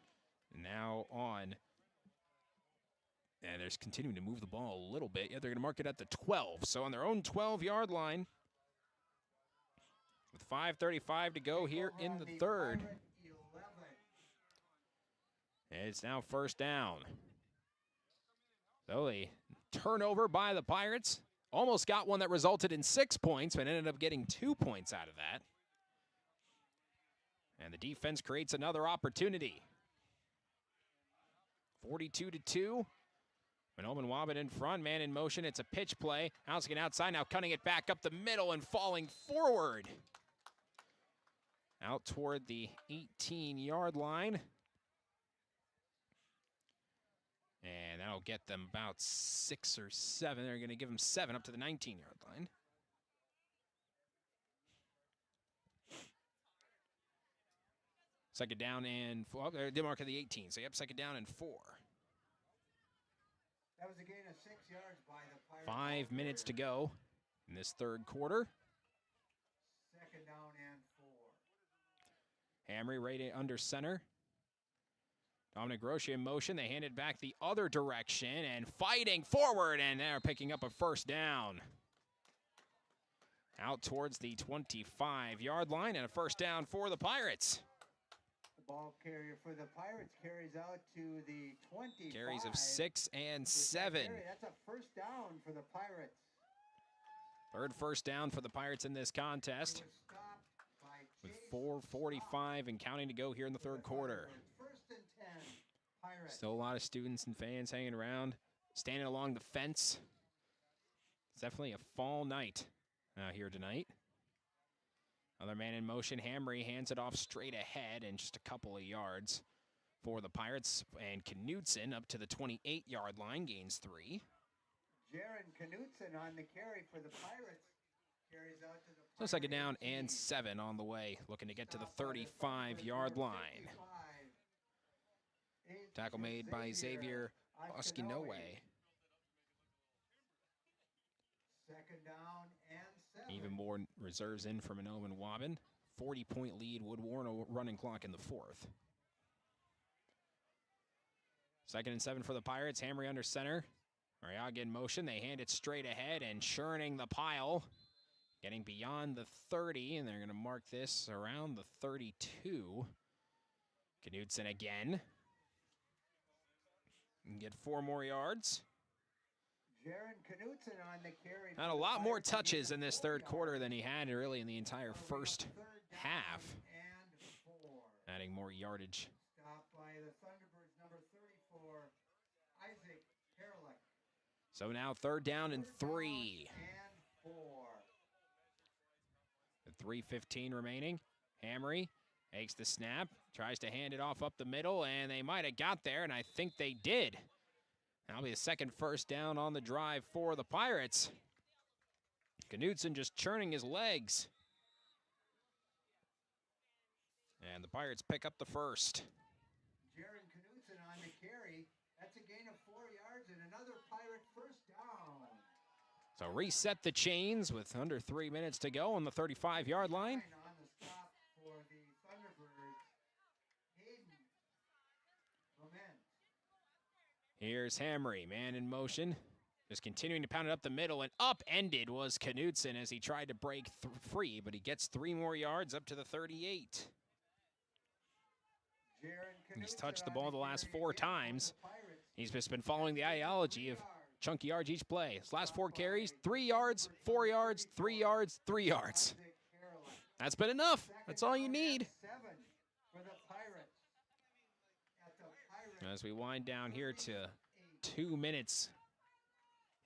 Now on. And they're just continuing to move the ball a little bit. Yeah, they're going to mark it at the 12. So on their own 12-yard line, with 5:35 to go here in the third. And it's now first down. So a turnover by the Pirates. Almost got one that resulted in 6 points, but ended up getting 2 points out of that. And the defense creates another opportunity. 42-2. Mahnomen-Waubun in front, man in motion. It's a pitch play. Bouncing it outside, now cutting it back up the middle and falling forward. Out toward the 18-yard line. And that'll get them about 6 or 7. They're going to give them 7 up to the 19-yard line. Second down and 4. They did mark at the 18, so yep, second down and 4. That was a gain of 6 yards by the Pirates. 5 minutes to go in this third quarter. Second down and 4. Hamry right under center. Dominic Roche in motion. They hand it back the other direction and fighting forward, and they're picking up a first down. Out towards the 25-yard line and a first down for the Pirates. The ball carrier for the Pirates carries out to the 25. Carries of 6 and 7. That's a first down for the Pirates. Third first down for the Pirates in this contest. With 4:45 and counting to go here in the third quarter. First and 10, Pirates. Still a lot of students and fans hanging around, standing along the fence. It's definitely a fall night here tonight. Another man in motion. Hamry hands it off straight ahead and just a couple of yards for the Pirates. And Knutson up to the 28-yard line, gains 3. Jaron Knutson on the carry for the Pirates. Carries out to the So second down and 7 on the way, looking to get to the 35-yard line. Tackle made by Xavier Oskinowe. Second down and 7. Even more reserves in for Mahnomen-Waubun. 40-point lead would warrant a running clock in the fourth. Second and 7 for the Pirates. Hamry under center. Mariaga in motion. They hand it straight ahead and churning the pile. Getting beyond the 30, and they're going to mark this around the 32. Knutson again. And get 4 more yards. Jaron Knutson on the carry. Had a lot more touches in this third quarter than he had really in the entire first half. Adding more yardage. Stopped by the Thunderbirds, number 34, Isaac Herlick. So now third down and 3. And 4. With 3:15 remaining. Hamry takes the snap, tries to hand it off up the middle, and they might have got there, and I think they did. That'll be the second first down on the drive for the Pirates. Knutson just churning his legs. And the Pirates pick up the first. Jaron Knutson on the carry. That's a gain of 4 yards and another Pirate first down. So reset the chains with under 3 minutes to go on the 35-yard line. On the stop for the Thunderbirds, Hayden Clement. Here's Hamry, man in motion. Just continuing to pound it up the middle, and upended was Knutson as he tried to break free, but he gets 3 more yards up to the 38. He's touched the ball the last 4 times. He's just been following the ideology of chunky yards each play. His last 4 carries, 3 yards, 4 yards, 3 yards, 3 yards. That's been enough. That's all you need. As we wind down here to 2 minutes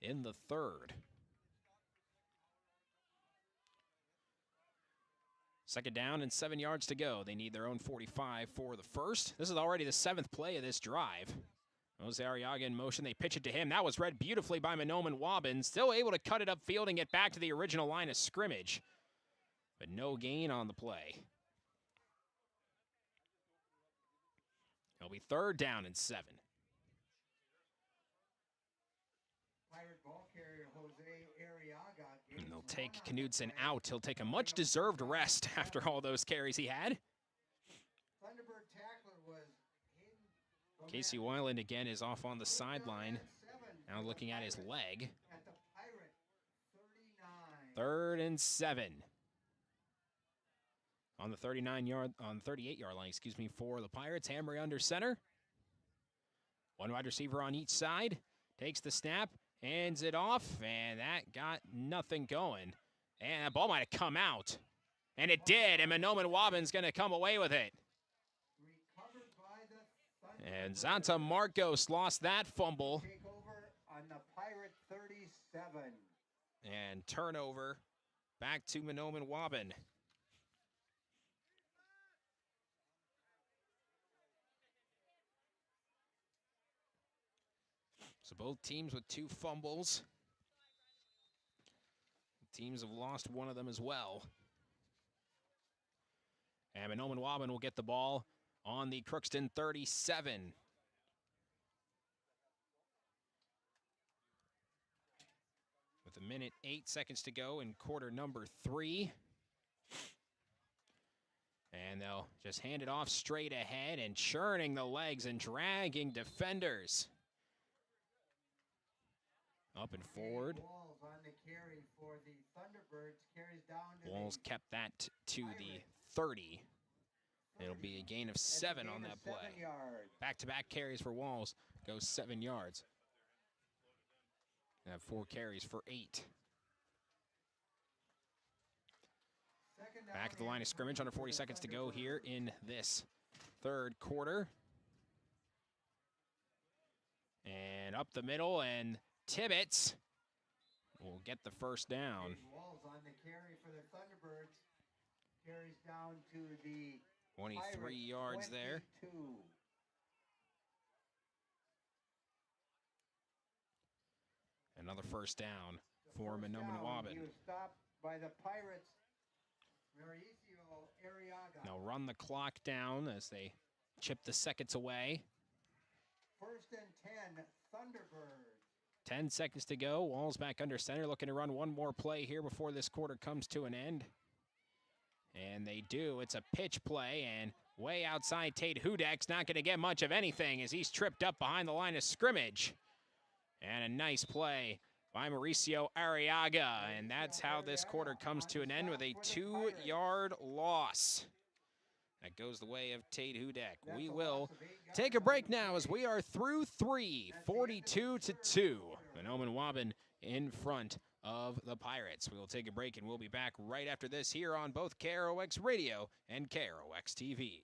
in the third. Second down and 7 yards to go. They need their own 45 for the first. This is already the 7th play of this drive. Jose Arriaga in motion. They pitch it to him. That was read beautifully by Mahnomen-Waubun. Still able to cut it upfield and get back to the original line of scrimmage. But no gain on the play. It'll be third down and 7. Pirate ball carrier Jose they'll take Knudsen out. He'll take a much-deserved rest after all those carries he had. Thunderbird tackler was Casey Weiland again is off on the sideline. Now looking at his leg. at the Pirate 39. 3rd and 7. On the 38-yard line, for the Pirates. Hamry under center. One wide receiver on each side. Takes the snap, hands it off, and that got nothing going. And that ball might have come out. And it did, and Mahnomen-Waubun's going to come away with it. And Zanta Marcos lost that fumble. Take over on the Pirate 37. And turnover back to Mahnomen-Waubun. So both teams with 2 fumbles. Teams have lost one of them as well. And Mahnomen-Waubun will get the ball on the Crookston 37. With 1 minute, 8 seconds to go in quarter number 3. And they'll just hand it off straight ahead and churning the legs and dragging defenders. Up and forward. Walls on the carry for the Thunderbirds. Carries down to Walls kept that to the 30. It'll be a gain of 7 on that play. Back-to-back carries for Walls. Goes 7 yards. They have 4 carries for 8. Back at the line of scrimmage, under 40 seconds to go here in this 3rd quarter. And up the middle, and Tibbetts will get the first down. Walls on the carry for the Thunderbirds. Carries down to the 23 yards there. 22. Another first down for Mahnomen-Waubun. He was stopped by the Pirates. Mauricio Arriaga. Now run the clock down as they chip the seconds away. 1st and 10, Thunderbirds. 10 seconds to go. Walls back under center, looking to run one more play here before this quarter comes to an end. And they do. It's a pitch play, and way outside Tate Hudek's not going to get much of anything as he's tripped up behind the line of scrimmage. And a nice play by Mauricio Arriaga, and that's how this quarter comes to an end with a 2-yard loss. That goes the way of Tate Hudek. We will take a break now as we are through 3, 42-2. Mahnomen-Waubun in front of the Pirates. We will take a break, and we'll be back right after this here on both KROX Radio and KROX TV.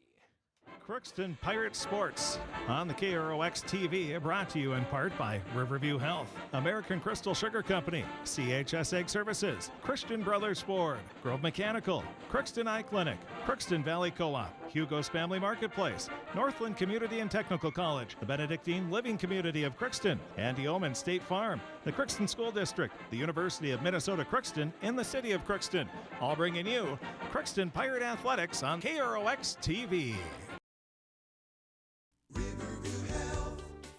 Crookston Pirate Sports on the KROX TV, brought to you in part by Riverview Health, American Crystal Sugar Company, CHS Egg Services, Christian Brothers Ford, Grove Mechanical, Crookston Eye Clinic, Crookston Valley Co-op, Hugo's Family Marketplace, Northland Community and Technical College, the Benedictine Living Community of Crookston, Andy Omen State Farm, the Crookston School District, the University of Minnesota Crookston in the city of Crookston, all bringing you Crookston Pirate Athletics on KROX TV.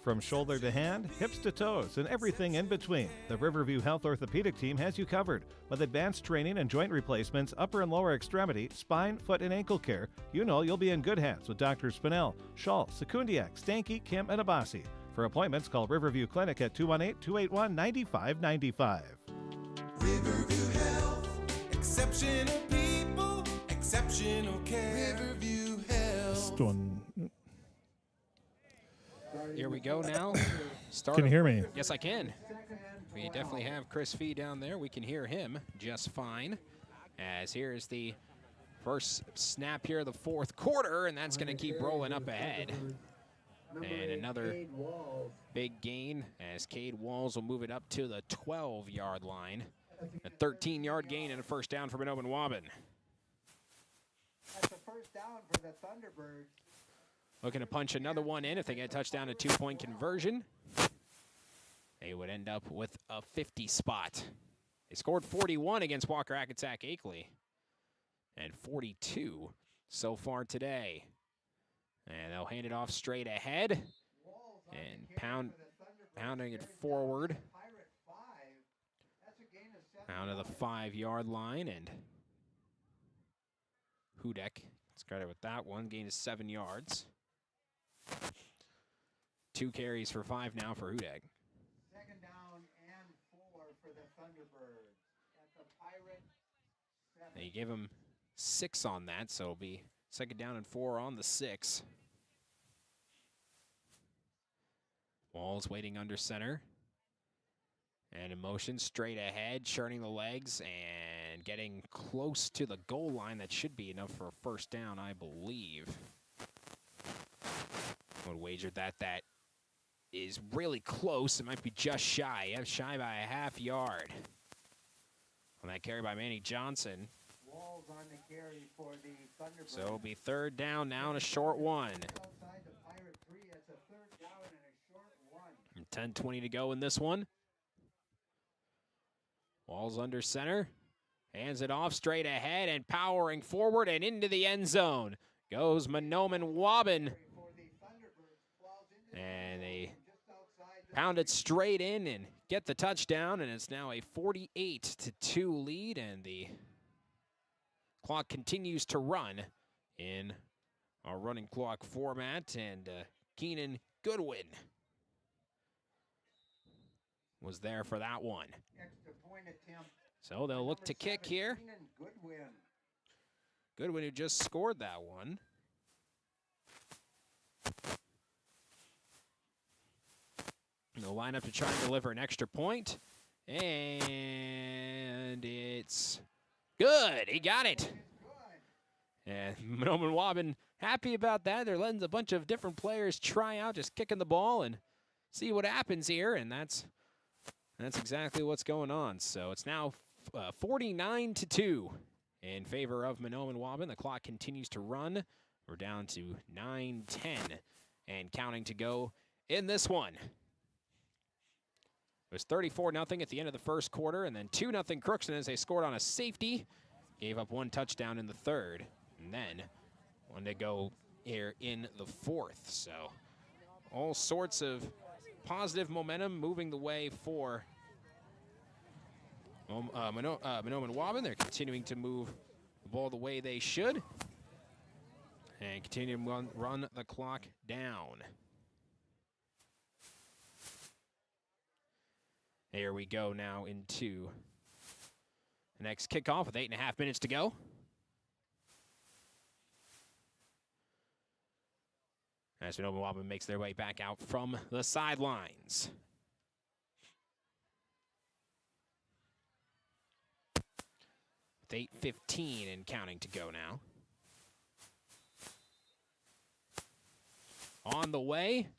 From shoulder to hand, hips to toes, and everything in between, the Riverview Health Orthopedic Team has you covered. With advanced training and joint replacements, upper and lower extremity, spine, foot, and ankle care, you know you'll be in good hands with Drs. Spinell, Schall, Sekundiak, Stanky, Kim, and Abasi. For appointments, call Riverview Clinic at 218-281-9595. Riverview Health, exceptional people, exceptional care. Riverview Health. Here we go now. Can you hear me? Yes, I can. We definitely have Chris Fee down there. We can hear him just fine. As here is the first snap here of the 4th quarter, and that's going to keep rolling up ahead. And another big gain as Cade Walls will move it up to the 12-yard line. A 13-yard gain and a first down for Mahnomen-Waubun. That's the first down for the Thunderbirds. Looking to punch another one in if they get a touchdown, a 2-point conversion. They would end up with a 50 spot. They scored 41 against Walker Hackensack Akeley. And 42 so far today. And they'll hand it off straight ahead. And pounding it forward. Out of the 5-yard line, and Hudek started with that one, gain of 7 yards. 2 carries for 5 now for Hudek. Second down and 4 for the Thunderbirds at the Pirate 7. They gave him 6 on that, so it'll be second down and 4 on the 6. Walls waiting under center. And in motion, straight ahead, churning the legs and getting close to the goal line. That should be enough for a first down, I believe. I would wager that that is really close. It might be just shy. Yeah, shy by a half yard. On that carry by Manny Johnson. Walls on the carry for the Thunderbirds. So it'll be third down now and a short one. Outside the Pirate 3, it's a third down and a short one. 10:20 to go in this one. Walls under center. Hands it off straight ahead and powering forward and into the end zone. Goes Mahnomen-Waubun. And they pound it straight in and get the touchdown. And it's now a 48-2 lead. And the clock continues to run in our running clock format. And Keenan Goodwin was there for that one. Extra point attempt. So they'll look to kick here. Goodwin, who just scored that one. They'll line up to try and deliver an extra point. And it's good. He got it. And Mahnomen-Waubun happy about that. They're letting a bunch of different players try out, just kicking the ball and see what happens here. And that's exactly what's going on. So it's now 49-2 in favor of Mahnomen-Waubun. The clock continues to run. We're down to 9-10 and counting to go in this one. It was 34-0 at the end of the first quarter, and then 2-0 Crookston as they scored on a safety. Gave up 1 touchdown in the third, and then one to go here in the fourth. So all sorts of positive momentum moving the way for Mahnomen-Waubun. They're continuing to move the ball the way they should and continue to run the clock down. Here we go now into the next kickoff with 8.5 minutes to go. As Mahnomen-Waubun makes their way back out from the sidelines. With 8:15 and counting to go now. On the way,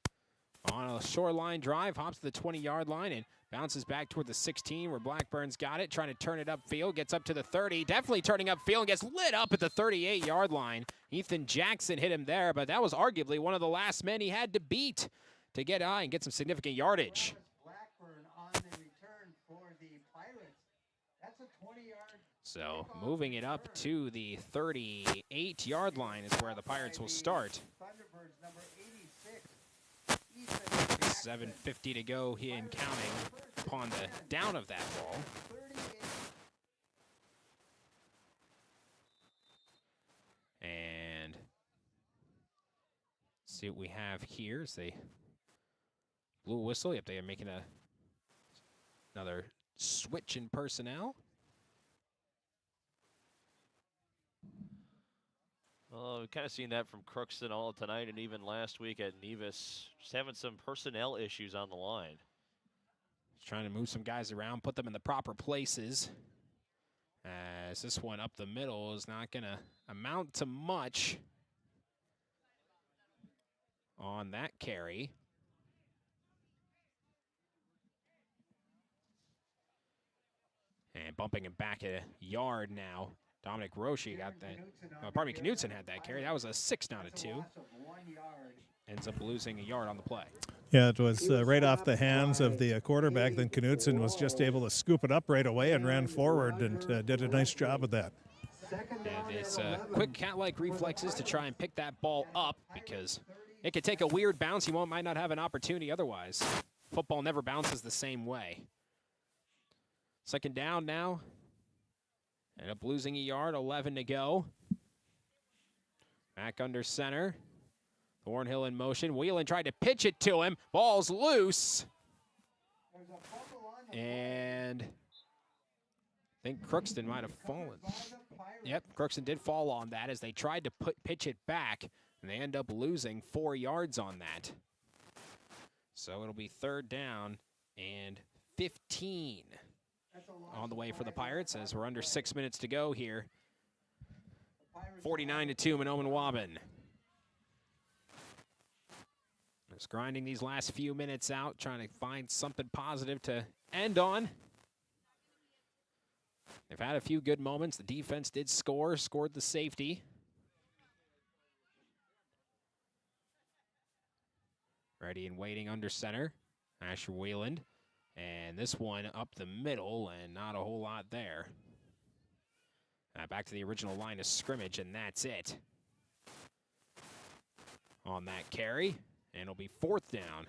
on a shoreline drive, hops to the 20-yard line and bounces back toward the 16 where Blackburn's got it, trying to turn it upfield, gets up to the 30, definitely turning upfield and gets lit up at the 38-yard line. Ethan Jackson hit him there, but that was arguably one of the last men he had to beat to get high and get some significant yardage. Blackburn on the return for the Pirates. That's a 20-yard. So moving it up to the 38-yard line is where the Pirates will start. Thunderbirds number 86. 7:50 to go here and counting upon the down of that ball. And see what we have here. Is they blew a whistle. Yep, they are making another switch in personnel. Well, we've kind of seen that from Crookston all tonight and even last week at Nevis. Just having some personnel issues on the line. Trying to move some guys around, put them in the proper places. As this one up the middle is not going to amount to much on that carry. And bumping him back a yard now. Dominic Roche got that. Knutson had that carry. That was a 6, not a 2. Ends up losing a yard on the play. Yeah, it was right off the hands of the quarterback. Then Knutson was just able to scoop it up right away and ran forward and did a nice job of that. And it's quick cat-like reflexes to try and pick that ball up because it could take a weird bounce. He might not have an opportunity otherwise. Football never bounces the same way. Second down now. End up losing a yard, 11 to go. Back under center. Thornhill in motion. Whelan tried to pitch it to him. Ball's loose. And I think Crookston might have fallen. Yep, Crookston did fall on that as they tried to pitch it back, and they end up losing 4 yards on that. So it'll be third down and 15 on the way for the Pirates as we're under 6 minutes to go here. 49-2 Mahnomen-Waubun. Just grinding these last few minutes out, trying to find something positive to end on. They've had a few good moments. The defense did scored the safety. Ready and waiting under center, Asher Whelan. And this one up the middle, and not a whole lot there. Back to the original line of scrimmage, and that's it. On that carry, and it'll be fourth down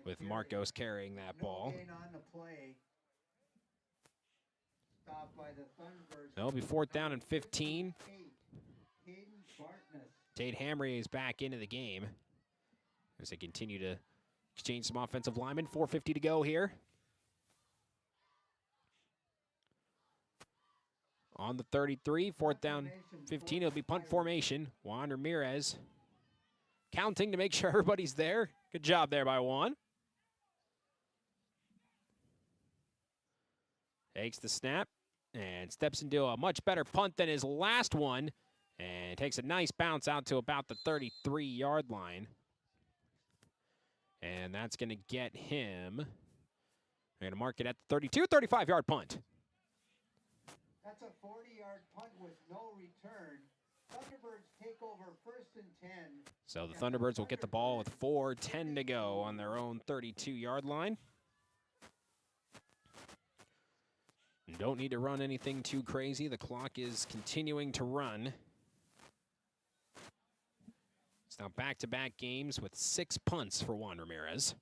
with Marcos carrying that ball. It'll be fourth down and 15. Tate Hamry is back into the game as they continue to exchange some offensive linemen. 4:50 to go here. On the 33, fourth down, 15. It'll be punt formation. Juan Ramirez counting to make sure everybody's there. Good job there by Juan. Takes the snap and steps into a much better punt than his last one. And takes a nice bounce out to about the 33-yard line. And that's going to get him. They're going to mark it at the 32, 35-yard punt. That's a 40-yard punt with no return. Thunderbirds take over first and 10. So the Thunderbirds will get the ball with 4:10 to go on their own 32-yard line. Don't need to run anything too crazy. The clock is continuing to run. It's now back-to-back games with 6 punts for Juan Ramirez.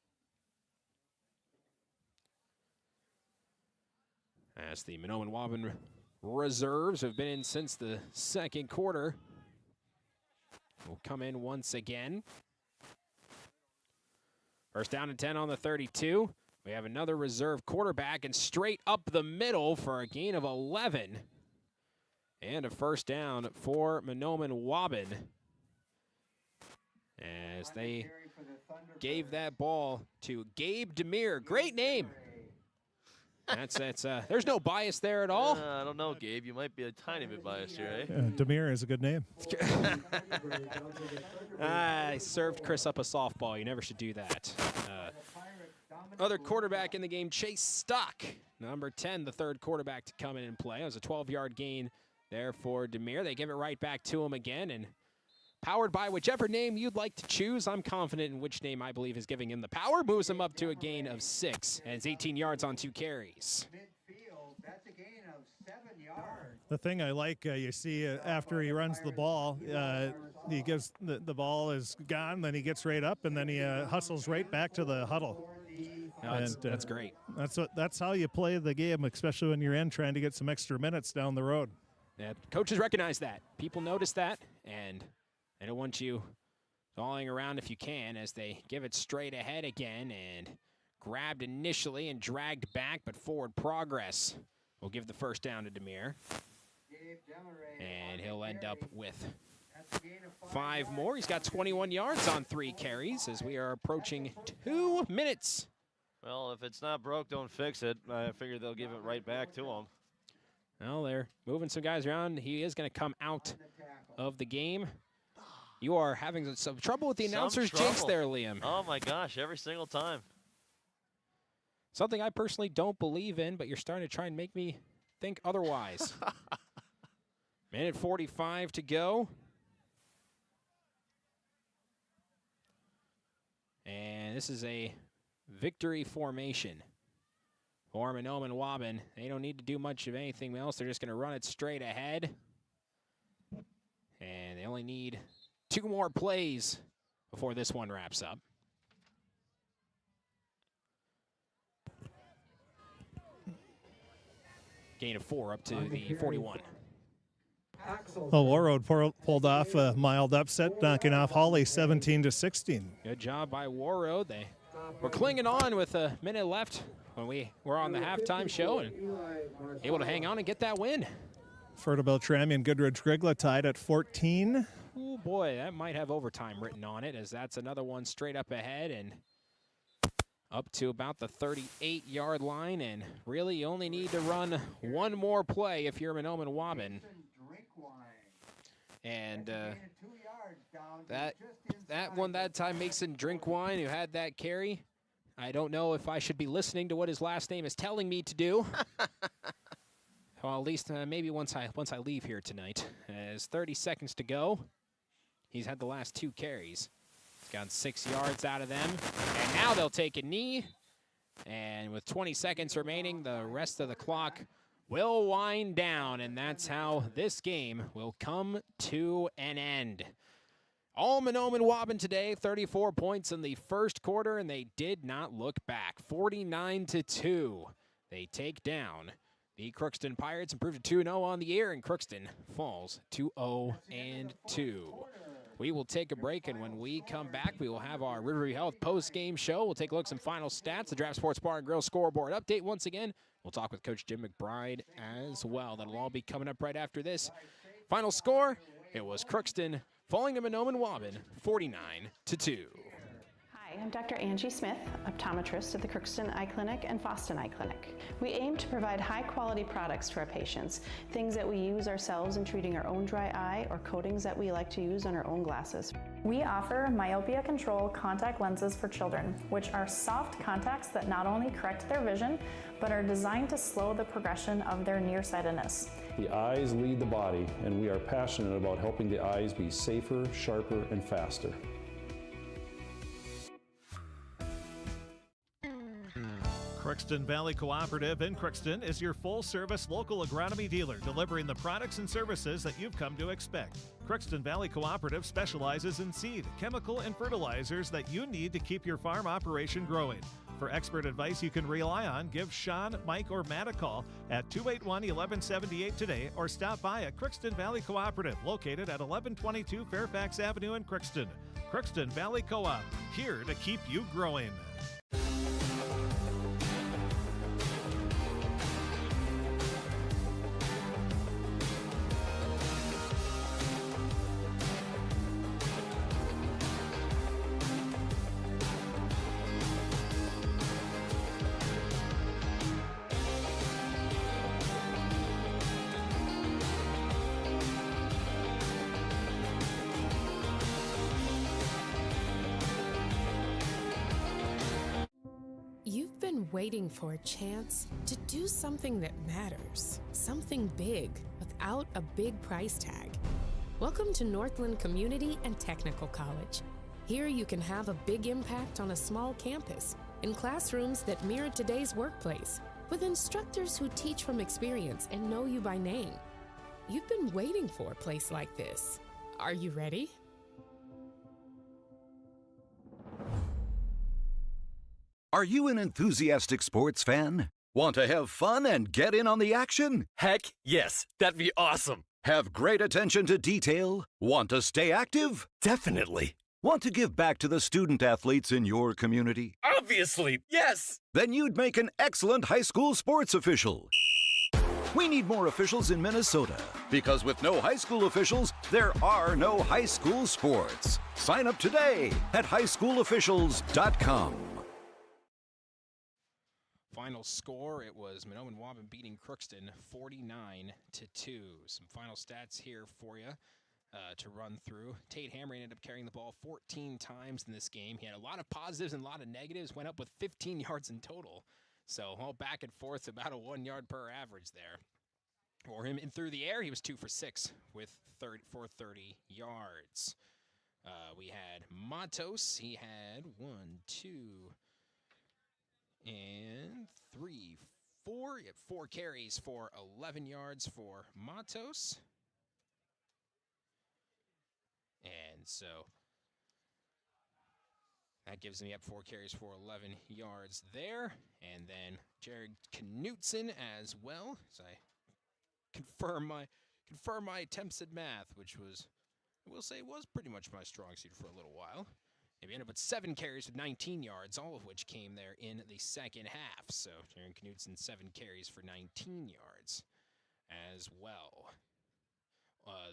As the Mahnomen-Waubun reserves have been in since the second quarter, will come in once again. First down and 10 on the 32. We have another reserve quarterback and straight up the middle for a gain of 11. And a first down for Mahnomen-Waubun as they gave that ball to Gabe Demir. Great name. There's no bias there at all. I don't know, Gabe. You might be a tiny bit biased here, eh? Demir is a good name. I served Chris up a softball. You never should do that. Other quarterback in the game, Chase Stock. Number 10, the third quarterback to come in and play. It was a 12-yard gain there for Demir. They give it right back to him again, and powered by whichever name you'd like to choose. I'm confident in which name I believe is giving him the power. Moves him up to a gain of 6, and it's 18 yards on 2 carries. That's a gain of 7 yards. The thing I like, you see after he runs the ball, he gives the ball is gone, then he gets right up, and then he hustles right back to the huddle. No, that's great. That's how you play the game, especially when you're in trying to get some extra minutes down the road. Yeah, coaches recognize that. People notice that, and they don't want you falling around if you can as they give it straight ahead again and grabbed initially and dragged back, but forward progress will give the first down to Demir. And he'll end up with 5 more. He's got 21 yards on 3 carries as we are approaching 2 minutes. Well, if it's not broke, don't fix it. I figure they'll give it right back to him. Well, they're moving some guys around. He is going to come out of the game. You are having some trouble with the announcer's jinx there, Liam. Oh, my gosh, every single time. Something I personally don't believe in, but you're starting to try and make me think otherwise. Minute 45 to go. And this is a victory formation for Mahnomen-Waubun. They don't need to do much of anything else. They're just going to run it straight ahead. And they only need 2 more plays before this one wraps up. gain of 4 up to the 41. Well, Warroad pulled off a mild upset, knocking off Hawley 17-16. Good job by Warroad. They were clinging on with a minute left when we were on the halftime show and able to hang on and get that win. Fertile-Beltrami and Goodrich-Grigla tied at 14. Oh boy, that might have overtime written on it, as that's another one straight up ahead and up to about the 38-yard line. And really, you only need to run one more play if you're Mahnomen-Waubun. And that one that time, Mason Drinkwine, who had that carry. I don't know if I should be listening to what his last name is telling me to do. Well, at least maybe once I leave here tonight. As 30 seconds to go, he's had the last 2 carries. He's gotten 6 yards out of them. And now they'll take a knee. And with 20 seconds remaining, the rest of the clock will wind down, and that's how this game will come to an end. All Mahnomen-Waubun today, 34 points in the first quarter, and they did not look back. 49-2. They take down the Crookston Pirates, improved to 2-0 on the year, and Crookston falls to 0-2. We will take a break, and when we come back, we will have our Riverview Health post-game show. We'll take a look at some final stats, the Draft Sports Bar and Grill scoreboard update once again. We'll talk with Coach Jim McBride as well. That'll all be coming up right after this. Final score, it was Crookston falling to Mahnomen-Waubun, 49-2. Hi, I'm Dr. Angie Smith, optometrist at the Crookston Eye Clinic and Foston Eye Clinic. We aim to provide high-quality products to our patients, things that we use ourselves in treating our own dry eye or coatings that we like to use on our own glasses. We offer myopia control contact lenses for children, which are soft contacts that not only correct their vision, but are designed to slow the progression of their nearsightedness. The eyes lead the body, and we are passionate about helping the eyes be safer, sharper, and faster. Crookston Valley Cooperative in Crookston is your full-service local agronomy dealer, delivering the products and services that you've come to expect. Crookston Valley Cooperative specializes in seed, chemical, and fertilizers that you need to keep your farm operation growing. For expert advice you can rely on, give Sean, Mike, or Matt a call at 281-1178 today, or stop by at Crookston Valley Cooperative, located at 1122 Fairfax Avenue in Crookston. Crookston Valley Co-op, here to keep you growing. Waiting for a chance to do something that matters, something big without a big price tag. Welcome to Northland Community and Technical College. Here you can have a big impact on a small campus, in classrooms that mirror today's workplace, with instructors who teach from experience and know you by name. You've been waiting for a place like this. Are you ready? Are you an enthusiastic sports fan? Want to have fun and get in on the action? Heck yes, that'd be awesome. Have great attention to detail? Want to stay active? Definitely. Want to give back to the student athletes in your community? Obviously, yes. Then you'd make an excellent high school sports official. We need more officials in Minnesota, because with no high school officials, there are no high school sports. Sign up today at highschoolofficials.com. Final score, it was Mahnomen-Waubun beating Crookston 49-2. Some final stats here for you to run through. Tate Hamray ended up carrying the ball 14 times in this game. He had a lot of positives and a lot of negatives, went up with 15 yards in total. So all back and forth, about a 1 yard per average there. For him in through the air, he was 2 for 6 with 30 yards. We had Matos. He had 1, 2, and 3, 4. You have 4 carries for 11 yards for Matos. And so that gives me up 4 carries for 11 yards there. And then Jared Knutson as well, as I confirm my attempts at math, which was, I will say, was pretty much my strong suit for a little while. We ended up with 7 carries with 19 yards, all of which came there in the second half. So Jared Knutson, 7 carries for 19 yards as well.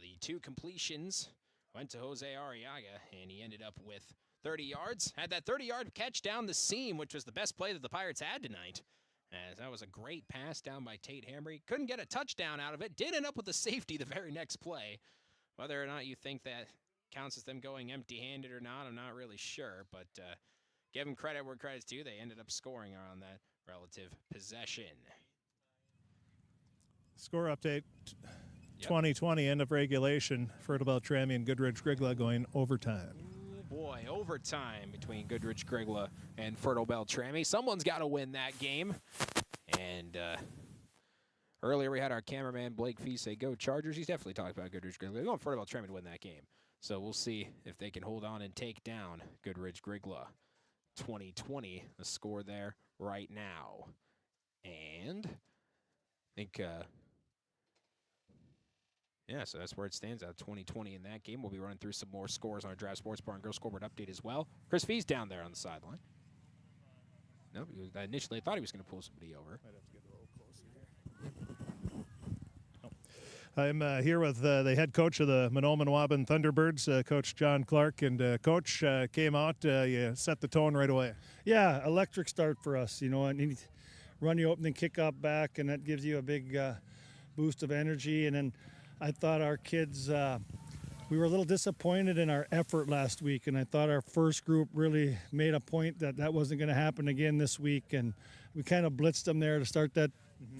The 2 completions went to Jose Arriaga, and he ended up with 30 yards. Had that 30-yard catch down the seam, which was the best play that the Pirates had tonight. As that was a great pass down by Tate Hambry. Couldn't get a touchdown out of it. Did end up with a safety the very next play. Whether or not you think that counts as them going empty-handed or not, I'm not really sure. But give them credit where credit's due. They ended up scoring on that relative possession. Score update. 2020, end of regulation. Fertile Beltrami and Goodrich Grigla going overtime. Oh boy, overtime between Goodrich Grigla and Fertile Beltrami. Someone's got to win that game. And earlier we had our cameraman Blake Fee say, "Go Chargers." He's definitely talking about Goodrich Grigla. They're going Fertile Beltrami to win that game. So we'll see if they can hold on and take down Goodrich Grigla. 2020, the score there right now. And I think... yeah, so that's where it stands at 2020 in that game. We'll be running through some more scores on our Draft Sports Bar and Grill scoreboard update as well. Chris Fee's down there on the sideline. No, initially I thought he was going to pull somebody over. Might have to get a little closer here. I'm here with the head coach of the Mahnomen-Waubun Thunderbirds, Coach John Clark. And Coach came out, you set the tone right away. Yeah, electric start for us. You know, and run you open and kick up back, and that gives you a big boost of energy. And then I thought our kids, we were a little disappointed in our effort last week, and I thought our first group really made a point that wasn't going to happen again this week, and we kind of blitzed them there to start that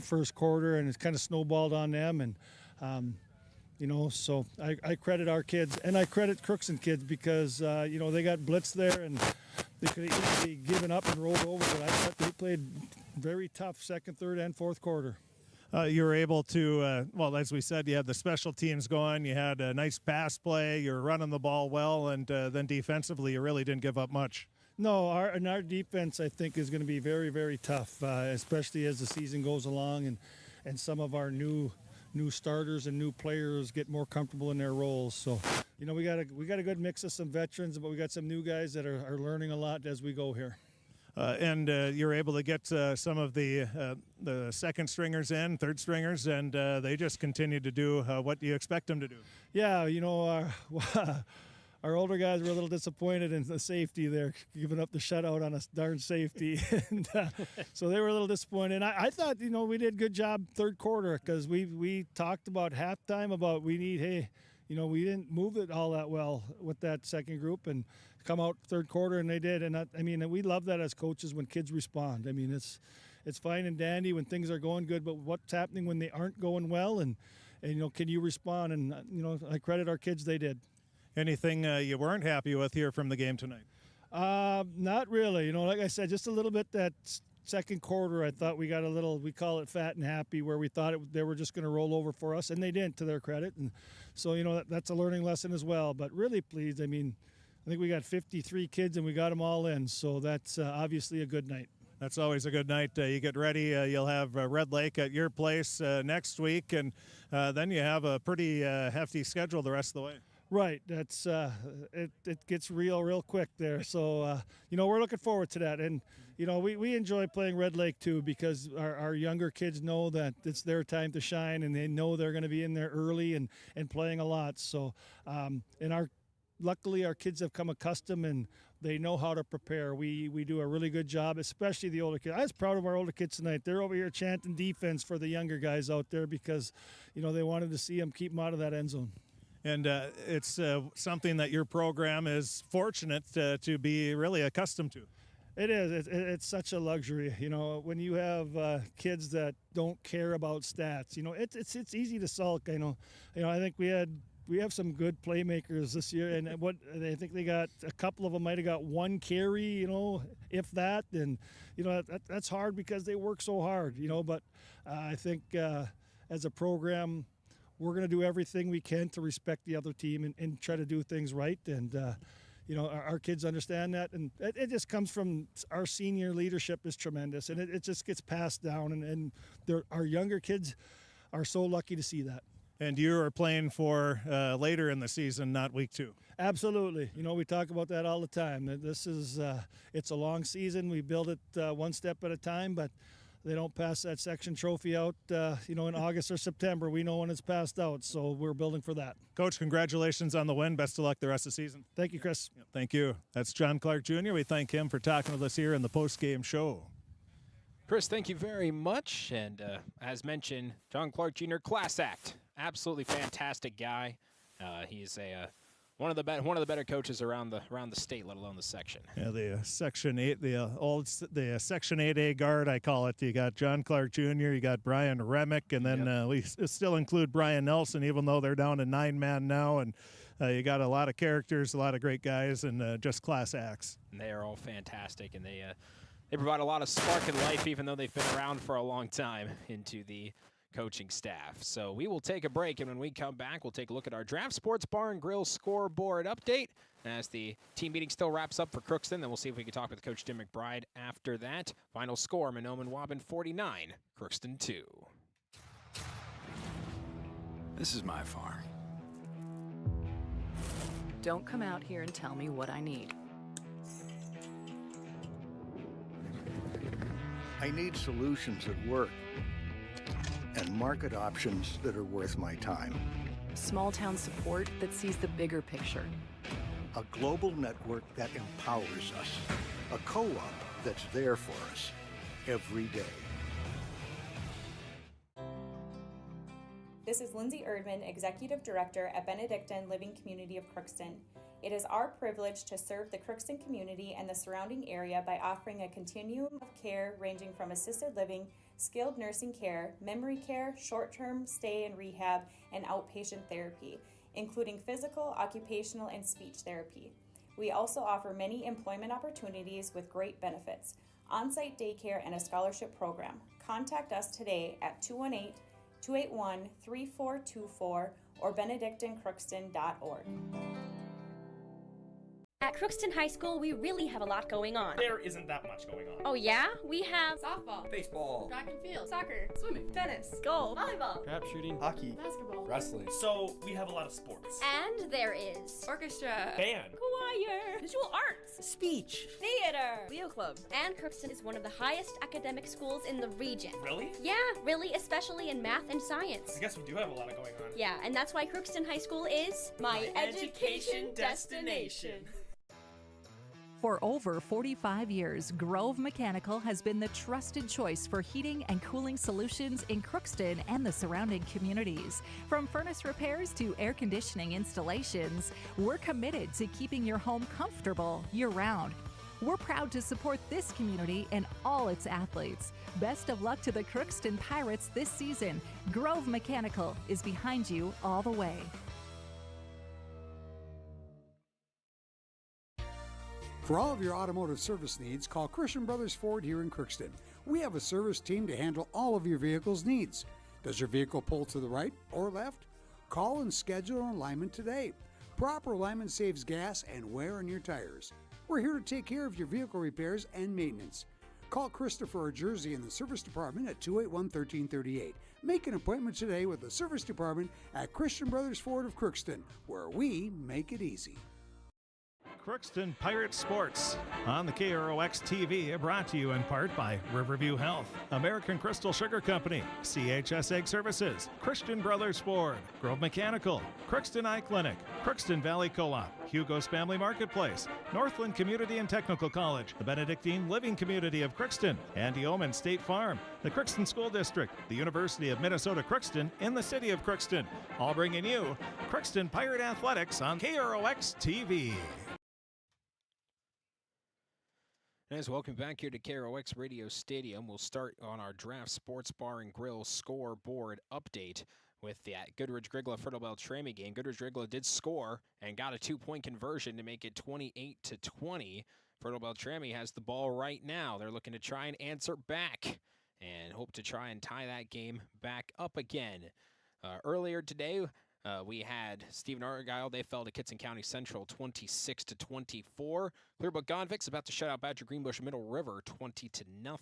first quarter, and it's kind of snowballed on them, and you know, so I credit our kids, and I credit Crookston kids because you know, they got blitzed there, and they could have easily given up and rolled over, but I thought they played very tough second, third, and fourth quarter. You were able to, well, as we said, you had the special teams going. You had a nice pass play. You were running the ball well, and then defensively, you really didn't give up much. No, our defense, I think, is going to be very, very tough, especially as the season goes along, and some of our new starters and new players get more comfortable in their roles. So, you know, we got a good mix of some veterans, but we got some new guys that are learning a lot as we go here. And you're able to get some of the second stringers in, third stringers, and they just continue to do what you expect them to do. Yeah, you know, our older guys were a little disappointed in the safety there, giving up the shutout on a darn safety. And so they were a little disappointed. I thought, you know, we did a good job third quarter because we talked about halftime about we didn't move it all that well with that second group and come out third quarter, and they did. And I mean, we love that as coaches when kids respond. I mean, it's fine and dandy when things are going good, but what's happening when they aren't going well, and you know, can you respond? And you know, I credit our kids, they did. Anything you weren't happy with here from the game tonight? Not really. You know, like I said, just a little bit that second quarter, I thought we got a little, we call it fat and happy, where we thought they were just going to roll over for us, and they didn't, to their credit. And so, you know, that's a learning lesson as well. But really pleased. I mean, I think we got 53 kids, and we got them all in. So that's obviously a good night. That's always a good night. You get ready. You'll have Red Lake at your place next week, and then you have a pretty hefty schedule the rest of the way. Right. That's it gets real quick there. So, you know, we're looking forward to that. And, you know, we enjoy playing Red Lake, too, because our younger kids know that it's their time to shine, and they know they're going to be in there early and playing a lot. So, luckily, our kids have come accustomed, and they know how to prepare. We do a really good job, especially the older kids. I was proud of our older kids tonight. They're over here chanting defense for the younger guys out there because, you know, they wanted to see them keep them out of that end zone. And it's something that your program is fortunate to be really accustomed to. It is. It's such a luxury. You know, when you have kids that don't care about stats, you know, it's easy to sulk. I know. You know, I think we have some good playmakers this year, and I think they got a couple of them might have got one carry, you know, if that. And you know, that's hard because they work so hard, you know. But I think as a program, we're going to do everything we can to respect the other team and try to do things right. And our kids understand that, and it just comes from our senior leadership is tremendous, and it just gets passed down, and our younger kids are so lucky to see that. And you are playing for later in the season, not week 2. Absolutely. We talk about that all the time. This is it's a long season. We build it one step at a time, but they don't pass that section trophy out, in August or September. We know when it's passed out, so we're building for that. Coach, congratulations on the win. Best of luck the rest of the season. Thank you, Chris. Thank you. That's John Clark Jr. We thank him for talking with us here in the post-game show. Chris, thank you very much. And as mentioned, John Clark Jr., class act. Absolutely fantastic guy. He's one of the better coaches around the state, let alone the section. Yeah, the Section 8, the Section 8A guard, I call it. You got John Clark Jr., you got Brian Remick, and then we still include Brian Nelson, even though they're down to 9-man now. And you got a lot of characters, a lot of great guys, and just class acts. And they are all fantastic, and they provide a lot of spark in life, even though they've been around for a long time, into the coaching staff. So we will take a break, and when we come back, we'll take a look at our Draft Sports Bar and Grill scoreboard update as the team meeting still wraps up for Crookston. Then we'll see if we can talk with Coach Jim McBride after that. Final score, Mahnomen-Waubun 49, Crookston 2. This is my farm. Don't come out here and tell me what I need. I need solutions that work and market options that are worth my time. Small town support that sees the bigger picture. A global network that empowers us. A co-op that's there for us every day. This is Lindsay Erdman, Executive Director at Benedictine Living Community of Crookston. It is our privilege to serve the Crookston community and the surrounding area by offering a continuum of care ranging from assisted living, skilled nursing care, memory care, short-term stay and rehab, and outpatient therapy, including physical, occupational, and speech therapy. We also offer many employment opportunities with great benefits, on-site daycare, and a scholarship program. Contact us today at 218-281-3424 or benedictinecrookston.org. At Crookston High School, we really have a lot going on. There isn't that much going on. Oh yeah? We have softball, baseball, track and field, soccer, swimming, tennis, golf, volleyball, trap shooting, hockey, basketball, wrestling. So we have a lot of sports. And there is orchestra, band, choir, visual arts, speech, theater, Leo Club. And Crookston is one of the highest academic schools in the region. Really? Yeah, really, especially in math and science. I guess we do have a lot going on. Yeah, and that's why Crookston High School is my education destination. For over 45 years, Grove Mechanical has been the trusted choice for heating and cooling solutions in Crookston and the surrounding communities. From furnace repairs to air conditioning installations, we're committed to keeping your home comfortable year-round. We're proud to support this community and all its athletes. Best of luck to the Crookston Pirates this season. Grove Mechanical is behind you all the way. For all of your automotive service needs, call Christian Brothers Ford here in Crookston. We have a service team to handle all of your vehicle's needs. Does your vehicle pull to the right or left? Call and schedule an alignment today. Proper alignment saves gas and wear on your tires. We're here to take care of your vehicle repairs and maintenance. Call Christopher or Jersey in the service department at 281-1338. Make an appointment today with the service department at Christian Brothers Ford of Crookston, where we make it easy. Crookston Pirate Sports on the KROX TV, brought to you in part by Riverview Health, American Crystal Sugar Company, CHS Egg Services, Christian Brothers Ford, Grove Mechanical, Crookston Eye Clinic, Crookston Valley Co-op, Hugo's Family Marketplace, Northland Community and Technical College, the Benedictine Living Community of Crookston, Andy Omen State Farm, the Crookston School District, the University of Minnesota Crookston in the city of Crookston, all bringing you Crookston Pirate Athletics on KROX TV. Guys, welcome back here to KROX Radio Stadium. We'll start on our Draft Sports Bar and Grill scoreboard update with the Goodrich-Grigla Fertile Beltrami game. Goodrich-Grigla did score and got a 2-point conversion to make it 28-20. Fertile Beltrami has the ball right now. They're looking to try and answer back and hope to try and tie that game back up again. Earlier today, We had Stephen Argyle. They fell to Kitson County Central 26-24. Clearbrook Gonvic's about to shut out Badger Greenbush Middle River 20-0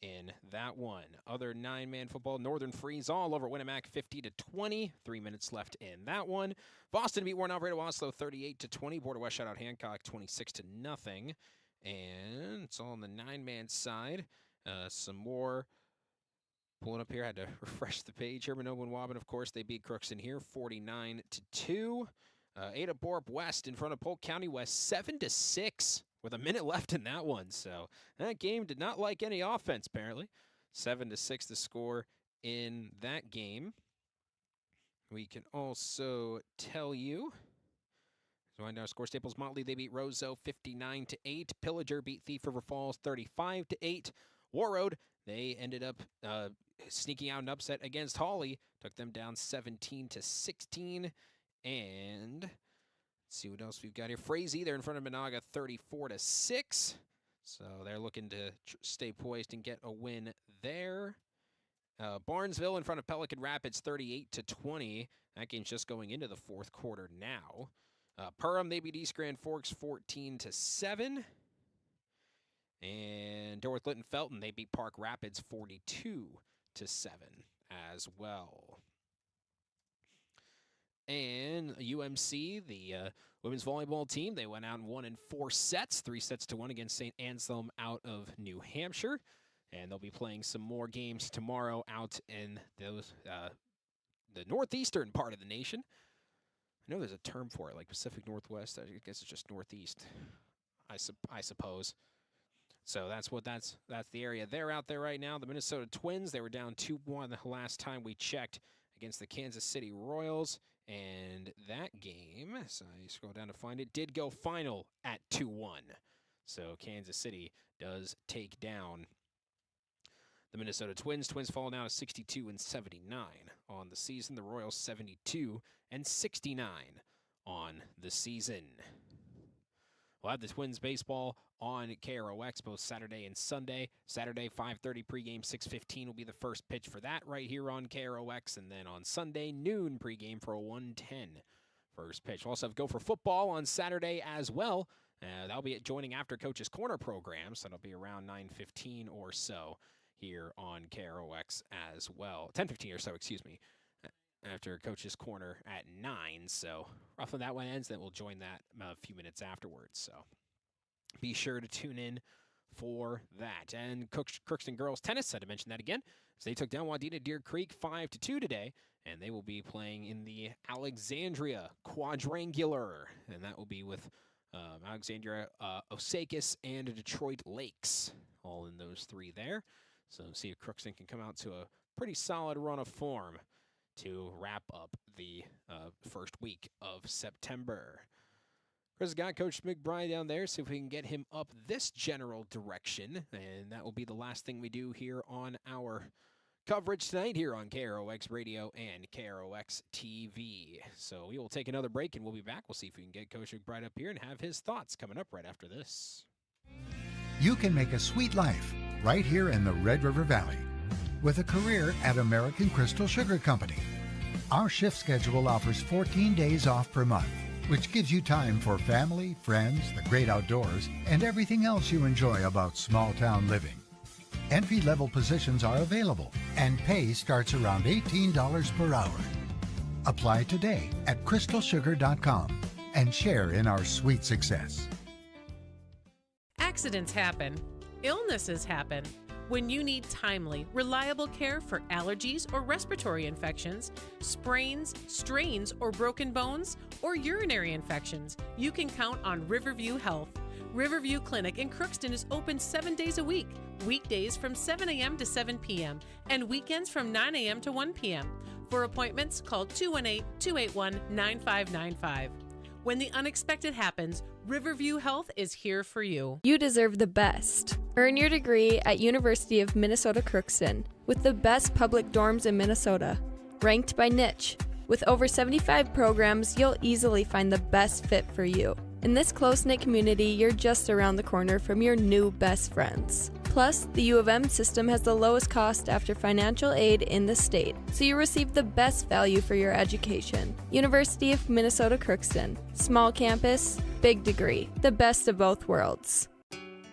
in that one. Other 9-man football, Northern Freeze all over Winnemac 50-20. 3 minutes left in that one. Boston beat Warren Alvarado Oslo 38-20. Border West shut out Hancock 26-0. And it's all on the 9-man side. Some more. Pulling up here, I had to refresh the page here. Mahnomen-Waubun, of course, they beat Crookston here 49-2. Ada Borup West in front of Polk County West 7-6 with a minute left in that one. So that game did not like any offense, apparently. 7-6 the score in that game. We can also tell you, so I know score Staples Motley, they beat Roseau 59-8. Pillager beat Thief River Falls 35-8. Warroad, they ended up sneaking out an upset against Hawley, took them down 17-16. And let's see what else we've got here. Frazee, they're in front of Monaga 34-6. So they're looking to stay poised and get a win there. Barnesville in front of Pelican Rapids 38-20. That game's just going into the fourth quarter now. Perham, they beat East Grand Forks 14-7. And Dorothy Litton Felton, they beat Park Rapids 42-7 as well. And UMC, the women's volleyball team, they went out and won in 4 sets, 3-1 against St. Anselm out of New Hampshire. And they'll be playing some more games tomorrow out in those the northeastern part of the nation. I know there's a term for it, like Pacific Northwest. I guess it's just northeast, I suppose. So that's the area they're out there right now. The Minnesota Twins, they were down 2-1 the last time we checked against the Kansas City Royals. And that game, so I scroll down to find it, did go final at 2-1. So Kansas City does take down the Minnesota Twins. Twins fall now to 62-79 on the season. The Royals 72-69 on the season. We'll have the Twins baseball on KROX both Saturday and Sunday. Saturday, 5:30 pregame, 6:15 will be the first pitch for that right here on KROX. And then on Sunday, noon pregame for a 1:10 first pitch. We'll also have Go for Football on Saturday as well. That'll be joining after Coach's Corner program, so that'll be around 9:15 or so here on KROX as well. 10:15 or so, excuse me, after Coach's Corner at 9. So roughly that one ends, then we'll join that a few minutes afterwards. So be sure to tune in for that. And Crookston Girls Tennis, I had to mention that again. So they took down Wadena Deer Creek 5-2 today, and they will be playing in the Alexandria Quadrangular. And that will be with Alexandria, Osakis, and Detroit Lakes, all in those 3 there. So see if Crookston can come out to a pretty solid run of form to wrap up the first week of September. Chris got Coach McBride down there, see if we can get him up this general direction, and that will be the last thing we do here on our coverage tonight here on KROX Radio and KROX TV. So we will take another break, and we'll be back. We'll see if we can get Coach McBride up here and have his thoughts coming up right after this. You can make a sweet life right here in the Red River Valley with a career at American Crystal Sugar Company. Our shift schedule offers 14 days off per month, which gives you time for family, friends, the great outdoors, and everything else you enjoy about small-town living. Entry-level positions are available, and pay starts around $18 per hour. Apply today at crystalsugar.com and share in our sweet success. Accidents happen. Illnesses happen. When you need timely, reliable care for allergies or respiratory infections, sprains, strains, or broken bones, or urinary infections, you can count on Riverview Health. Riverview Clinic in Crookston is open 7 days a week, weekdays from 7 a.m. to 7 p.m., and weekends from 9 a.m. to 1 p.m. For appointments, call 218-281-9595. When the unexpected happens, Riverview Health is here for you. You deserve the best. Earn your degree at University of Minnesota Crookston with the best public dorms in Minnesota, ranked by niche. With over 75 programs, you'll easily find the best fit for you. In this close-knit community, you're just around the corner from your new best friends. Plus, the U of M system has the lowest cost after financial aid in the state, so you receive the best value for your education. University of Minnesota Crookston. Small campus, big degree. The best of both worlds.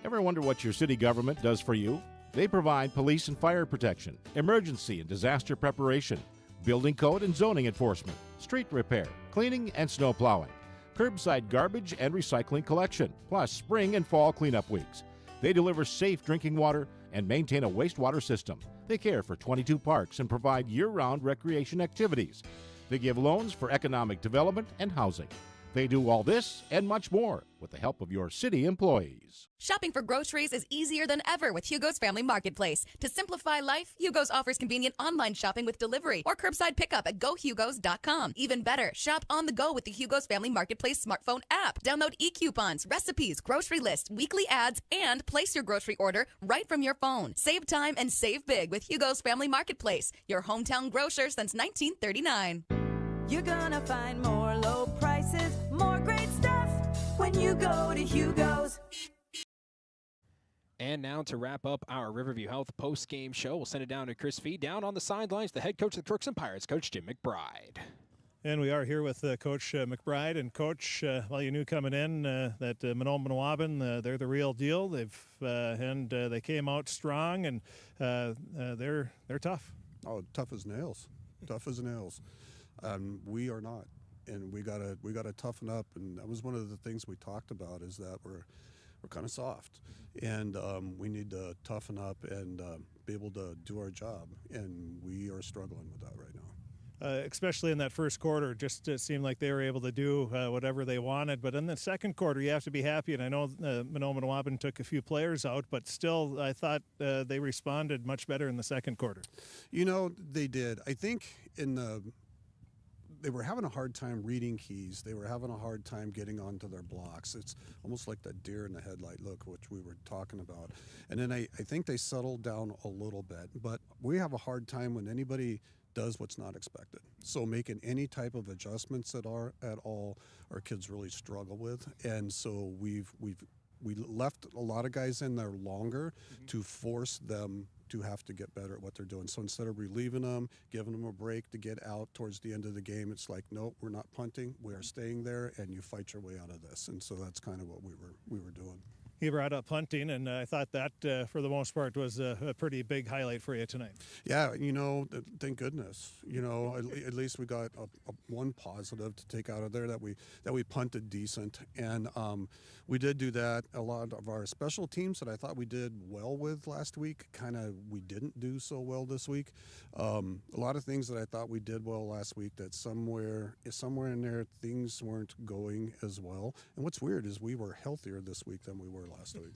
Ever wonder what your city government does for you? They provide police and fire protection, emergency and disaster preparation, building code and zoning enforcement, street repair, cleaning and snow plowing, curbside garbage and recycling collection, plus spring and fall cleanup weeks. They deliver safe drinking water and maintain a wastewater system. They care for 22 parks and provide year-round recreation activities. They give loans for economic development and housing. They do all this and much more with the help of your city employees. Shopping for groceries is easier than ever with Hugo's Family Marketplace. To simplify life, Hugo's offers convenient online shopping with delivery or curbside pickup at GoHugos.com. Even better, shop on the go with the Hugo's Family Marketplace smartphone app. Download e-coupons, recipes, grocery lists, weekly ads, and place your grocery order right from your phone. Save time and save big with Hugo's Family Marketplace, your hometown grocer since 1939. You're gonna find more low prices, more great stuff when you go to Hugo's. And now to wrap up our Riverview Health post-game show, we'll send it down to Chris Fee. Down on the sidelines, the head coach of the Crookston Pirates, Coach Jim McBride. And we are here with Coach McBride. And Coach, well, you knew coming in that Mahnomen-Waubun, they're the real deal. They came out strong, and they're tough. Oh, tough as nails. Tough as nails. We are not, and we gotta toughen up. And that was one of the things we talked about, is that we're kind of soft, and we need to toughen up and be able to do our job, and we are struggling with that right now. Especially in that first quarter, just seemed like they were able to do whatever they wanted. But in the second quarter, you have to be happy. And I know Mahnomen-Waubun took a few players out, but still, I thought they responded much better in the second quarter. You know, they did. I think they were having a hard time reading keys. They were having a hard time getting onto their blocks. It's almost like that deer in the headlight look, which we were talking about. And then I think they settled down a little bit. But we have a hard time when anybody does what's not expected. So making any type of adjustments at all, our kids really struggle with. And so we left a lot of guys in there longer to force them to have to get better at what they're doing. So instead of relieving them, giving them a break to get out towards the end of the game, it's like, nope, we're not punting, we are staying there, and you fight your way out of this. And so that's kind of what we were doing. He brought up punting, and I thought that, for the most part, was a pretty big highlight for you tonight. Yeah, you know, thank goodness. You know, at least we got one positive to take out of there, that we punted decent, and we did do that. A lot of our special teams that I thought we did well with last week, we didn't do so well this week. A lot of things that I thought we did well last week, that somewhere in there things weren't going as well. And what's weird is we were healthier this week than we were last week.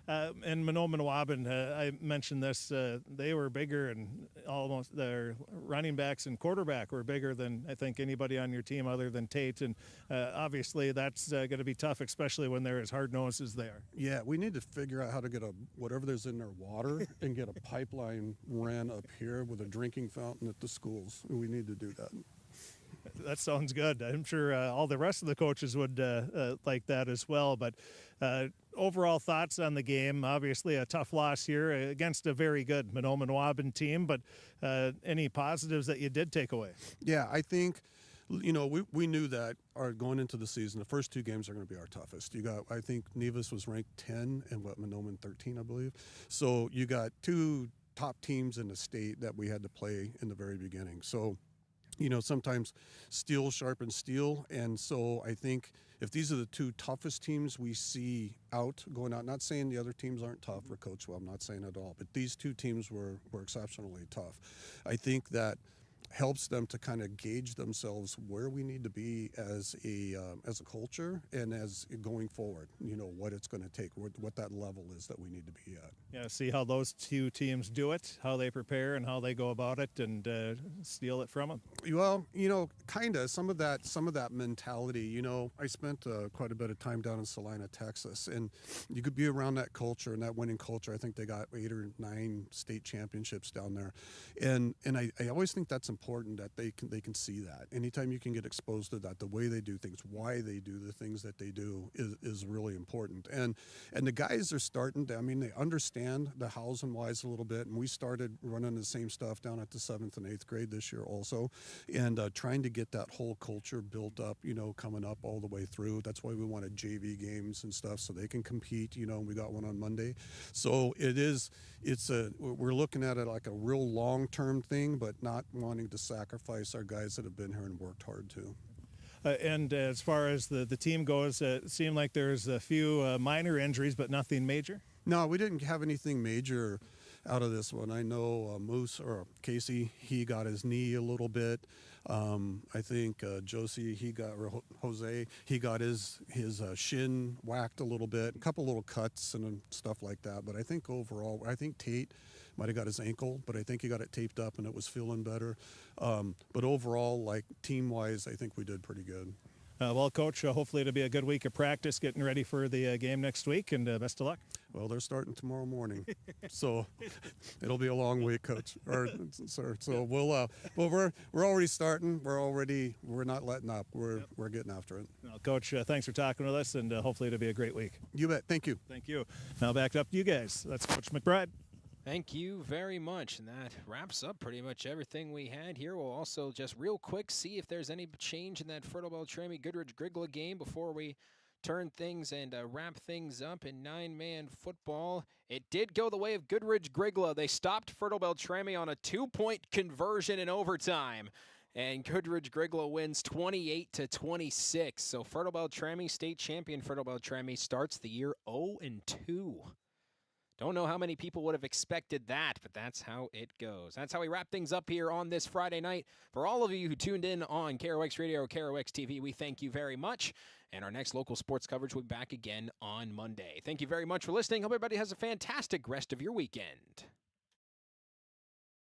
And Mahnomen-Waubun, I mentioned this, they were bigger, and almost their running backs and quarterback were bigger than I think anybody on your team other than Tate. And obviously that's going to be tough, especially when they're as hard-nosed as they are. Yeah, we need to figure out how to get whatever there's in their water and get a pipeline ran up here with a drinking fountain at the schools. We need to do that. That sounds good. I'm sure all the rest of the coaches would like that as well. But overall thoughts on the game? Obviously a tough loss here against a very good Mahnomen-Waubun team, but any positives that you did take away? Yeah, I think, you know, we knew that going into the season, the first two games are going to be our toughest. I think Nevis was ranked 10 and Mahnomen 13, I believe. So you got two top teams in the state that we had to play in the very beginning. So, you know, sometimes steel sharpens steel, and so I think if these are the two toughest teams we see going out, not saying the other teams aren't tough or coach well, I'm not saying at all, but these two teams were exceptionally tough. I think that helps them to kind of gauge themselves where we need to be as a culture and as going forward, you know, what it's going to take, what that level is that we need to be at. Yeah, see how those two teams do it, how they prepare and how they go about it, and steal it from them. Well, you know, kind of some of that mentality. You know, I spent quite a bit of time down in Salina, Texas, and you could be around that culture and that winning culture. I think they got 8 or 9 state championships down there, and I always think that's important important that they can see that. Anytime you can get exposed to that, the way they do things, why they do the things that they do is really important. And the guys are starting to, I mean, they understand the hows and whys a little bit, and we started running the same stuff down at the 7th and 8th grade this year also, and trying to get that whole culture built up, coming up all the way through. That's why we wanted JV games and stuff so they can compete, and we got one on Monday. So we're looking at it like a real long-term thing, but not wanting to sacrifice our guys that have been here and worked hard too. And as far as the team goes, it seemed like there's a few minor injuries, but nothing major? No, we didn't have anything major out of this one. I know Casey, he got his knee a little bit. I think Jose, he got his shin whacked a little bit, a couple little cuts and stuff like that. But I think overall, Tate might have got his ankle, but I think he got it taped up and it was feeling better. But overall, like team-wise, I think we did pretty good. Well, Coach, hopefully it'll be a good week of practice getting ready for the game next week, and best of luck. Well, they're starting tomorrow morning, so it'll be a long week, Coach. Sir. So we're already starting. We're not letting up. We're getting after it. Well, Coach, thanks for talking with us, and hopefully it'll be a great week. You bet. Thank you. Thank you. Now back up to you guys. That's Coach McBride. Thank you very much. And that wraps up pretty much everything we had here. We'll also just real quick see if there's any change in that Fertile Beltrami Goodrich Grigla game before we turn things and wrap things up in 9-man football. It did go the way of Goodrich Grigla. They stopped Fertile Beltrami on a 2-point conversion in overtime. And Goodrich Grigla wins 28-26. So Fertile Beltrami, state champion Fertile Beltrami, starts the year 0-2. Don't know how many people would have expected that, but that's how it goes. That's how we wrap things up here on this Friday night. For all of you who tuned in on KROX Radio or KROX TV, we thank you very much. And our next local sports coverage will be back again on Monday. Thank you very much for listening. Hope everybody has a fantastic rest of your weekend.